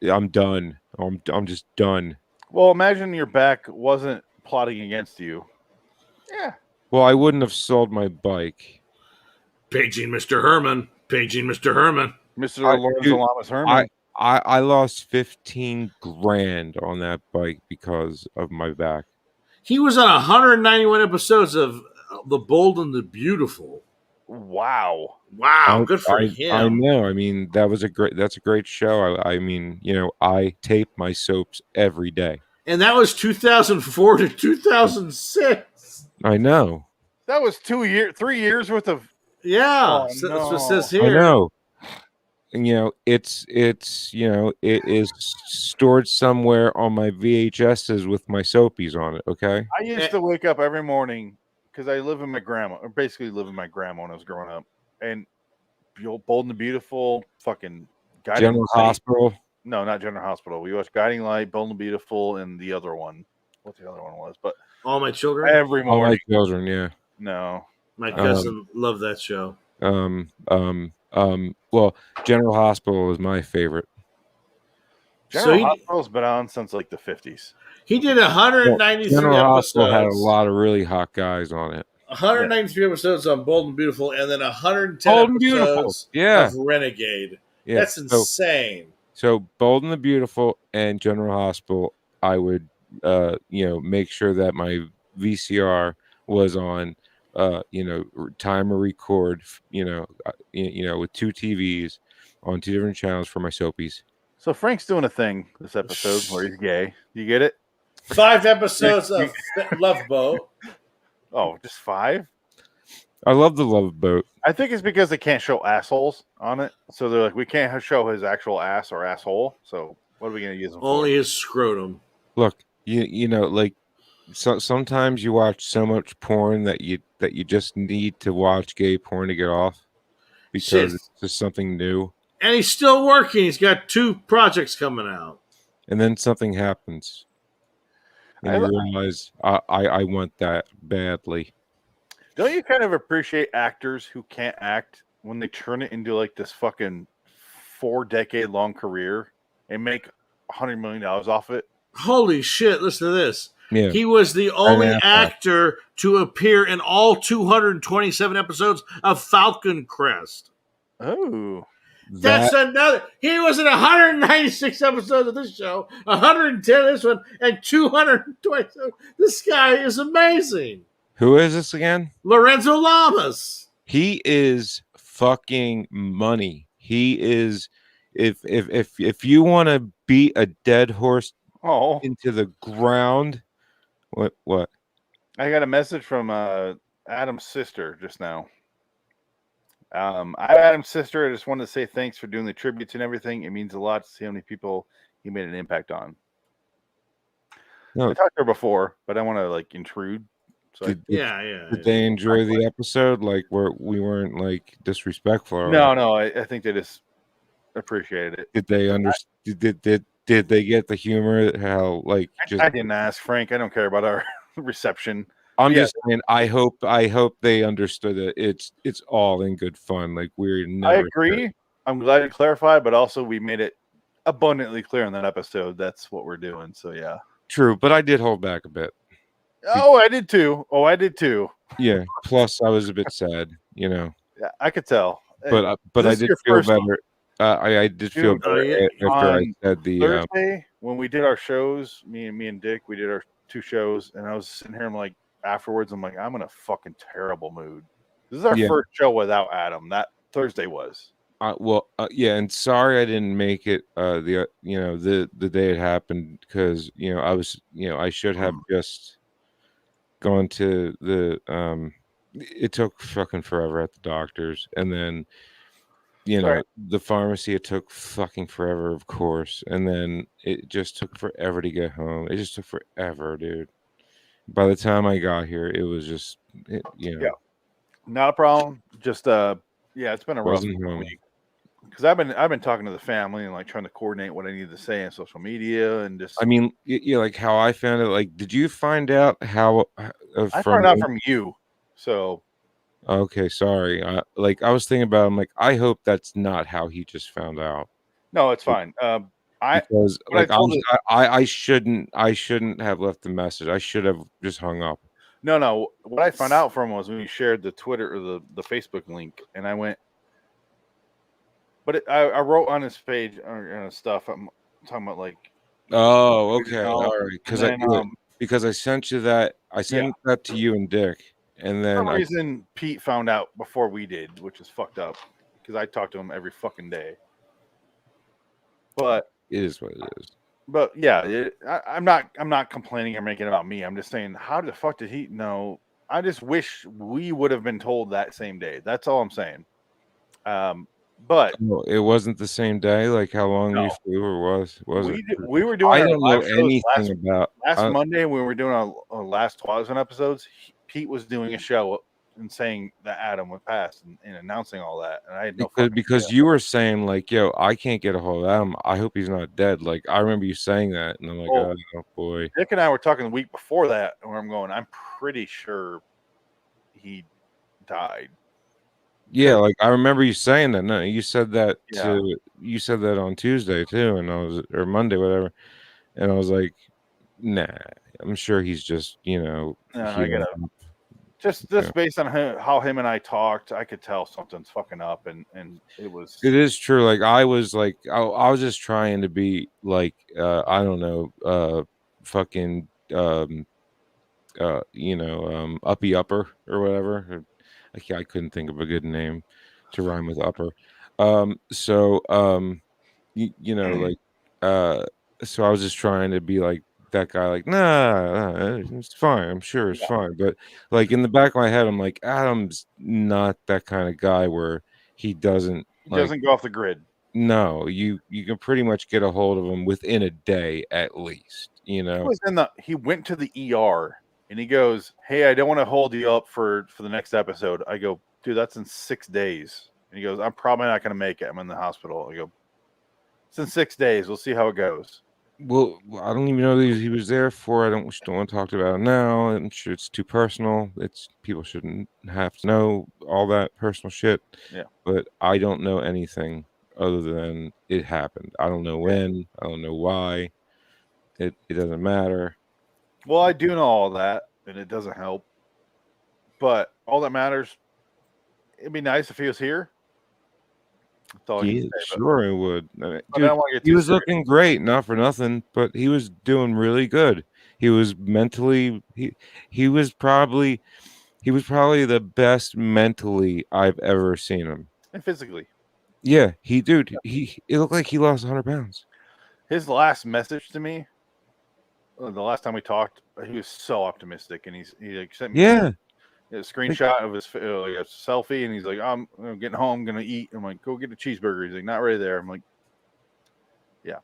I'm done. I'm just done. Well, imagine your back wasn't plotting against you. Yeah. Well, I wouldn't have sold my bike. Paging Mr. Herman. Mr. Lorenzo Lamas Herman. I lost 15 grand on that bike because of my back. He was on 191 episodes of The Bold and the Beautiful. Wow. Good for him. I know. I mean, that's a great show. I mean, I tape my soaps every day. And that was 2004 to 2006. I know. That was 3 years worth of. Yeah, that's what it says here. I know. And, it is stored somewhere on my VHSs with my soapies on it. Okay. I used to wake up every morning because I live with my grandma, or basically live with my grandma when I was growing up, and Bold and the Beautiful, fucking General Hospital. No, not General Hospital. We watched Guiding Light, Bold and the Beautiful, and the other one. What the other one was? But All My Children. Every morning. All My Children. Yeah. No. My cousin loved that show. Well, General Hospital is my favorite. General Hospital's been on since like the 50s. He did 193 General episodes. Hospital had a lot of really hot guys on it. 193 episodes on Bold and Beautiful, and then 110 episodes of Renegade. Yeah. That's insane. So Bold and the Beautiful and General Hospital, I would make sure that my VCR was on timer record, with two TVs on two different channels for my soapies. So Frank's doing a thing this episode where he's gay. You get it? 5 episodes of Love Boat. Oh, just 5? I love the Love Boat. I think it's because they can't show assholes on it. So they're like, we can't show his actual ass or asshole. So what are we going to use him for? Only his scrotum. Look, sometimes you watch so much porn that you just need to watch gay porn to get off because it's just something new. And he's still working. He's got 2 projects coming out. And then something happens. And you realize, I want that badly. Don't you kind of appreciate actors who can't act when they turn it into like this fucking 4-decade-long career and make $100 million off it? Holy shit, listen to this. Yeah. He was the only actor to appear in all 227 episodes of Falcon Crest. Oh. That's another. He was in 196 episodes of this show, 110 of this one, and 227. This guy is amazing. Who is this again? Lorenzo Lamas. He is fucking money. He is. If you want to beat a dead horse into the ground, what? I got a message from Adam's sister just now. I'm Adam's sister. I just wanted to say thanks for doing the tributes and everything. It means a lot to see how many people he made an impact on. No. I talked to her before, but I want to like intrude. So Did Yeah. they enjoy the episode? Like, we weren't like disrespectful? Or No. I think they just appreciated it. Did they understand? Did they get the humor? How like just? I didn't ask Frank. I don't care about our reception. I'm just saying. I hope they understood that it's all in good fun. Like we're never. I agree. I'm glad you clarified, but also we made it abundantly clear in that episode. That's what we're doing. So yeah. True, but I did hold back a bit. Oh, I did too. Yeah. Plus, I was a bit sad. Yeah, I could tell. But I did feel better. I did feel better after I said the Thursday when we did our shows. Me and Dick, we did our 2 shows, and I was sitting here. I'm like, afterwards, I'm like, I'm in a fucking terrible mood. This is our first show without Adam. That Thursday was. And sorry I didn't make it the day it happened because I was I should have just gone to the it took fucking forever at the doctor's, and then the pharmacy, it took fucking forever, of course, and then it just took forever to get home. It just took forever, dude. By the time I got here, it was just not a problem. Just it's been a rough week. Because I've been talking to the family and like trying to coordinate what I need to say on social media and just. I mean, like how I found it. Like, did you find out how? I found out from you. So. Okay, sorry. I was thinking about. I'm like, I hope that's not how he just found out. No, it's fine. Because I shouldn't have left the message. I should have just hung up. No. What I found out from was when you shared the Twitter or the Facebook link, and I went. But I wrote on his page and stuff. I'm talking about like. Oh, okay, all right. Because I sent you that. I sent that to you and Dick, and then for some reason Pete found out before we did, which is fucked up. Because I talk to him every fucking day. But it is what it is. But yeah, I'm not complaining or making it about me. I'm just saying, how the fuck did he know? I just wish we would have been told that same day. That's all I'm saying. But it wasn't the same day. Like how long you flew, or was it? We were doing. I don't know anything about last Monday when we were doing our last Twilight Zone episodes. Pete was doing a show and saying that Adam would pass and announcing all that, and I had no because you were saying like, "Yo, I can't get a hold of Adam. I hope he's not dead." Like I remember you saying that, and I'm like, "Oh boy." Dick and I were talking the week before that, where I'm going. I'm pretty sure he died. Yeah, like I remember you saying that. No, you said that you said that on Tuesday too, and or Monday, whatever. And I was like, nah, I'm sure he's just just based on how him and I talked, I could tell something's fucking up, and it was. It is true. Like I was I was just trying to be like I don't know, fucking uppy upper or whatever. I couldn't think of a good name to rhyme with upper. So I was just trying to be like that guy, like, nah, it's fine. I'm sure it's fine. But like in the back of my head, I'm like, Adam's not that kind of guy where he doesn't go off the grid. No, you can pretty much get a hold of him within a day at least. He went to the ER. And he goes, "Hey, I don't want to hold you up for the next episode." I go, "Dude, that's in 6 days." And he goes, "I'm probably not going to make it. I'm in the hospital." I go, "It's in 6 days. We'll see how it goes." Well, I don't even know that he was there for. I don't want to talk about it now. I'm sure it's too personal. People shouldn't have to know all that personal shit. Yeah. But I don't know anything other than it happened. I don't know when. I don't know why. It doesn't matter. Well, I do know all that, and it doesn't help. But all that matters, it'd be nice if he was here. That's all sure it would. Dude, he was looking great, not for nothing, but he was doing really good. He was mentally he was probably the best mentally I've ever seen him. And physically. Yeah, it looked like he lost 100 pounds. His last message to me, the last time we talked, he was so optimistic, and he sent me a screenshot of his a selfie, and he's like, "I'm getting home, gonna eat." I'm like, "Go get a cheeseburger." He's like, "Not ready there." I'm like, "Yeah."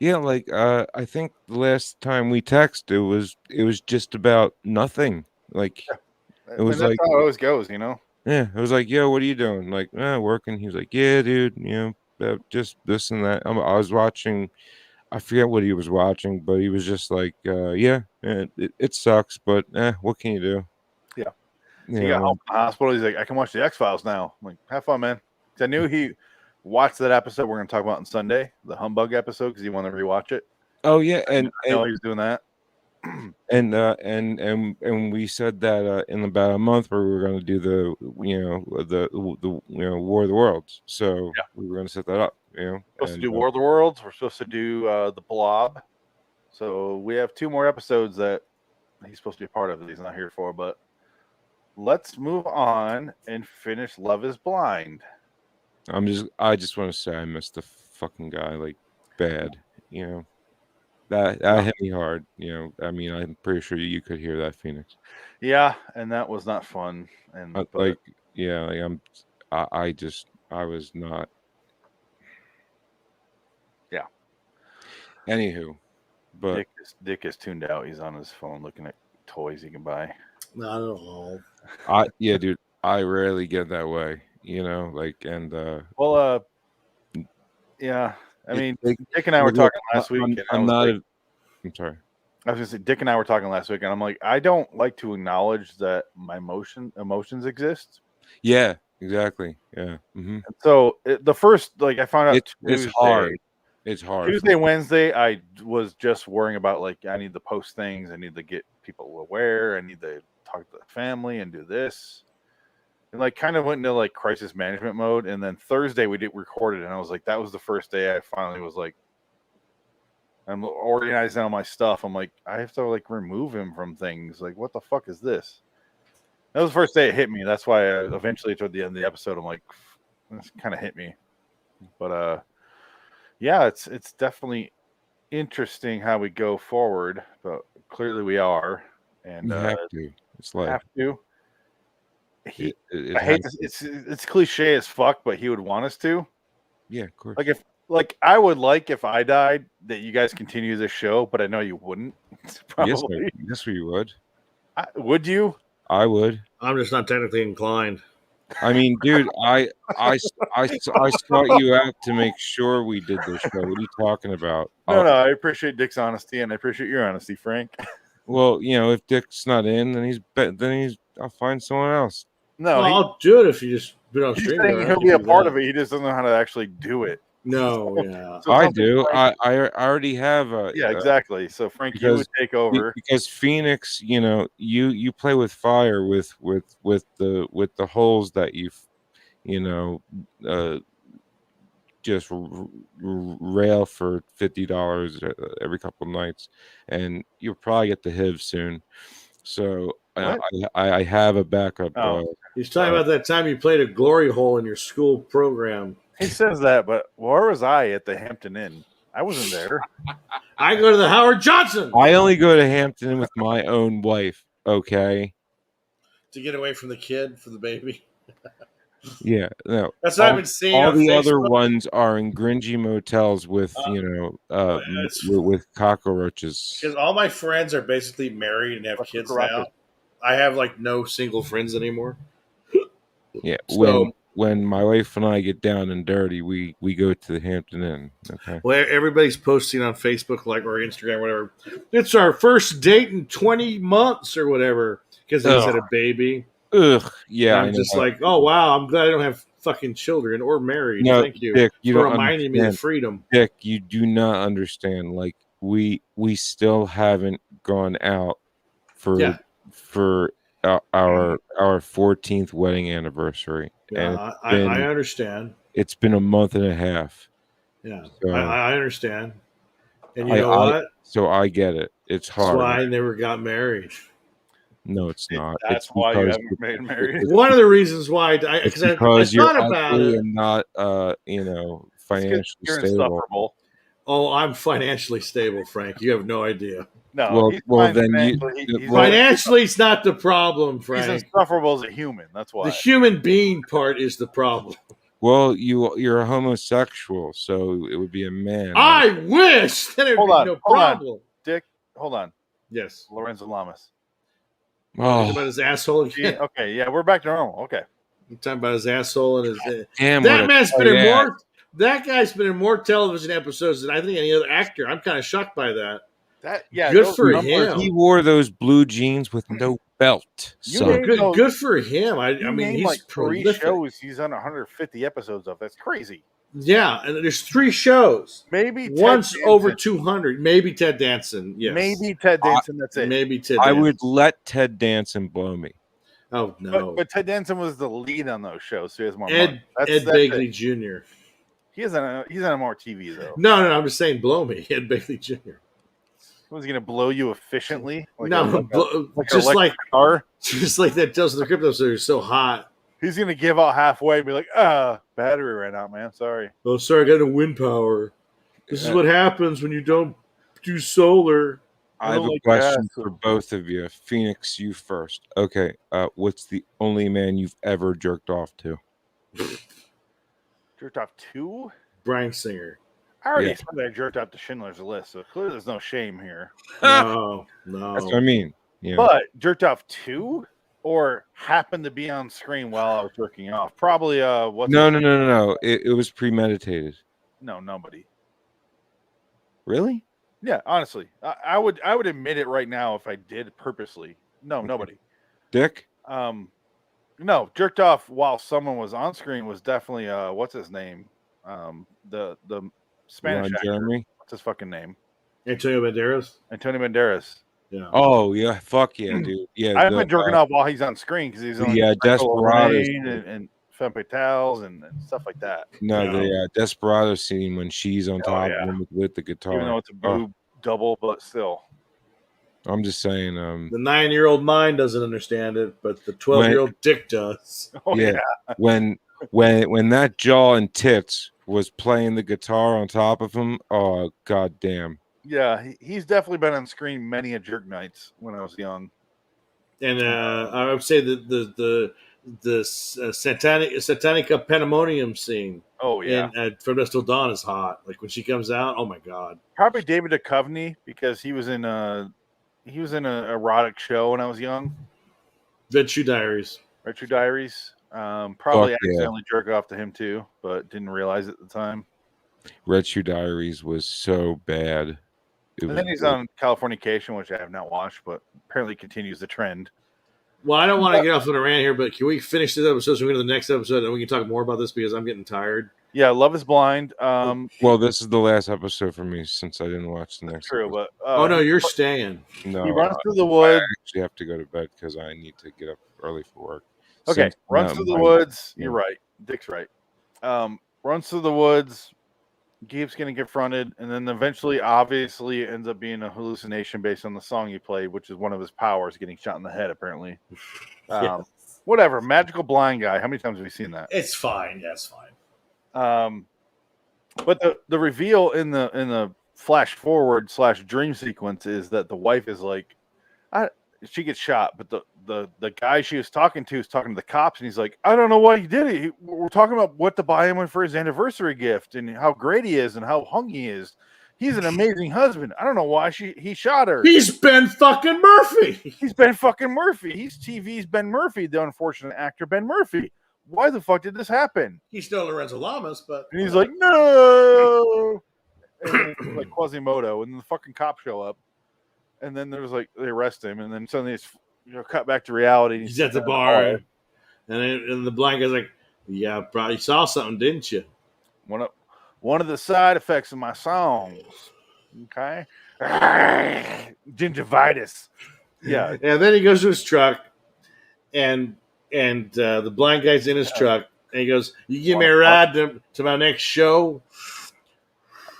Yeah, like I think the last time we texted, it was just about nothing. Like it was that's like how it always goes, you know. yeah, it was like, yo, what are you doing? Like, working. He was like, yeah, dude, just this and that. I was watching. I forget what he was watching, but he was just like, yeah, it sucks, but what can you do? Yeah. You He got know, home from the hospital. He's like, I can watch the X-Files now. I'm like, have fun, man. 'Cause I knew he watched that episode we're going to talk about on Sunday, the Humbug episode, because he wanted to rewatch it. oh yeah, I know he was doing that. and we said that in about a month where we were going to do the War of the Worlds. So Yeah. we were going to set that up. Supposed to do War of the Worlds. We're supposed to do the Blob. So we have 2 more episodes that he's supposed to be a part of that he's not here for. But let's move on and finish Love is Blind. I just want to say I miss the fucking guy like bad. That hit me hard. I mean, I'm pretty sure you could hear that, Phoenix. Yeah, and that was not fun. And I was not. Yeah. Anywho, but Dick is tuned out. He's on his phone looking at toys he can buy. Not at all. Yeah, dude. I rarely get that way. Yeah. I mean, Dick and I were talking last week. I'm sorry. I was gonna say Dick and I were talking last week, and I'm like, I don't like to acknowledge that my emotions exist. Yeah, exactly. Yeah. Mm-hmm. So the first, I found out it's hard. It's hard. Tuesday, Wednesday, I was just worrying about I need to post things, I need to get people aware, I need to talk to the family and do this, and kind of went into crisis management mode. And then Thursday we recorded, and I was like, that was the first day I finally was like, I'm organizing all my stuff. I'm like, I have to remove him from things. What the fuck is this? That was the first day it hit me. That's why eventually toward the end of the episode, I'm like, this kind of hit me. But yeah, it's definitely interesting how we go forward. But clearly we are, and you have to. It's like have to. I hate this. It's cliche as fuck, but he would want us to. Yeah, of course. I would if I died that you guys continue this show, but I know you wouldn't. Probably. Yes, we would. Would you? I would. I'm just not technically inclined. I mean, dude, I sought you out to make sure we did this show. What are you talking about? No, I appreciate Dick's honesty, and I appreciate your honesty, Frank. Well, if Dick's not in, then I'll find someone else. No, I'll do it if you just put it on he's stream. saying he'll be a part of it. He just doesn't know how to actually do it. No, yeah. So I do. I already have a. Yeah, exactly. So Frank, you would take over because Phoenix. You play with fire with the holes that just rail for $50 every couple of nights, and you'll probably get the HIV soon. So I have a backup. He's talking about that time you played a glory hole in your school program. He says that, but where was I at the Hampton Inn? I wasn't there. I go to the Howard Johnson. I only go to Hampton Inn with my own wife. Okay. To get away from the kid, for the baby. Yeah, no. That's what I've been seeing. All on the Facebook. other ones are in gringy motels with with cockroaches. Because all my friends are basically married and have kids now. I have no single friends anymore. Yeah, so, when my wife and I get down and dirty, we go to the Hampton Inn. Okay. Well, everybody's posting on Facebook or Instagram, whatever. It's our first date in 20 months or whatever because he's had a baby. Ugh. Yeah. And I'm just like, oh wow, I'm glad I don't have fucking children or married. No, Thank you, Dick, you for don't reminding me understand. of freedom. Dick, you do not understand. We still haven't gone out for our 14th wedding anniversary. Yeah, and I understand. It's been a month and a half. Yeah, so, I understand. And you know what? So I get it. It's hard. That's why I never got married. No, it's not. That's why you haven't been married. One of the reasons why, because I thought about it, and not financially stable. Oh, I'm financially stable, Frank. You have no idea. No, well then financially it's not the problem, Frank. He's insufferable as a human. That's why the human being part is the problem. Well, you're a homosexual, so it would be a man. I wish. Then it would be no problem. Dick, hold on. Yes. Lorenzo Lamas. Oh. About his asshole again. Okay, yeah, we're back to normal. Okay. I'm talking about his asshole and his. Damn, that man's been in more. That guy's been in more television episodes than I think any other actor. I'm kind of shocked by that. Good for him. He wore those blue jeans with no belt. So Good for him. I mean, he's like prolific. 3 shows he's on 150 episodes of. That's crazy. Yeah, and there's 3 shows. Maybe one's over 200. Maybe Ted Danson. Yes. Maybe Ted Danson. That's it. Maybe Ted. I Danson. would let Ted Danson blow me. Oh no! But Ted Danson was the lead on those shows, so he has more. Ed Begley Jr. He's on more TV though. No, I'm just saying, blow me, Ed Begley Jr. Was he going to blow you efficiently? Just like that Tales of the Crypto series, so hot. He's going to give out halfway and be like, battery ran out, man. Sorry. Oh, sorry, I got no wind power. This is what happens when you don't do solar. I have a question for both of you. Phoenix, you first. Okay, what's the only man you've ever jerked off to? Jerked off to? Bryan Singer. I already said I jerked off to Schindler's List, so clearly there's no shame here. No. That's what I mean. Yeah. But jerked off to, or happened to be on screen while I was jerking off? Probably. No. It was premeditated. No, nobody. Really? Yeah, honestly, I would admit it right now if I did purposely. No, nobody. Dick? No, jerked off while someone was on screen was definitely what's his name? The Spanish actor. Jeremy? What's his fucking name? Antonio Banderas. Yeah. Oh yeah, fuck yeah, dude. Yeah. I've been jerking off while he's on screen because he's on Desperados and Femme Fatales and stuff like that. No, the Desperado scene when she's on top of him with the guitar. Even though it's a boob double, but still. I'm just saying. The 9-year-old mind doesn't understand it, but the 12-year-old dick does. Oh, yeah. When that jaw and tits was playing the guitar on top of him, oh god damn. Yeah, he's definitely been on screen many a jerk nights when I was young. And I would say the Satanica Pandemonium scene. Oh yeah, From Dusk Till Dawn is hot. Like when she comes out, oh my god. Probably David Duchovny because he was in a erotic show when I was young. Red Shoe Diaries. Probably accidentally jerk off to him too, but didn't realize it at the time. Red Shoe Diaries was so bad. And then he's on Californication, which I have not watched, but apparently continues the trend. Well, I don't want to get off on a rant here, but can we finish this episode so we go to the next episode and we can talk more about this because I'm getting tired? Yeah, Love is Blind. Well, this is the last episode for me since I didn't watch the next. True, episode. but oh no, you're staying. No, he runs through the woods. I actually have to go to bed because I need to get up early for work. Okay, runs through the woods. You're right. Dick's right. Runs through the woods. Gabe's getting confronted, and then eventually, obviously, ends up being a hallucination based on the song he played, which is one of his powers, getting shot in the head, apparently. Yes. Whatever. Magical blind guy. How many times have we seen that? It's fine. That's fine. But the reveal in the flash forward / dream sequence is that the wife is like, she gets shot, but the guy she was talking to is talking to the cops, and he's like, I don't know why he did it. We're talking about what to buy him for his anniversary gift and how great he is and how hung he is. He's an amazing husband. I don't know why he shot her. He's Ben fucking Murphy. He's Ben fucking Murphy. He's TV's Ben Murphy, the unfortunate actor Ben Murphy. Why the fuck did this happen? He's still Lorenzo Lamas, but and he's like, no, and like Quasimodo, and then the fucking cops show up. And then there's like they arrest him, and then suddenly it's cut back to reality. He's at the bar, and the blind guy's like, "Yeah, probably saw something, didn't you?" One of the side effects of my songs, okay, gingivitis. Yeah, and then he goes to his truck, and the blind guy's in his truck, and he goes, "You give me a ride to my next show."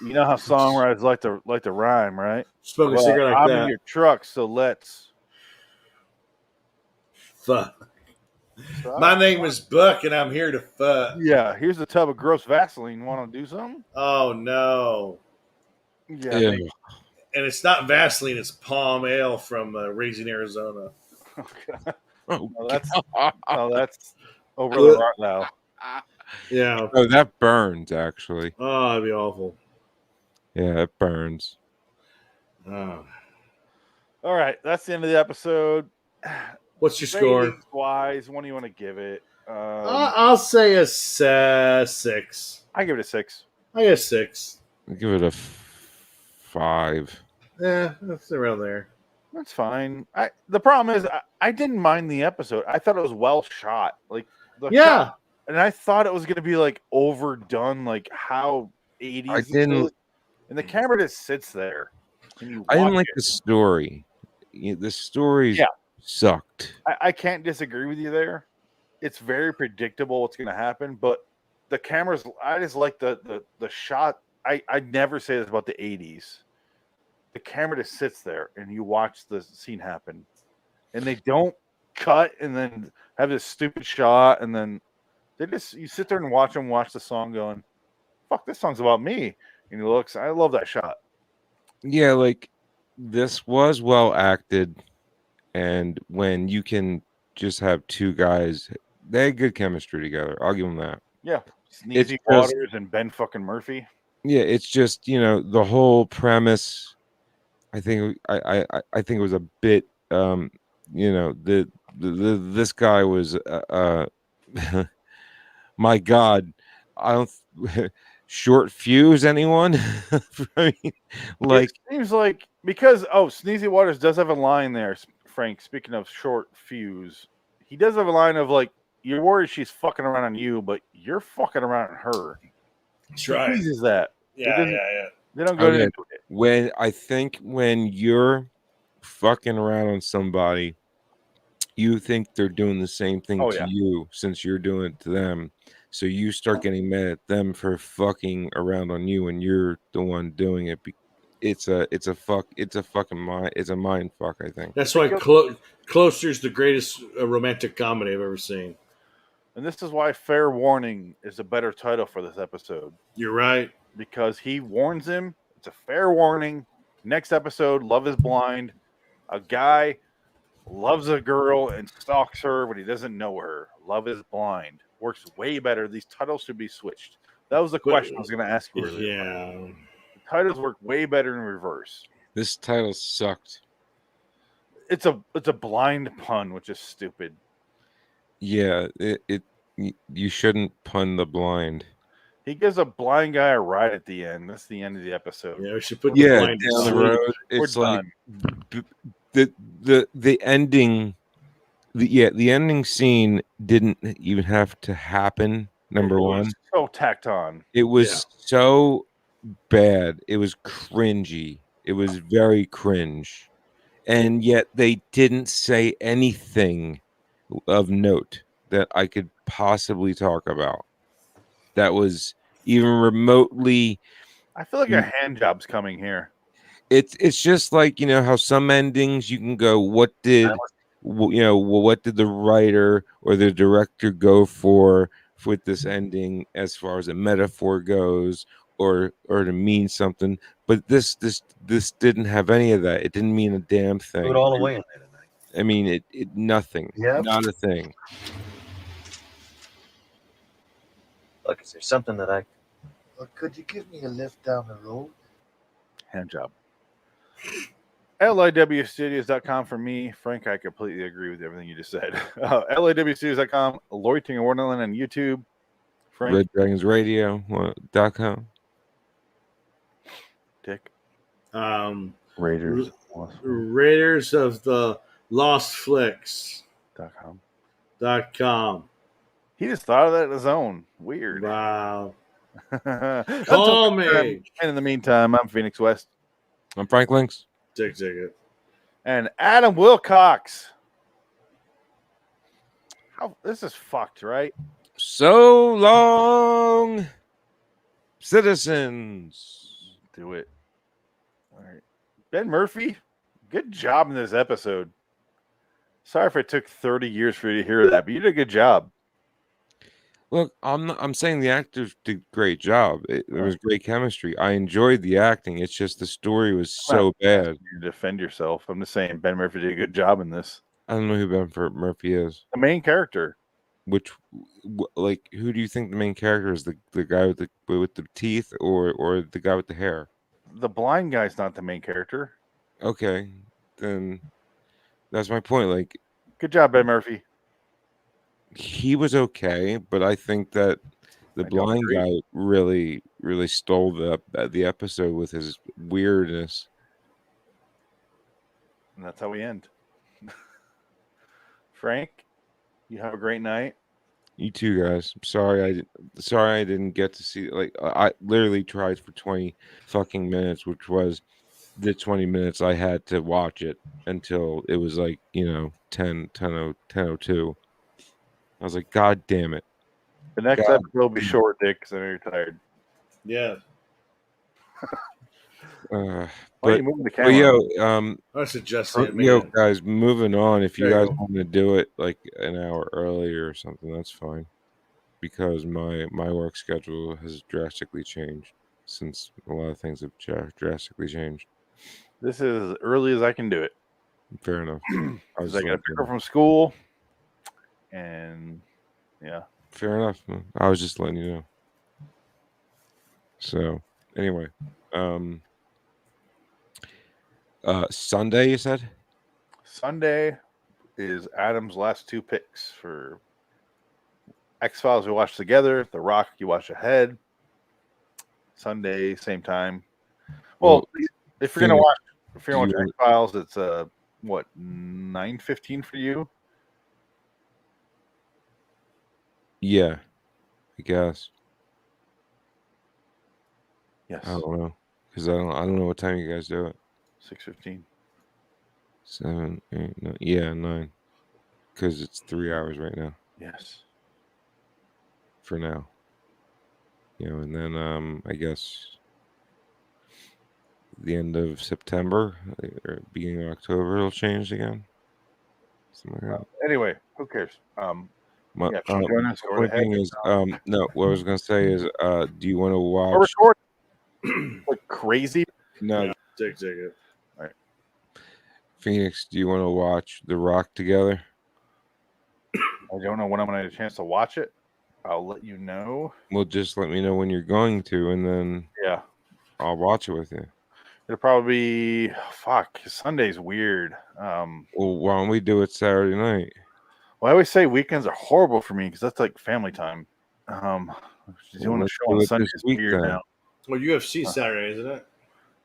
You know how songwriters like to rhyme, right? Smoke a cigarette like I'm that. in your truck, so let's. Fuck. My name is Buck, and I'm here to fuck. Yeah, here's a tub of gross Vaseline. Want to do something? Oh no. Yeah. Ew. And it's not Vaseline; it's Palm Ale from Raising Arizona. Okay. That's over the heart now. Yeah. Oh, that burns actually. Oh, that'd be awful. Yeah, it burns. Oh. All right, that's the end of the episode. What's your score? Wise, what do you want to give it? I'll say a 6. I give it a 6. I give it a 6. I give it a 5. Yeah, that's around there. That's fine. The problem is I didn't mind the episode. I thought it was well shot. Like shot, and I thought it was going to be like overdone, like how 80s. I didn't. And the camera just sits there. And you I didn't watch like it. the story. The story sucked. I can't disagree with you there. It's very predictable what's going to happen, but the cameras. I just like the shot. I never say this about the 80s. The camera just sits there and you watch the scene happen, and they don't cut and then have this stupid shot, and then you sit there and watch them watch the song going, fuck, this song's about me. And he looks, I love that shot. Yeah, like this was well acted, and when you can just have two guys, they had good chemistry together. I'll give them that. Yeah, Sneezy Waters and Ben fucking Murphy. Yeah, it's just, the whole premise. I think I think it was a bit this guy was my God, I don't short fuse anyone. I mean, like, it seems like because Sneezy Waters does have a line there, Frank, speaking of short fuse, he does have a line of like, you're worried she's fucking around on you, but you're fucking around on her. That's right. He uses that. Yeah. They don't go into it. When you're fucking around on somebody, you think they're doing the same thing to you since you're doing it to them. So you start getting mad at them for fucking around on you, and you're the one doing it. It's a mind fuck. I think that's why Closer's the greatest romantic comedy I've ever seen. And this is why Fair Warning is a better title for this episode. You're right. Because he warns him. It's a fair warning. Next episode, Love is Blind. A guy loves a girl and stalks her, but he doesn't know her. Love is Blind. Works way better. These titles should be switched. That was the question I was going to ask you earlier. Yeah. The titles work way better in reverse. This title sucked. It's a blind pun, which is stupid. Yeah, you shouldn't pun the blind. He gives a blind guy a ride at the end. That's the end of the episode. Yeah, we should put the blind down the road. It's like the ending. The ending scene didn't even have to happen. Number one, so tacked on. It was so bad. It was cringy. It was very cringe, and yet they didn't say anything of note that I could possibly talk about. That was even remotely. I feel like a hand job's coming here. It's just like, how some endings you can go, what did the writer or the director go for with this ending as far as a metaphor goes, or to mean something. But this didn't have any of that. It didn't mean a damn thing. Threw it all away in there tonight. I mean, it nothing. Yeah. Not a thing. Look, is there something that I... Could you give me a lift down the road? Hand job. LIWTTZR for me. Frank, I completely agree with everything you just said. LIWTTZR.com, Loitering in Wonderland on YouTube. Frank. RedDragonsRadio.com. Dick. Raiders of the Lost Flicks.com. He just thought of that on his own. Weird. Wow. Call me. And in the meantime, I'm Phoenix West. I'm Frank Links. Take it. And Adam Wilcox. This is fucked, right? So long, citizens. Do it. All right. Ben Murphy, good job in this episode. Sorry if it took 30 years for you to hear that, but you did a good job. Look, I'm saying the actors did a great job. There was great chemistry. I enjoyed the acting. It's just the story was so bad. You defend yourself. I'm just saying Ben Murphy did a good job in this. I don't know who Ben Murphy is. The main character. Which, like, who do you think the main character is? The guy with the teeth, or the guy with the hair? The blind guy's not the main character. Okay, then that's my point. Like, good job, Ben Murphy. He was okay, but I think that the blind guy really stole the episode with his weirdness. And that's how we end. Frank, you have a great night. You too, guys. Sorry I didn't get to see. Like, I literally tried for 20 fucking minutes, which was the 20 minutes I had to watch it until it was like 10:02. I was like, God damn it. The next episode will be short, Dick, because I know you're tired. Yeah. Why are you moving the camera? I suggest it. Guys, moving on. If you guys want to do it like an hour earlier or something, that's fine. Because my work schedule has drastically changed since a lot of things have drastically changed. This is as early as I can do it. Fair enough. I got to pick her from school. And yeah. Fair enough. I was just letting you know. So anyway, Sunday, you said? Sunday is Adam's last 2 picks for X-Files we watch together. The Rock you watch ahead. Sunday, same time. Well, if you're gonna watch X-Files, it's 9:15 for you? Yeah, I guess. Yes. I don't know, because I don't know what time you guys do it. 6:15. 7, 8, 9. Yeah, 9. Because it's 3 hours right now. Yes. For now. And then I guess the end of September or beginning of October it'll change again. Something like that. Anyway, who cares? Point thing is, no, what I was gonna say is, do you want to watch? Like crazy? No, take it. All right. Phoenix, do you want to watch The Rock together? I don't know when I'm gonna get a chance to watch it. I'll let you know. Well, just let me know when you're going to, and then I'll watch it with you. It'll probably be Sunday's weird. Well, why don't we do it Saturday night? Well, I always say weekends are horrible for me because that's like family time. Doing a show on Sunday is weird now. Well, UFC Saturday, isn't it?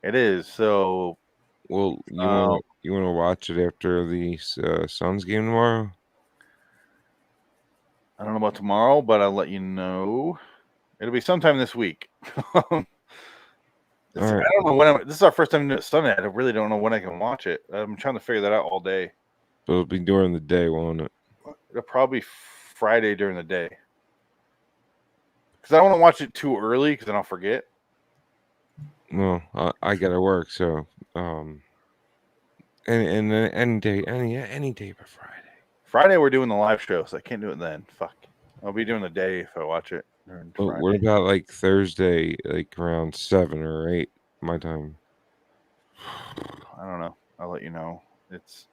It is. So, well, you want to watch it after the Suns game tomorrow? I don't know about tomorrow, but I'll let you know. It'll be sometime this week. All right. I don't know when. This is our first time doing it Sunday. I really don't know when I can watch it. I'm trying to figure that out all day. But it'll be during the day, won't it? It'll probably be Friday during the day. Because I don't want to watch it too early because then I'll forget. Well, I gotta work, so and any day but Friday. Friday we're doing the live show, so I can't do it then. Fuck. I'll be doing the day if I watch it. But what about like Thursday, like around 7 or 8 my time? I don't know. I'll let you know. It's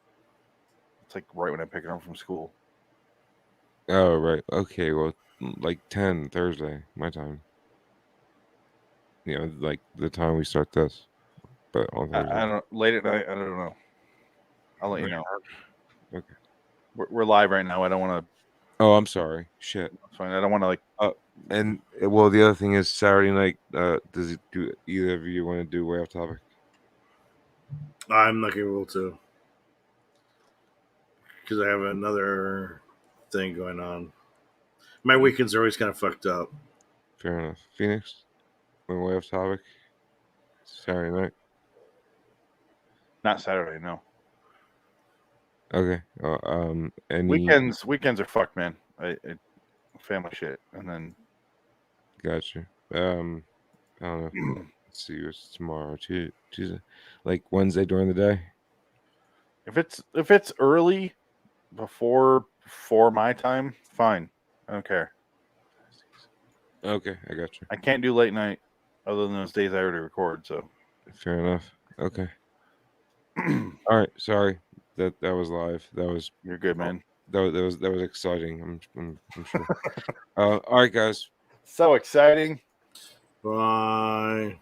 like right when I pick it up from school. Oh, right. Okay. Well, like 10 Thursday my time. Like the time we start this. But on Thursday. I don't. Late at night. I don't know. I'll let you know. Okay. We're live right now. I don't want to. Oh, I'm sorry. Shit. That's fine. I don't want to and well, the other do either of you want to do way off topic? I'm not able to because I have another thing going on. My weekends are always kind of fucked up. Fair enough. Phoenix, way off topic. Saturday night. Not Saturday. No. Okay. Any weekends are fucked, man. Family shit, and then. Gotcha. I don't know. Let's see. What's tomorrow? Tuesday, like Wednesday during the day. If it's early, before my time, fine. I don't care. Okay, I got you. I can't do late night, other than those days I already record. So. Fair enough. Okay. All right. Sorry. That was live. That was. You're good, man. that was exciting. I'm sure. All right, guys. So exciting. Bye.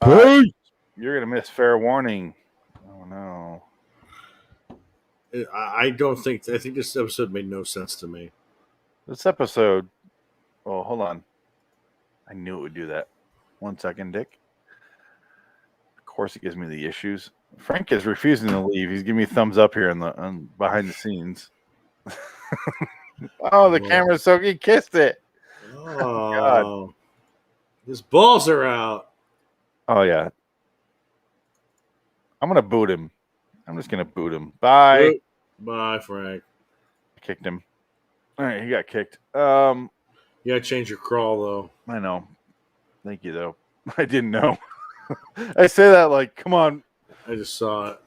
You're gonna miss Fair Warning. Oh no. I don't think. I think this episode made no sense to me. This episode. Oh, hold on. I knew it would do that. 1 second, Dick. Of course, it gives me the issues. Frank is refusing to leave. He's giving me a thumbs up here on behind the scenes. Oh, the camera's so he kissed it. Oh, God. His balls are out. Oh yeah. I'm gonna boot him. I'm just gonna boot him. Bye. Bye, Frank. Kicked him. All right, he got kicked. You gotta change your crawl though. I know. Thank you though. I didn't know. I say that like, come on. I just saw it.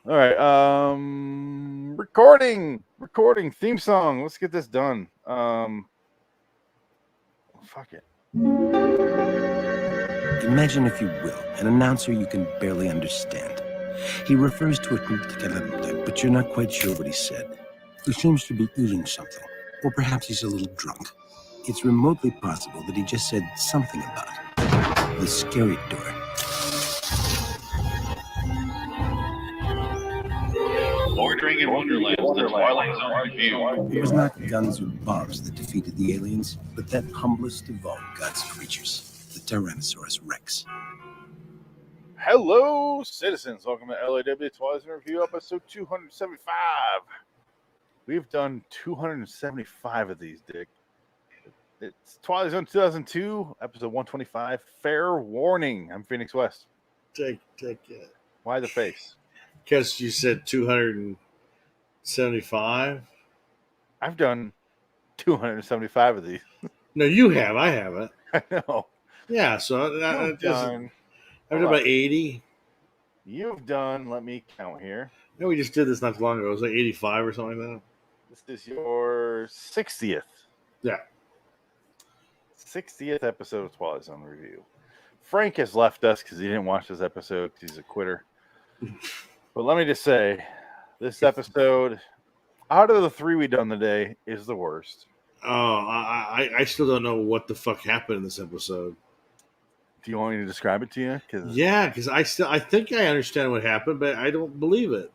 All right. Recording theme song. Let's get this done. Fuck it. Imagine, if you will, an announcer you can barely understand. He refers to a but you're not quite sure what he said. He seems to be eating something, or perhaps he's a little drunk. It's remotely possible that he just said something about the scary door. Bordering in Wonderland, the Twilight Zone review. It was not guns or bombs that defeated the aliens, but that humblest of all God's creatures, the Tyrannosaurus Rex. Hello, citizens. Welcome to LIWTTZR Twilight Zone review, episode 275. We've done 275 of these, Dick. It's Twilight Zone 2002, episode 125. Fair Warning. I'm Phoenix West. Take it. Why the face? Because you said 275. I've done 275 of these. No, you have. I haven't. I know. Yeah, so I've done about 80. You've done, let me count here. No, we just did this not too long ago. It was like 85 or something like that. This is your 60th. Yeah. 60th episode of Twilight Zone review. Frank has left us because he didn't watch this episode because he's a quitter. But let me just say, this episode, out of the 3 we done today, is the worst. Oh, I still don't know what the fuck happened in this episode. Do you want me to describe it to you? Yeah, because I think I understand what happened, but I don't believe it.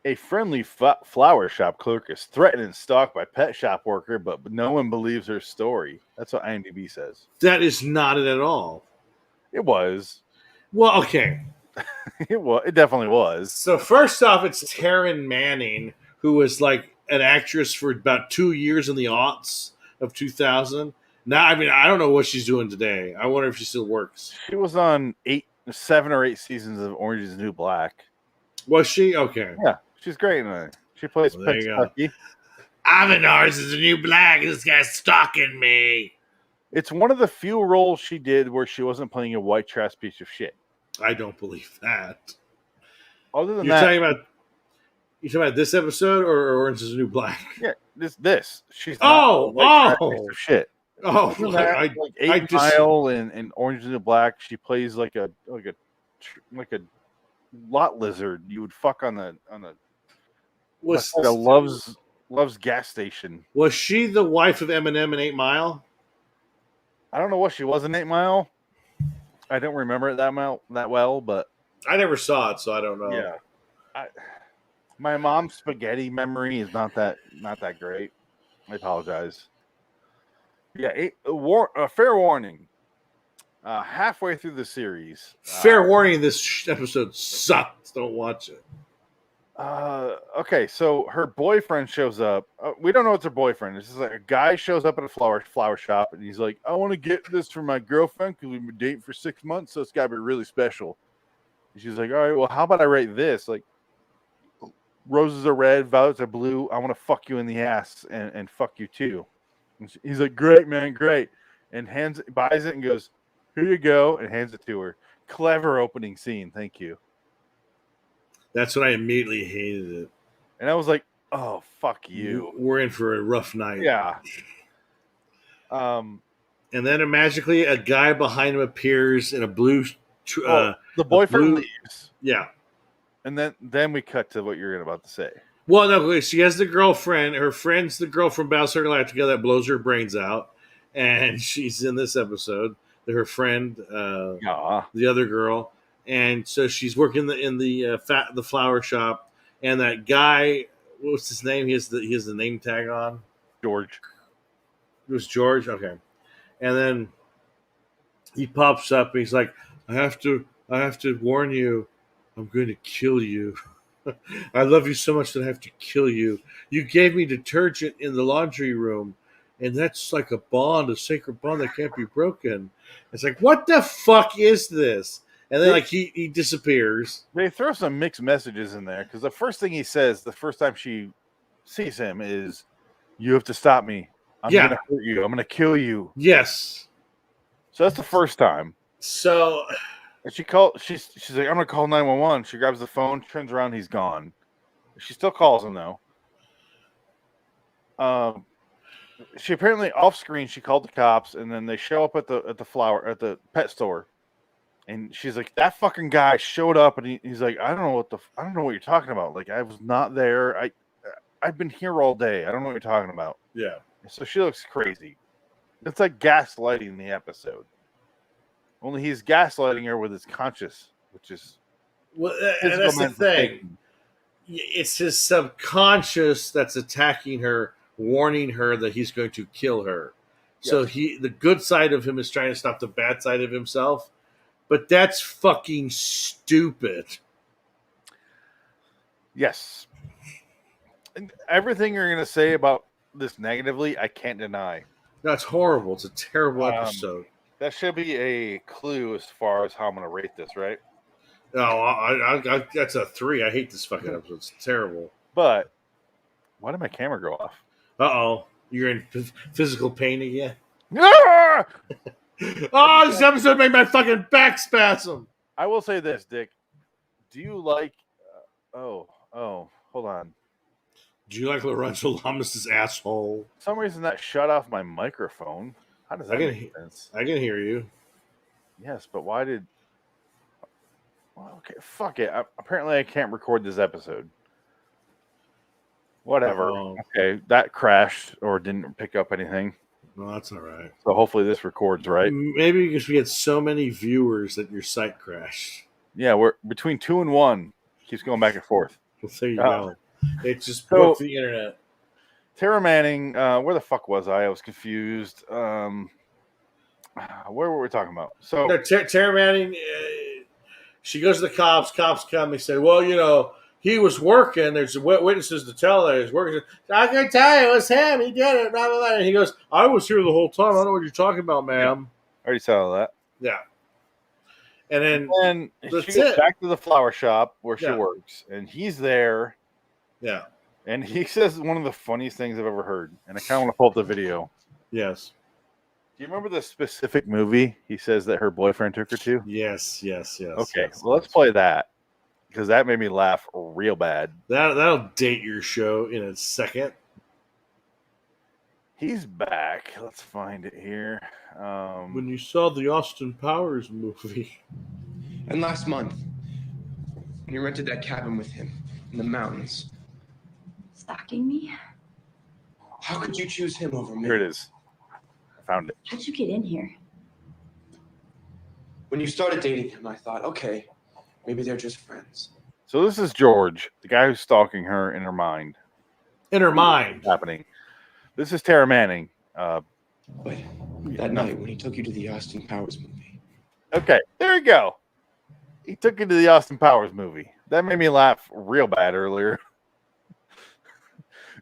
A friendly flower shop clerk is threatened and stalked by pet shop worker, but no one believes her story. That's what IMDb says. That is not it at all. It was. Well, okay. It definitely was. So first off, it's Taryn Manning, who was like an actress for about 2 years in the aughts of 2000. Now, I mean, I don't know what she's doing today. I wonder if she still works. She was on 7 or 8 seasons of Orange Is the New Black. Was she? Okay. Yeah, she's great in it. She plays Kentucky. I'm in Orange Is the New Black. This guy's stalking me. It's one of the few roles she did where she wasn't playing a white trash piece of shit. I don't believe that. Other than you're that, talking about this episode or Orange Is the New Black? Yeah, this. She's not a white trash piece of shit. Oh, like 8 Mile and Orange Is the New Black. She plays like a lot lizard. You would fuck on a loves gas station. Was she the wife of Eminem in 8 Mile? I don't know what she was in 8 Mile. I don't remember it that well, but I never saw it, so I don't know. Yeah, my mom's spaghetti memory is not that great. I apologize. Yeah, fair warning. Halfway through the series, fair warning. This episode sucks. Don't watch it. Okay, so her boyfriend shows up. We don't know it's her boyfriend. It's just like a guy shows up at a flower shop, and he's like, "I want to get this for my girlfriend because we've been dating for 6 months, so it's got to be really special." And she's like, "All right, well, how about I write this? Like, roses are red, violets are blue. I want to fuck you in the ass and fuck you too." And he's like, "Great, man, great," and buys it and goes, "Here you go," and hands it to her. Clever opening scene. Thank you. That's when I immediately hated it. And I was like, oh, fuck you. We're in for a rough night. Yeah. And then magically a guy behind him appears in a blue... the boyfriend leaves. Yeah. And then we cut to what you're about to say. Well, no, she has the girlfriend. Her friend's the girl from Battlestar Galactica that blows her brains out, and she's in this episode. Her friend, the other girl, and so she's working in the flower shop, and that guy, what's his name? He has the name tag on. George. It was George. Okay, and then he pops up. And he's like, I have to warn you, I'm going to kill you. I love you so much that I have to kill you. You gave me detergent in the laundry room, and that's like a bond, a sacred bond that can't be broken. It's like, what the fuck is this? And then, like, he disappears. They throw some mixed messages in there, because the first thing he says the first time she sees him is, you have to stop me. I'm going to hurt you. I'm going to kill you. Yes. So that's the first time. So... And she's like, I'm gonna call 911. She grabs the phone, turns around, he's gone. She still calls him though. She apparently off screen she called the cops, and then they show up at the pet store, and she's like, that fucking guy showed up, and he's like, I don't know what you're talking about. Like, I was not there. I've been here all day. I don't know what you're talking about. Yeah. So she looks crazy. It's like gaslighting the episode. Only he's gaslighting her with his conscious, which is... Well, and that's the thing. It's his subconscious that's attacking her, warning her that he's going to kill her. Yes. So the good side of him is trying to stop the bad side of himself. But that's fucking stupid. Yes. And everything you're going to say about this negatively, I can't deny. That's horrible. It's a terrible episode. That should be a clue as far as how I'm going to rate this, right? No, I that's a 3. I hate this fucking episode. It's terrible. But why did my camera go off? Uh-oh. You're in physical pain again? Ah! Oh, this episode made my fucking back spasm. I will say this, Dick. Do you like... hold on. Do you like Lorenzo Lamas' asshole? For some reason that shut off my microphone. How does that make sense? I can hear you. Yes, but why did... Well, okay, fuck it. Apparently I can't record this episode. Whatever. Okay, that crashed or didn't pick up anything. No, that's all right. So hopefully this records, right? Maybe because we had so many viewers that your site crashed. Yeah, we're between 2 and 1. Keeps going back and forth. Well, there you go. It just broke the internet. Tara Manning, where the fuck was I? I was confused. Where were we talking about? So no, Tara Manning, she goes to the cops. Cops come. They say, well, you know, he was working. There's witnesses to tell that he's working. I can tell you it was him. He did it. Blah, blah, blah. And he goes, I was here the whole time. I don't know what you're talking about, ma'am. I already saw that. Yeah. And then she goes back to the flower shop where she works, and he's there. Yeah. And he says one of the funniest things I've ever heard. And I kind of want to pull up the video. Yes. Do you remember the specific movie he says that her boyfriend took her to? Yes. Okay, well, let's play that. Because that made me laugh real bad. That'll date your show in a second. He's back. Let's find it here. When you saw the Austin Powers movie. And last month, when you rented that cabin with him in the mountains. Stalking me? How could you choose him over me? Here it is. I found it. How'd you get in here? When you started dating him, I thought, okay, maybe they're just friends. So this is George, the guy who's stalking her in her mind. In her mind. Happening. This is Tara Manning. But that night when he took you to the Austin Powers movie. Okay, there you go. He took you to the Austin Powers movie. That made me laugh real bad earlier.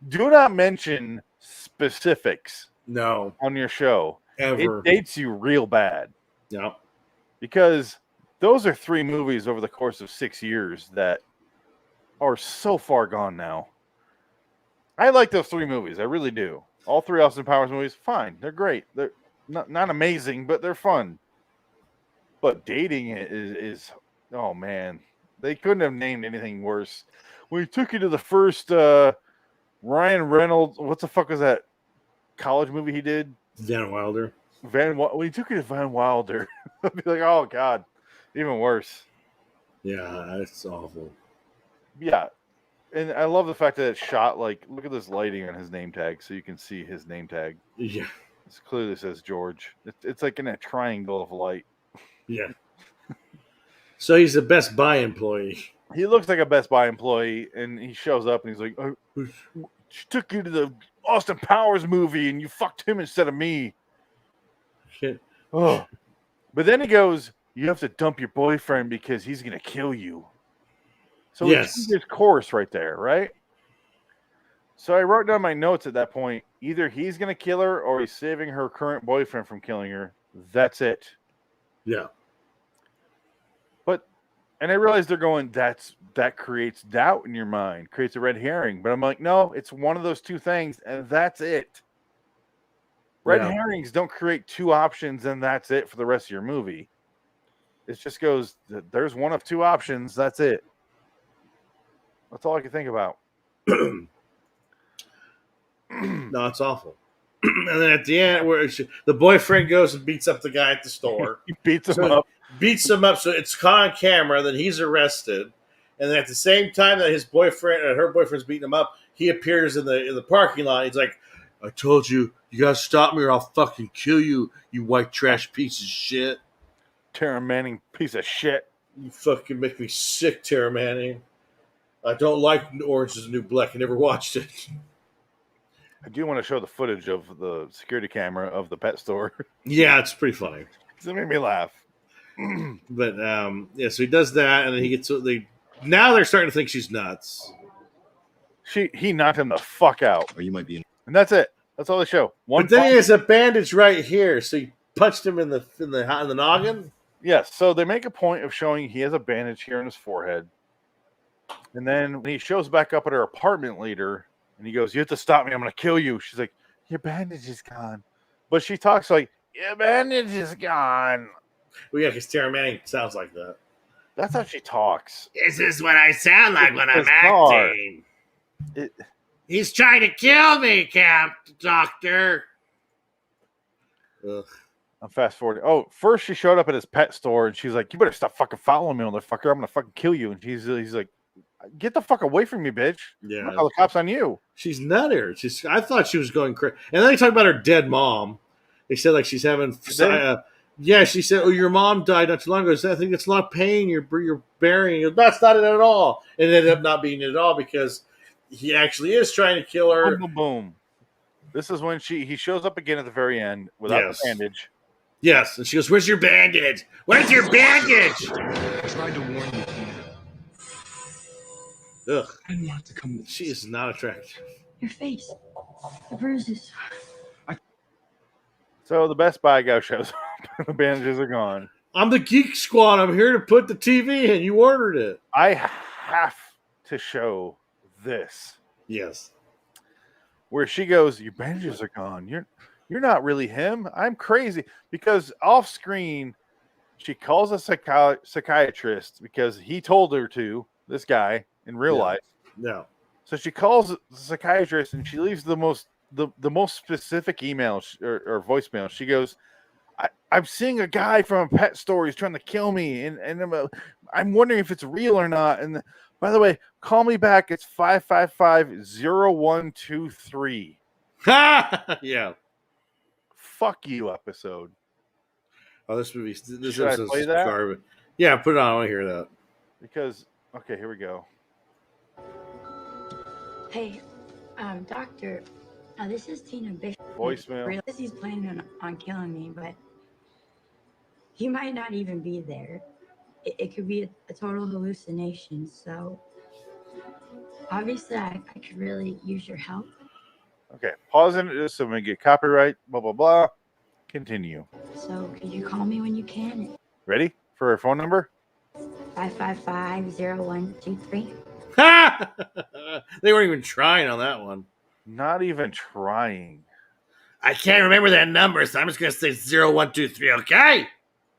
Do not mention specifics. No. On your show. Ever. It dates you real bad. Yeah. Because those are 3 movies over the course of 6 years that are so far gone now. I like those 3 movies. I really do. All 3 Austin Powers movies, fine. They're great. They're not amazing, but they're fun. But dating it is oh man. They couldn't have named anything worse. When he took you to the first Ryan Reynolds, what the fuck was that college movie he did? Van Wilder. When he took you to Van Wilder, I'd be like, oh god, even worse. Yeah, it's awful. Yeah, And I love the fact that it's shot like, look at this lighting on his name tag, so you can see his name tag. Yeah, it clearly says George. It's like in a triangle of light. Yeah. So he's a Best Buy employee. He looks like a Best Buy employee, and he shows up and he's like, "She took you to the Austin Powers movie, and you fucked him instead of me." Shit. Oh, but then he goes, "You have to dump your boyfriend because he's gonna kill you." So yes, he his course right there, right? So I wrote down my notes at that point. Either he's gonna kill her, or he's saving her current boyfriend from killing her. That's it. Yeah. And I realized they're going, that creates doubt in your mind, creates a red herring. But I'm like, no, it's one of those two things, and that's it. Red herrings don't create two options, and that's it for the rest of your movie. It just goes, there's one of two options, that's it. That's all I can think about. No, it's awful. And then at the end, where the boyfriend goes and beats up the guy at the store. He beats him up. Beats him up, so it's caught on camera. Then he's arrested, and then at the same time that his boyfriend and her boyfriend's beating him up, he appears in the parking lot. He's like, "I told you, you gotta stop me, or I'll fucking kill you, you white trash piece of shit, Tara Manning piece of shit. You fucking make me sick, Tara Manning. I don't like Orange Is the New Black. I never watched it." I do want to show the footage of the security camera of the pet store. Yeah, it's pretty funny. It made me laugh. But yeah, so he does that, and then he gets now they're starting to think she's nuts. He knocked him the fuck out. Or you might be, and that's it. That's all they show. But then he has a bandage right here, so he punched him in the noggin. Yes, so they make a point of showing he has a bandage here on his forehead, and then when he shows back up at her apartment later, and he goes, "You have to stop me. I'm going to kill you." She's like, "Your bandage is gone," but she talks like, "Your bandage is gone." Well, yeah, because Tara Manning sounds like that. That's how she talks. This is what I sound like when I'm acting. He's trying to kill me, Doctor. Ugh. I'm fast forwarding. Oh, first she showed up at his pet store, and she's like, "You better stop fucking following me, motherfucker. I'm gonna fucking kill you." And he's like, "Get the fuck away from me, bitch. Yeah, I'm gonna call the cops on you." She's nutter. I thought she was going crazy. And then they talk about her dead mom. They said like she's having. Yeah, she said, "Oh, your mom died not too long ago." So I think it's not pain you're burying. That's not it at all. And it ended up not being it at all because he actually is trying to kill her. Boom, boom, boom. This is when he shows up again at the very end without the bandage. Yes, and she goes, "Where's your bandage? Where's your bandage?" I tried to warn you, Tina. Ugh. I didn't want it to come. She is not attractive. Your face, the bruises. So the Best Buy guy shows up. The bandages are gone. I'm the Geek Squad. I'm here to put the TV in. You ordered it. I have to show this. Yes. Where she goes, "Your bandages are gone. You're not really him. I'm crazy." Because off screen, she calls a psychiatrist because he told her to, this guy, in real life. No. So she calls the psychiatrist and she leaves the most specific email or voicemail. She goes, I'm seeing a guy from a pet store. He's trying to kill me. And I'm wondering if it's real or not. And by the way, call me back. It's 555-0123. Yeah. Fuck you, episode. Oh, this movie. This Should I play that? Garbage. Yeah, put it on. I want to hear that. Because, okay, here we go. Hey, Doctor, this is Tina Bishop. Voicemail. I realize he's planning on killing me, but he might not even be there. It could be a total hallucination. So, obviously, I could really use your help. Okay, pausing it so we get copyright, blah, blah, blah. Continue. So, could you call me when you can? Ready for her phone number? 555-0123. They weren't even trying on that one. Not even trying. I can't remember that number, so I'm just going to say 0123, okay?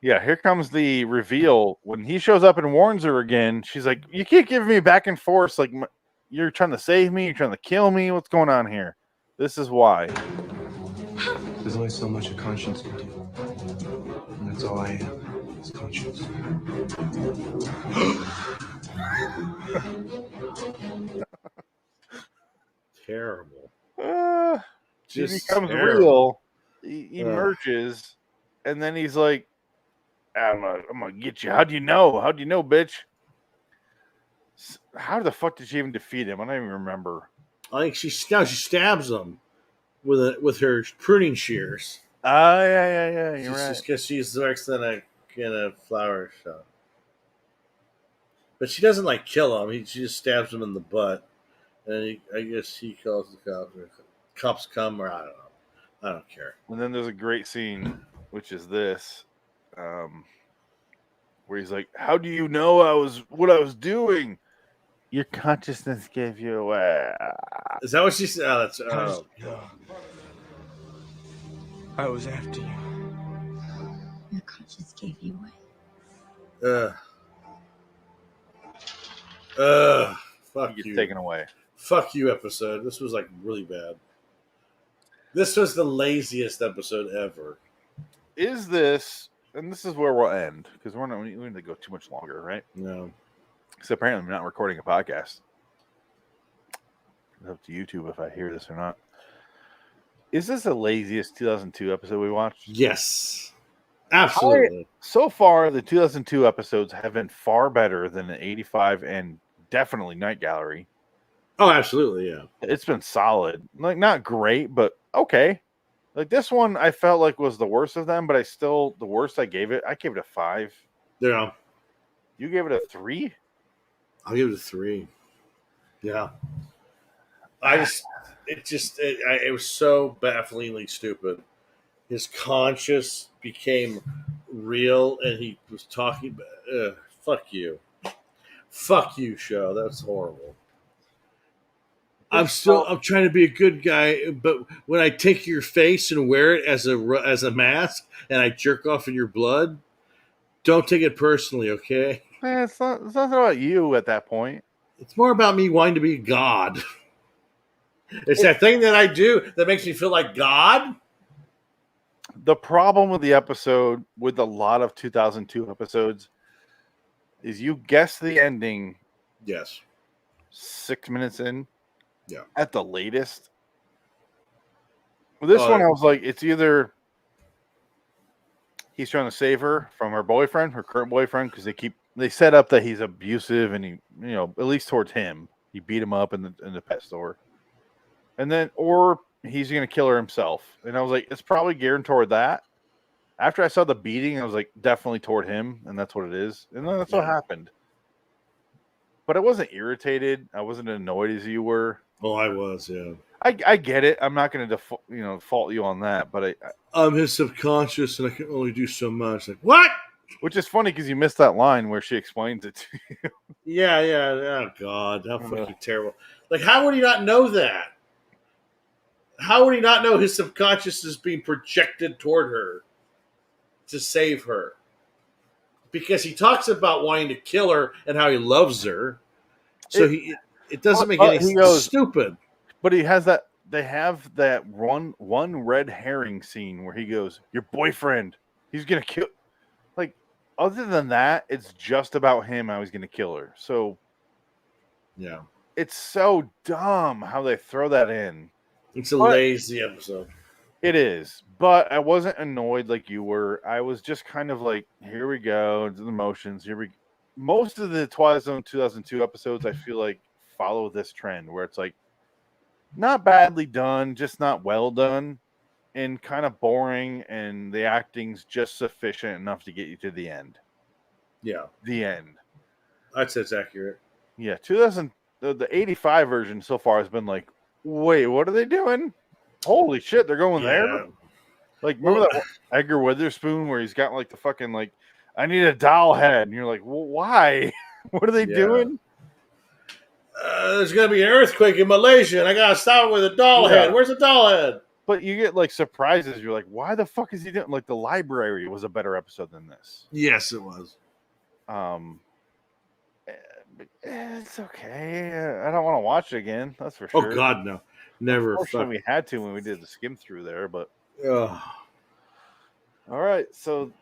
Yeah, here comes the reveal. When he shows up and warns her again, she's like, "You keep giving me back and forth. Like, you're trying to save me. You're trying to kill me. What's going on here?" This is why. There's only so much a conscience can do. And that's all I am, is conscience. terrible. He Just becomes terrible. real. He emerges, and then he's like, I'm gonna get you. How do you know? How do you know, bitch? How the fuck did she even defeat him? I don't even remember. I think she stabs him with her pruning shears. Oh, yeah. You're right. Just because she's works in a flower shop. But she doesn't like kill him. She just stabs him in the butt. And I guess he calls the cops. Or cops come, or I don't know. I don't care. And then there's a great scene, which is this, where he's like, "How do you know what I was doing? Your consciousness gave you away." Is that what she said? Oh, that's God. I was after you. Your conscience gave you away. Fuck you. Taken away. Fuck you, episode. This was like really bad. This was the laziest episode ever. Is this, and this is where we'll end, because we need to go too much longer, right? No. Because apparently I'm not recording a podcast. It's up to YouTube if I hear this or not. Is this the laziest 2002 episode we watched? Yes. Absolutely. So far, the 2002 episodes have been far better than the 85 and definitely Night Gallery. Oh, absolutely, yeah. It's been solid. Like, not great, but okay. Like, this one I felt like was the worst of them, but the worst I gave it a 5. Yeah. You gave it a 3? I'll give it a 3. Yeah. It was so bafflingly stupid. His conscience became real, and he was talking about, fuck you. Fuck you, show. That's horrible. I'm trying to be a good guy, but when I take your face and wear it as a mask, and I jerk off in your blood, don't take it personally, okay? Man, it's not about you at that point. It's more about me wanting to be God. It's that thing that I do that makes me feel like God. The problem with the episode, with a lot of 2002 episodes, is you guess the ending. Yes. 6 minutes in. Yeah. At the latest. With this one, I was like, it's either he's trying to save her from her current boyfriend, because they set up that he's abusive, and he, at least towards him, he beat him up in the pet store, and then, or he's going to kill her himself. And I was like, it's probably geared toward that. After I saw the beating, I was like, definitely toward him, and that's what it is. And then that's what happened. But I wasn't irritated. I wasn't annoyed as you were. Oh, I was, yeah. I get it. I'm not going to fault you on that, but I'm his subconscious, and I can only do so much. Like, what? Which is funny, because you missed that line where she explains it to you. Yeah. Oh God, how fucking terrible! Like, how would he not know that? How would he not know his subconscious is being projected toward her to save her? Because he talks about wanting to kill her and how he loves her. So it doesn't make any sense. Stupid. But he has that. They have that one red herring scene where he goes, "Your boyfriend, he's gonna kill." Like, other than that, it's just about him. How he's gonna kill her. So, yeah, it's so dumb how they throw that in. It's a lazy episode. It is, but I wasn't annoyed like you were. I was just kind of like, here we go, into the motions. Most of the Twilight Zone 2002 episodes, I feel like, follow this trend where it's like, not badly done, just not well done, and kind of boring, and the acting's just sufficient enough to get you to the end. Yeah. The end. I'd say it's accurate. Yeah, the 85 version so far has been like, wait, what are they doing? Holy shit, they're going there? Like, remember that Edgar Witherspoon where he's got like the fucking like, I need a doll head, and you're like, well, why? What are they doing? There's gonna be an earthquake in Malaysia, and I gotta stop with a doll head. Where's the doll head? But you get like surprises. You're like, why the fuck is he doing? Like, the library was a better episode than this. Yes, it was. It's okay. I don't want to watch it again. That's for sure. Oh God, no, never. Unfortunately, we had to when we did the skim through there, but. All right. So,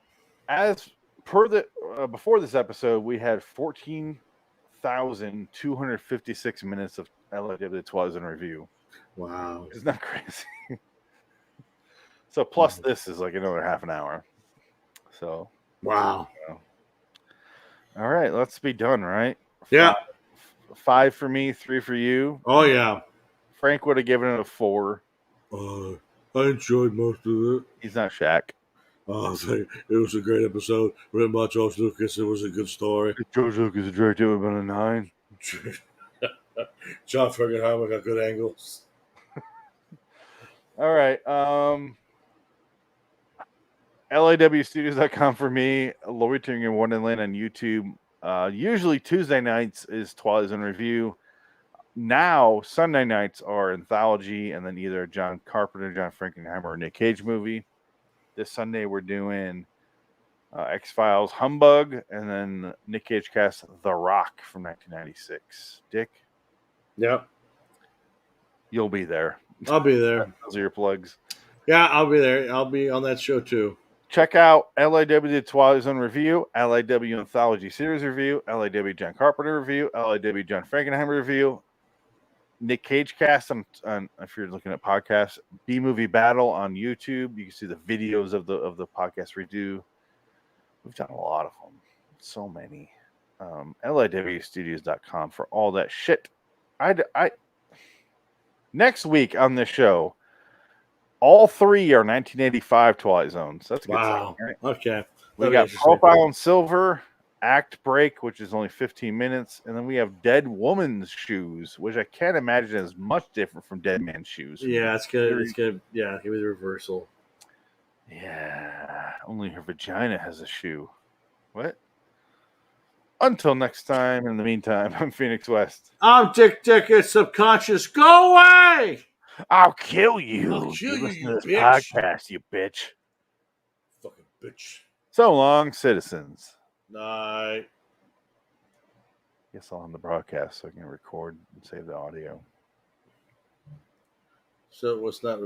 as per before this episode, we had 14,256 minutes of LIWTTZR review. Wow. It's not crazy. So plus this is like another half an hour. So wow. All right, let's be done, right? Yeah. 5 for me, 3 for you. Oh yeah. Frank would have given it a 4. I enjoyed most of it. He's not Shaq. It was a great episode. Written by George Lucas. It was a good story. George Lucas directed it, would have been a 9. John Frankenheimer got good angles. All right. LIWTTZR for me. LIWTTZR in Wonderland on YouTube. Usually Tuesday nights is Twilight Zone review. Now Sunday nights are anthology, and then either John Carpenter, John Frankenheimer, or Nick Cage movie. This Sunday we're doing X-Files Humbug, and then Nick Cage cast The Rock from 1996. Dick? Yep. You'll be there. I'll be there. Those are your plugs. Yeah, I'll be there. I'll be on that show too. Check out LIW Twilight Zone review, LIW Anthology Series review, LIW John Carpenter review, LIW John Frankenheimer review, Nick Cage cast on if you're looking at podcasts, B Movie Battle on YouTube. You can see the videos of the podcast we do. We've done a lot of them. So many. LIWstudios.com for all that shit. Next week on this show, all 3 are 1985 Twilight Zones. That's good. Wow. Stuff, right? Okay. We got Profile in Silver, Act Break, which is only 15 minutes, and then we have Dead Woman's Shoes, which I can't imagine is much different from Dead Man's Shoes. Yeah, it's good. It's good. Yeah, give me the reversal. Yeah, only her vagina has a shoe. What? Until next time, in the meantime, I'm Phoenix West. I'm Dick Dickett, Subconscious. Go away! I'll kill you. I'll kill you, you Listen to this bitch. podcast, you bitch. Fucking bitch. So long, citizens. Night. Guess I'll end the broadcast so I can record and save the audio. So what's not